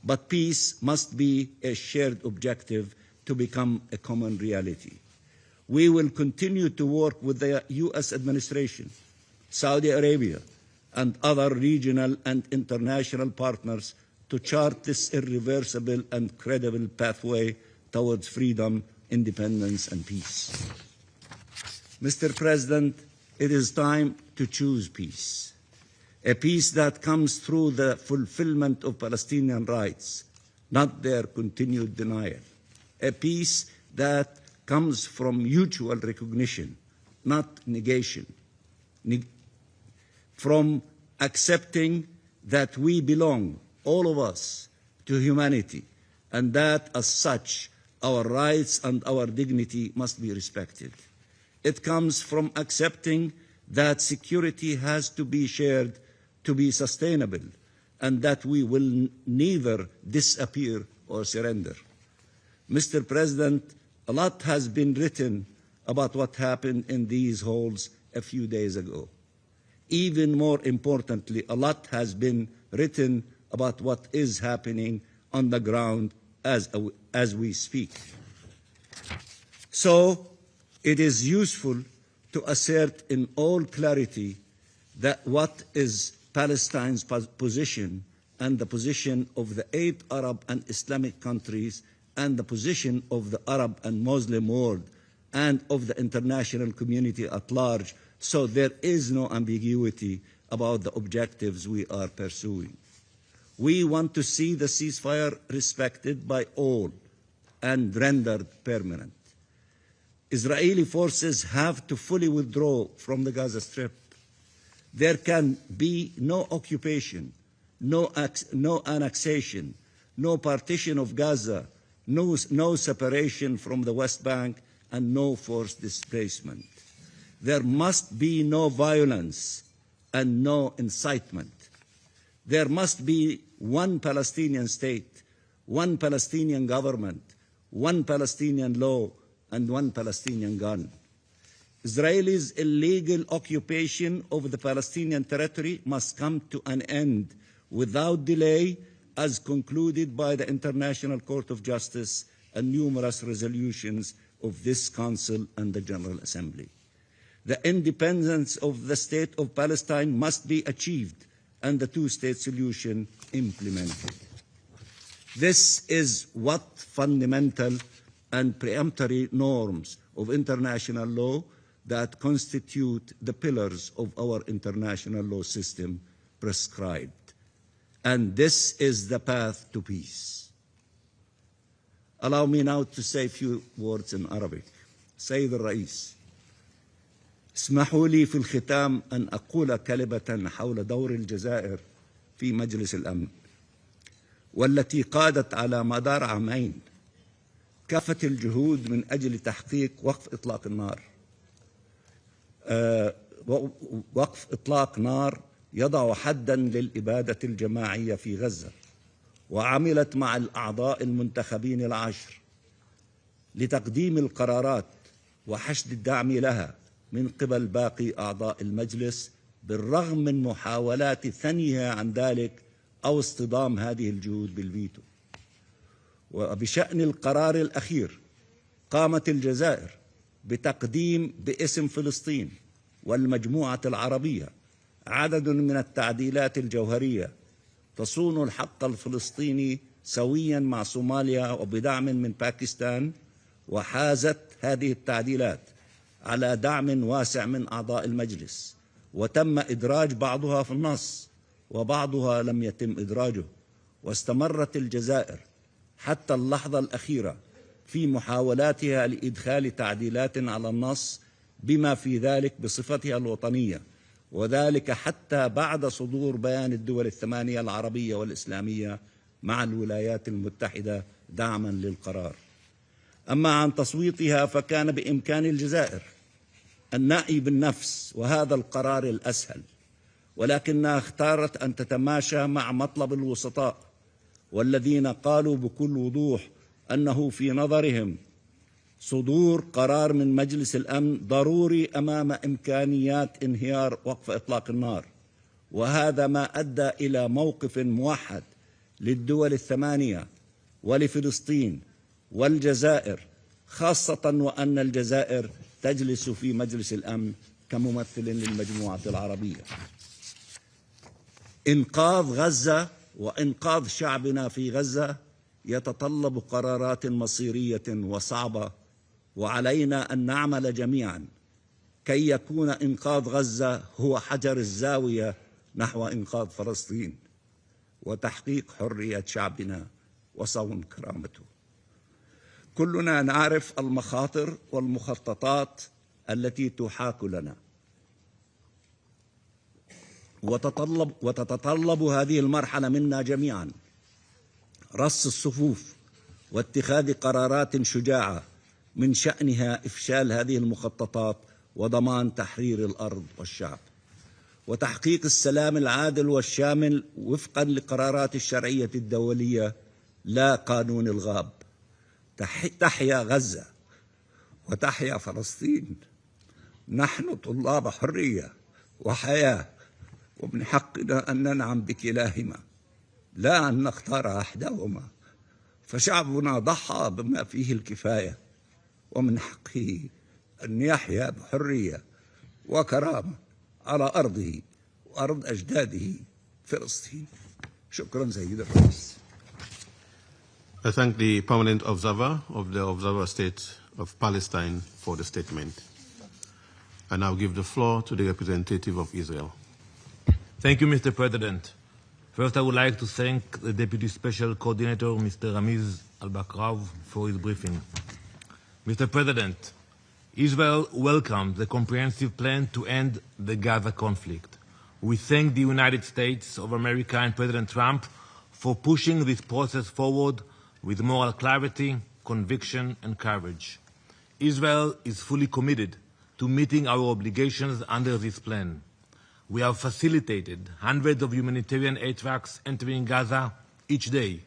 But peace must be a shared objective to become a common reality. We will continue to work with the U.S. administration, Saudi Arabia, and other regional and international partners to chart this irreversible and credible pathway towards freedom, independence, and peace. Mr. President, it is time to choose peace, a peace that comes through the fulfillment of Palestinian rights, not their continued denial, a peace that comes from mutual recognition, not negation, from accepting that we belong, all of us, to humanity, and that as such, our rights and our dignity must be respected. It comes from accepting that security has to be shared to be sustainable, and that we will neither disappear or surrender. Mr. President, a lot has been written about what happened in these halls a few days ago. Even more importantly, a lot has been written about what is happening on the ground as we speak. So it is useful to assert in all clarity that what is Palestine's position and the position of the 8 Arab and Islamic countries and the position of the Arab and Muslim world and of the international community at large, so there is no ambiguity about the objectives we are pursuing. We want to see the ceasefire respected by all and rendered permanent. Israeli forces have to fully withdraw from the Gaza Strip. There can be no occupation, no annexation, no partition of Gaza, no separation from the West Bank, and no forced displacement. There must be no violence and no incitement. There must be one Palestinian state, one Palestinian government, one Palestinian law, and one Palestinian gun. Israel's illegal occupation of the Palestinian territory must come to an end without delay, as concluded by the International Court of Justice and numerous resolutions of this Council and the General Assembly. The independence of the State of Palestine must be achieved and the two-state solution implemented. This is what fundamental and peremptory norms of international law that constitute the pillars of our international law system prescribed. And this is the path to peace. Allow me now to say a few words in Arabic. سيد الرئيس، اسمحوا لي في الختام أن أقول كلمة حول دور الجزائر في مجلس الأمن، والتي قادت على مدار عامين كافة الجهود من أجل تحقيق وقف إطلاق النار. وقف إطلاق نار يضع حداً للإبادة الجماعية في غزة، وعملت مع الأعضاء المنتخبين العشر لتقديم القرارات وحشد الدعم لها من قبل باقي أعضاء المجلس، بالرغم من محاولات ثنيها عن ذلك أو اصطدام هذه الجهود بالفيتو. وبشأن القرار الأخير قامت الجزائر بتقديم باسم فلسطين والمجموعة العربية عدد من التعديلات الجوهرية تصون الحق الفلسطيني سويا مع صوماليا وبدعم من باكستان، وحازت هذه التعديلات على دعم واسع من أعضاء المجلس، وتم إدراج بعضها في النص وبعضها لم يتم إدراجه. واستمرت الجزائر حتى اللحظة الأخيرة في محاولاتها لإدخال تعديلات على النص بما في ذلك بصفتها الوطنية، وذلك حتى بعد صدور بيان الدول الثمانية العربية والإسلامية مع الولايات المتحدة دعما للقرار. أما عن تصويتها فكان بإمكان الجزائر النأي بالنفس، وهذا القرار الأسهل، ولكنها اختارت أن تتماشى مع مطلب الوسطاء، والذين قالوا بكل وضوح أنه في نظرهم صدور قرار من مجلس الأمن ضروري أمام إمكانيات انهيار وقف إطلاق النار، وهذا ما أدى إلى موقف موحد للدول الثمانية ولفلسطين والجزائر، خاصة وأن الجزائر تجلس في مجلس الأمن كممثل للمجموعة العربية. إنقاذ غزة وإنقاذ شعبنا في غزة يتطلب قرارات مصيرية وصعبة، وعلينا أن نعمل جميعا كي يكون إنقاذ غزة هو حجر الزاوية نحو إنقاذ فلسطين وتحقيق حرية شعبنا وصون كرامته. كلنا نعرف المخاطر والمخططات التي تحاك لنا، وتتطلب هذه المرحلة منا جميعا رص الصفوف واتخاذ قرارات شجاعة من شأنها إفشال هذه المخططات وضمان تحرير الأرض والشعب وتحقيق السلام العادل والشامل وفقا لقرارات الشرعية الدولية لا قانون الغاب. تحيا غزة وتحيا فلسطين. نحن طلاب حرية وحياة، ومن حقنا أن ننعم بكلاهما لا أن نختار أحدهما، فشعبنا ضحى بما فيه الكفاية، ومن حقه أن يحيا بحرية وكرامة على أرضه وأرض أجداده فلسطين. شكرا سيد الرئيس. I thank the permanent observer of the Observer State of Palestine for the statement. I now give the floor to the representative of Israel. Thank you, Mr. President. First, I would like to thank the Deputy Special Coordinator, Mr. Ramiz Al-Bakrav, for his briefing. Mr. President, Israel welcomes the comprehensive plan to end the Gaza conflict. We thank the United States of America and President Trump for pushing this process forward with moral clarity, conviction, and courage. Israel is fully committed to meeting our obligations under this plan. We have facilitated hundreds of humanitarian aid trucks entering Gaza each day,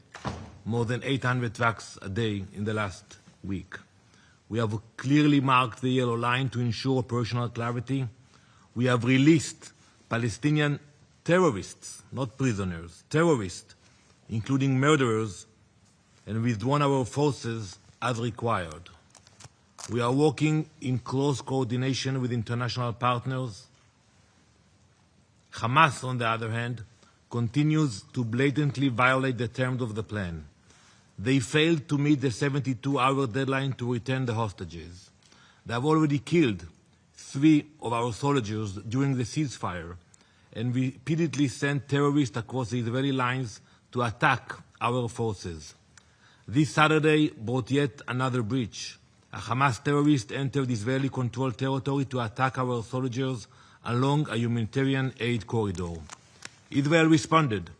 more than 800 trucks a day in the last week. We have clearly marked the yellow line to ensure operational clarity. We have released Palestinian terrorists, not prisoners, terrorists, including murderers, and withdrawn our forces as required. We are working in close coordination with international partners. Hamas, on the other hand, continues to blatantly violate the terms of the plan. They failed to meet the 72-hour deadline to return the hostages. They have already killed 3 of our soldiers during the ceasefire and repeatedly sent terrorists across the Israeli lines to attack our forces. This Saturday brought yet another breach. A Hamas terrorist entered Israeli-controlled territory to attack our soldiers along a humanitarian aid corridor. Israel responded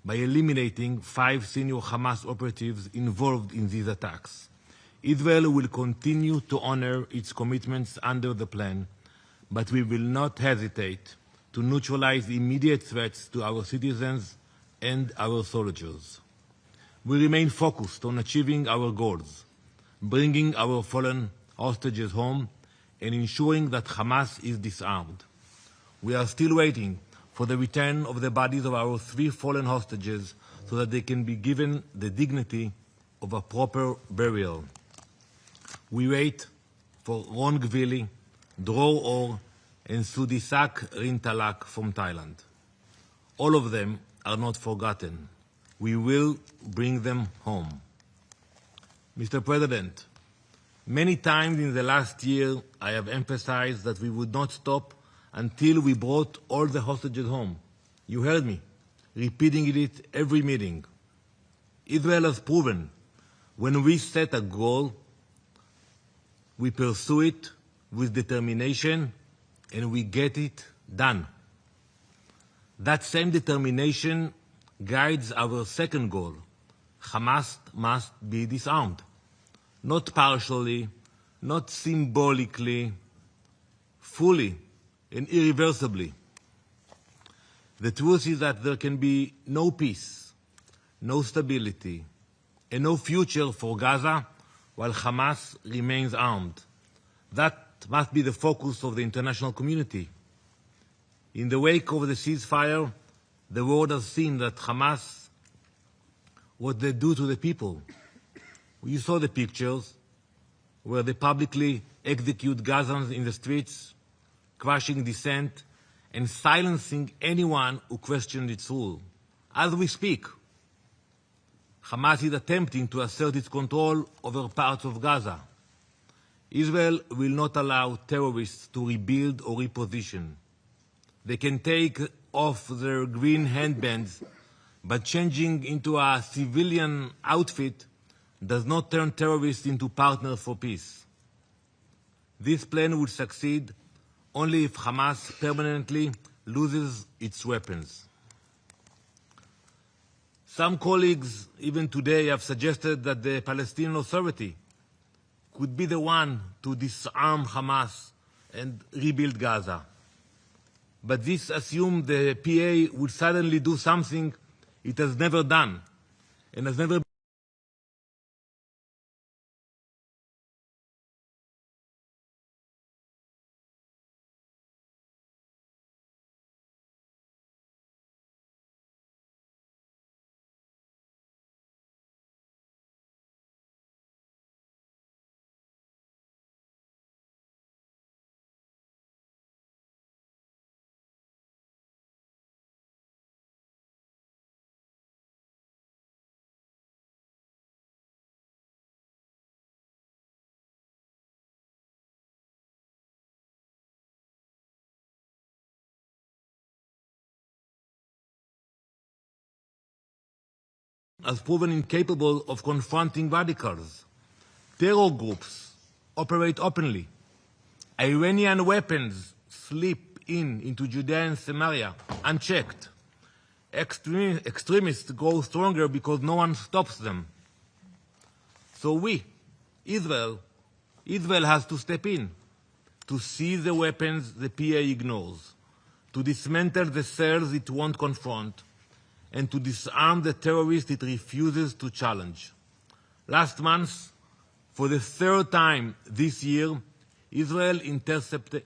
by eliminating 5 senior Hamas operatives involved in these attacks. Israel will continue to honor its commitments under the plan, but we will not hesitate to neutralize immediate threats to our citizens and our soldiers. We remain focused on achieving our goals, bringing our fallen hostages home, and ensuring that Hamas is disarmed. We are still waiting for the return of the bodies of our 3 fallen hostages so that they can be given the dignity of a proper burial. We wait for Ron Gvili, Dror Or, and Sudisak Rintalak from Thailand. All of them are not forgotten. We will bring them home. Mr. President, many times in the last year I have emphasized that we would not stop until we brought all the hostages home. You heard me, repeating it every meeting. Israel has proven when we set a goal, we pursue it with determination and we get it done. That same determination guides our second goal. Hamas must be disarmed. Not partially, not symbolically, fully and irreversibly. The truth is that there can be no peace, no stability, and no future for Gaza while Hamas remains armed. That must be the focus of the international community. In the wake of the ceasefire, the world has seen that Hamas, what they do to the people. You saw the pictures where they publicly execute Gazans in the streets, crushing dissent, and silencing anyone who questioned its rule. As we speak, Hamas is attempting to assert its control over parts of Gaza. Israel will not allow terrorists to rebuild or reposition. They can take off their green handbands, but changing into a civilian outfit does not turn terrorists into partners for peace. This plan would succeed only if Hamas permanently loses its weapons. Some colleagues, even today, have suggested that the Palestinian Authority could be the one to disarm Hamas and rebuild Gaza. But this assumed the PA would suddenly do something it has never done and has never has proven incapable of confronting radicals. Terror groups operate openly. Iranian weapons slip into Judea and Samaria unchecked. Extremists grow stronger because no one stops them. So Israel has to step in to seize the weapons the PA ignores, to dismantle the cells it won't confront, and to disarm the terrorists it refuses to challenge. Last month, for the third time this year, Israel intercepted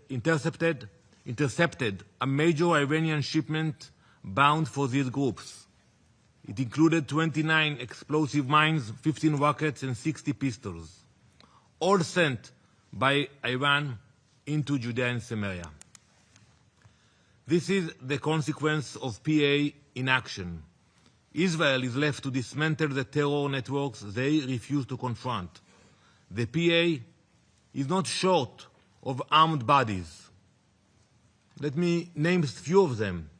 a major Iranian shipment bound for these groups. It included 29 explosive mines, 15 rockets, and 60 pistols, all sent by Iran into Judea and Samaria. This is the consequence of PA inaction. Israel is left to dismantle the terror networks they refuse to confront. The PA is not short of armed bodies. Let me name a few of them.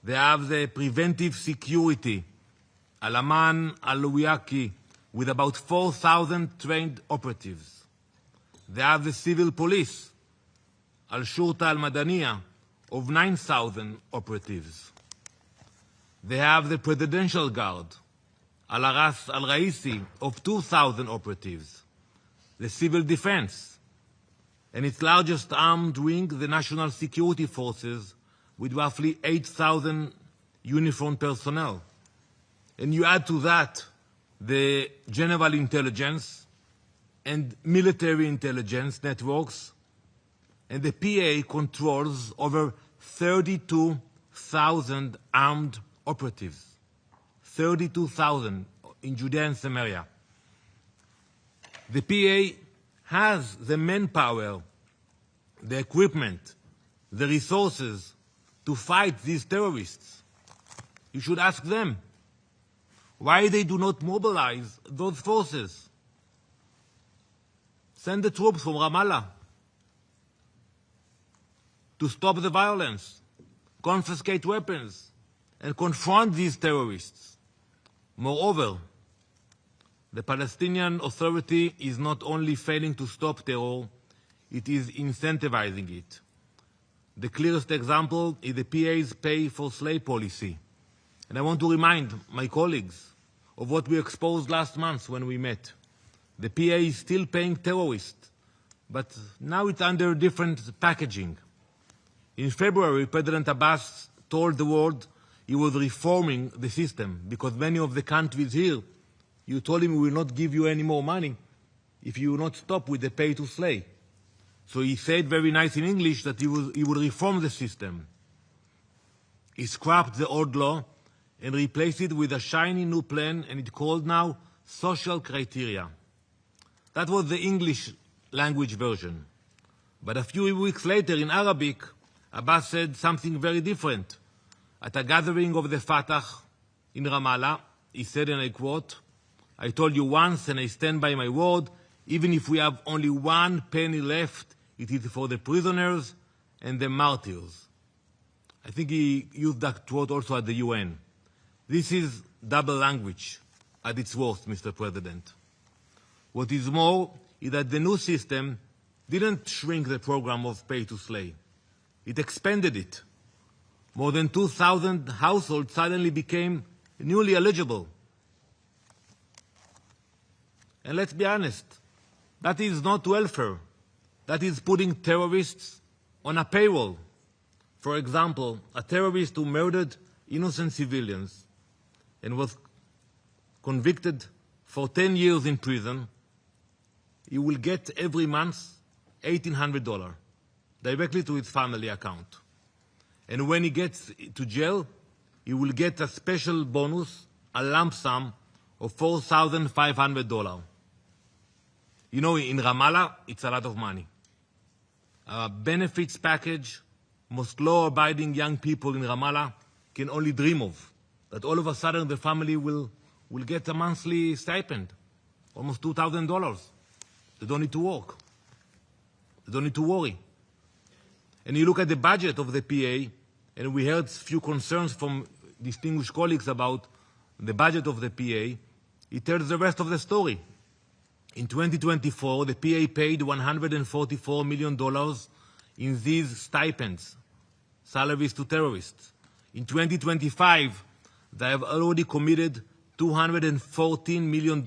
They have the preventive security, Al-Aman al-Wiyaki, with about 4,000 trained operatives. They have the civil police, Al-Shurta al-Madaniya, of 9,000 operatives. They have the Presidential Guard, Al-Aras al-Raisi, of 2,000 operatives. The Civil Defense, and its largest armed wing, the National Security Forces, with roughly 8,000 uniformed personnel. And you add to that the general intelligence and military intelligence networks, and the PA controls over 32,000 armed operatives. 32,000 in Judea and Samaria. The PA has the manpower, the equipment, the resources to fight these terrorists. You should ask them why they do not mobilize those forces. Send the troops from Ramallah to stop the violence, confiscate weapons, and confront these terrorists. Moreover, the Palestinian Authority is not only failing to stop terror, it is incentivizing it. The clearest example is the PA's pay-for-slay policy. And I want to remind my colleagues of what we exposed last month when we met. The PA is still paying terrorists, but now it's under different packaging. In February, President Abbas told the world he was reforming the system because many of the countries here, you told him we will not give you any more money if you will not stop with the pay to slay. So he said very nice in English that he would reform the system. He scrapped the old law and replaced it with a shiny new plan, and it's called now social criteria. That was the English language version. But a few weeks later in Arabic, Abbas said something very different. At a gathering of the Fatah in Ramallah, he said, and I quote, "I told you once and I stand by my word, even if we have only one penny left, it is for the prisoners and the martyrs." I think he used that quote also at the UN. This is double language at its worst, Mr. President. What is more is that the new system didn't shrink the program of pay to slay. It expanded it. More than 2,000 households suddenly became newly eligible. And let's be honest, that is not welfare. That is putting terrorists on a payroll. For example, a terrorist who murdered innocent civilians and was convicted for 10 years in prison, he will get every month $1,800 directly to his family account. And when he gets to jail, he will get a special bonus, a lump sum of $4,500. You know, in Ramallah, it's a lot of money. A benefits package most law-abiding young people in Ramallah can only dream of, that all of a sudden the family will get a monthly stipend, almost $2,000. They don't need to work. They don't need to worry. And you look at the budget of the PA, and we heard a few concerns from distinguished colleagues about the budget of the PA. It tells the rest of the story. In 2024, the PA paid $144 million in these stipends, salaries to terrorists. In 2025, they have already committed $214 million,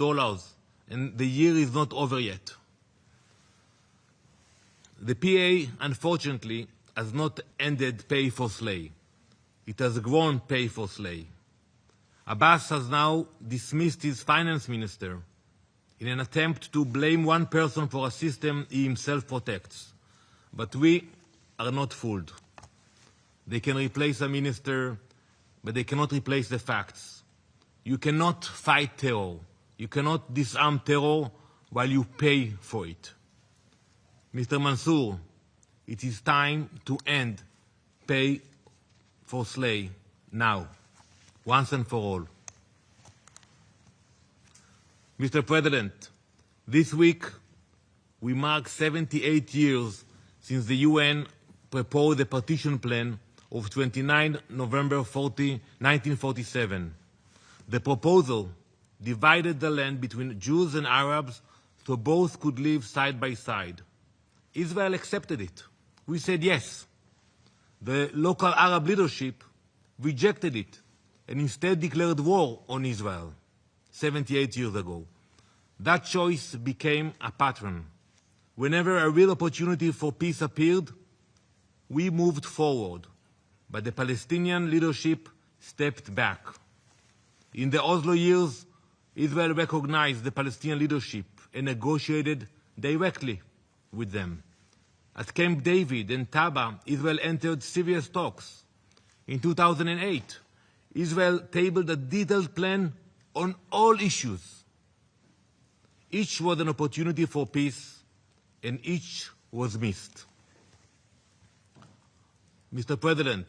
and the year is not over yet. The PA, unfortunately, has not ended pay for slay. It has grown pay for slay. Abbas has now dismissed his finance minister in an attempt to blame one person for a system he himself protects. But we are not fooled. They can replace a minister, but they cannot replace the facts. You cannot fight terror. You cannot disarm terror while you pay for it. Mr. Mansour, it is time to end pay for slay now, once and for all. Mr. President, this week we mark 78 years since the UN proposed the partition plan of 29 November 1947. The proposal divided the land between Jews and Arabs so both could live side by side. Israel accepted it. We said yes. The local Arab leadership rejected it and instead declared war on Israel 78 years ago. That choice became a pattern. Whenever a real opportunity for peace appeared, we moved forward, but the Palestinian leadership stepped back. In the Oslo years, Israel recognized the Palestinian leadership and negotiated directly with them. At Camp David and Taba, Israel entered serious talks. In 2008, Israel tabled a detailed plan on all issues. Each was an opportunity for peace, and each was missed. Mr. President,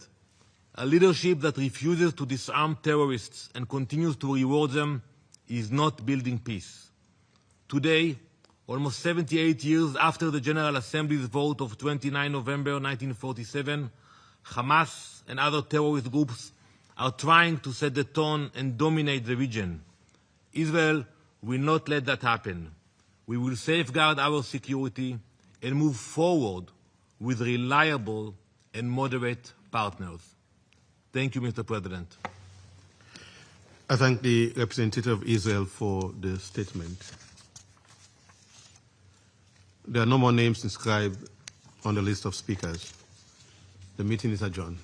a leadership that refuses to disarm terrorists and continues to reward them is not building peace. Today, almost 78 years after the General Assembly's vote of 29 November 1947, Hamas and other terrorist groups are trying to set the tone and dominate the region. Israel will not let that happen. We will safeguard our security and move forward with reliable and moderate partners. Thank you, Mr. President. I thank the representative of Israel for the statement. There are no more names inscribed on the list of speakers. The meeting is adjourned.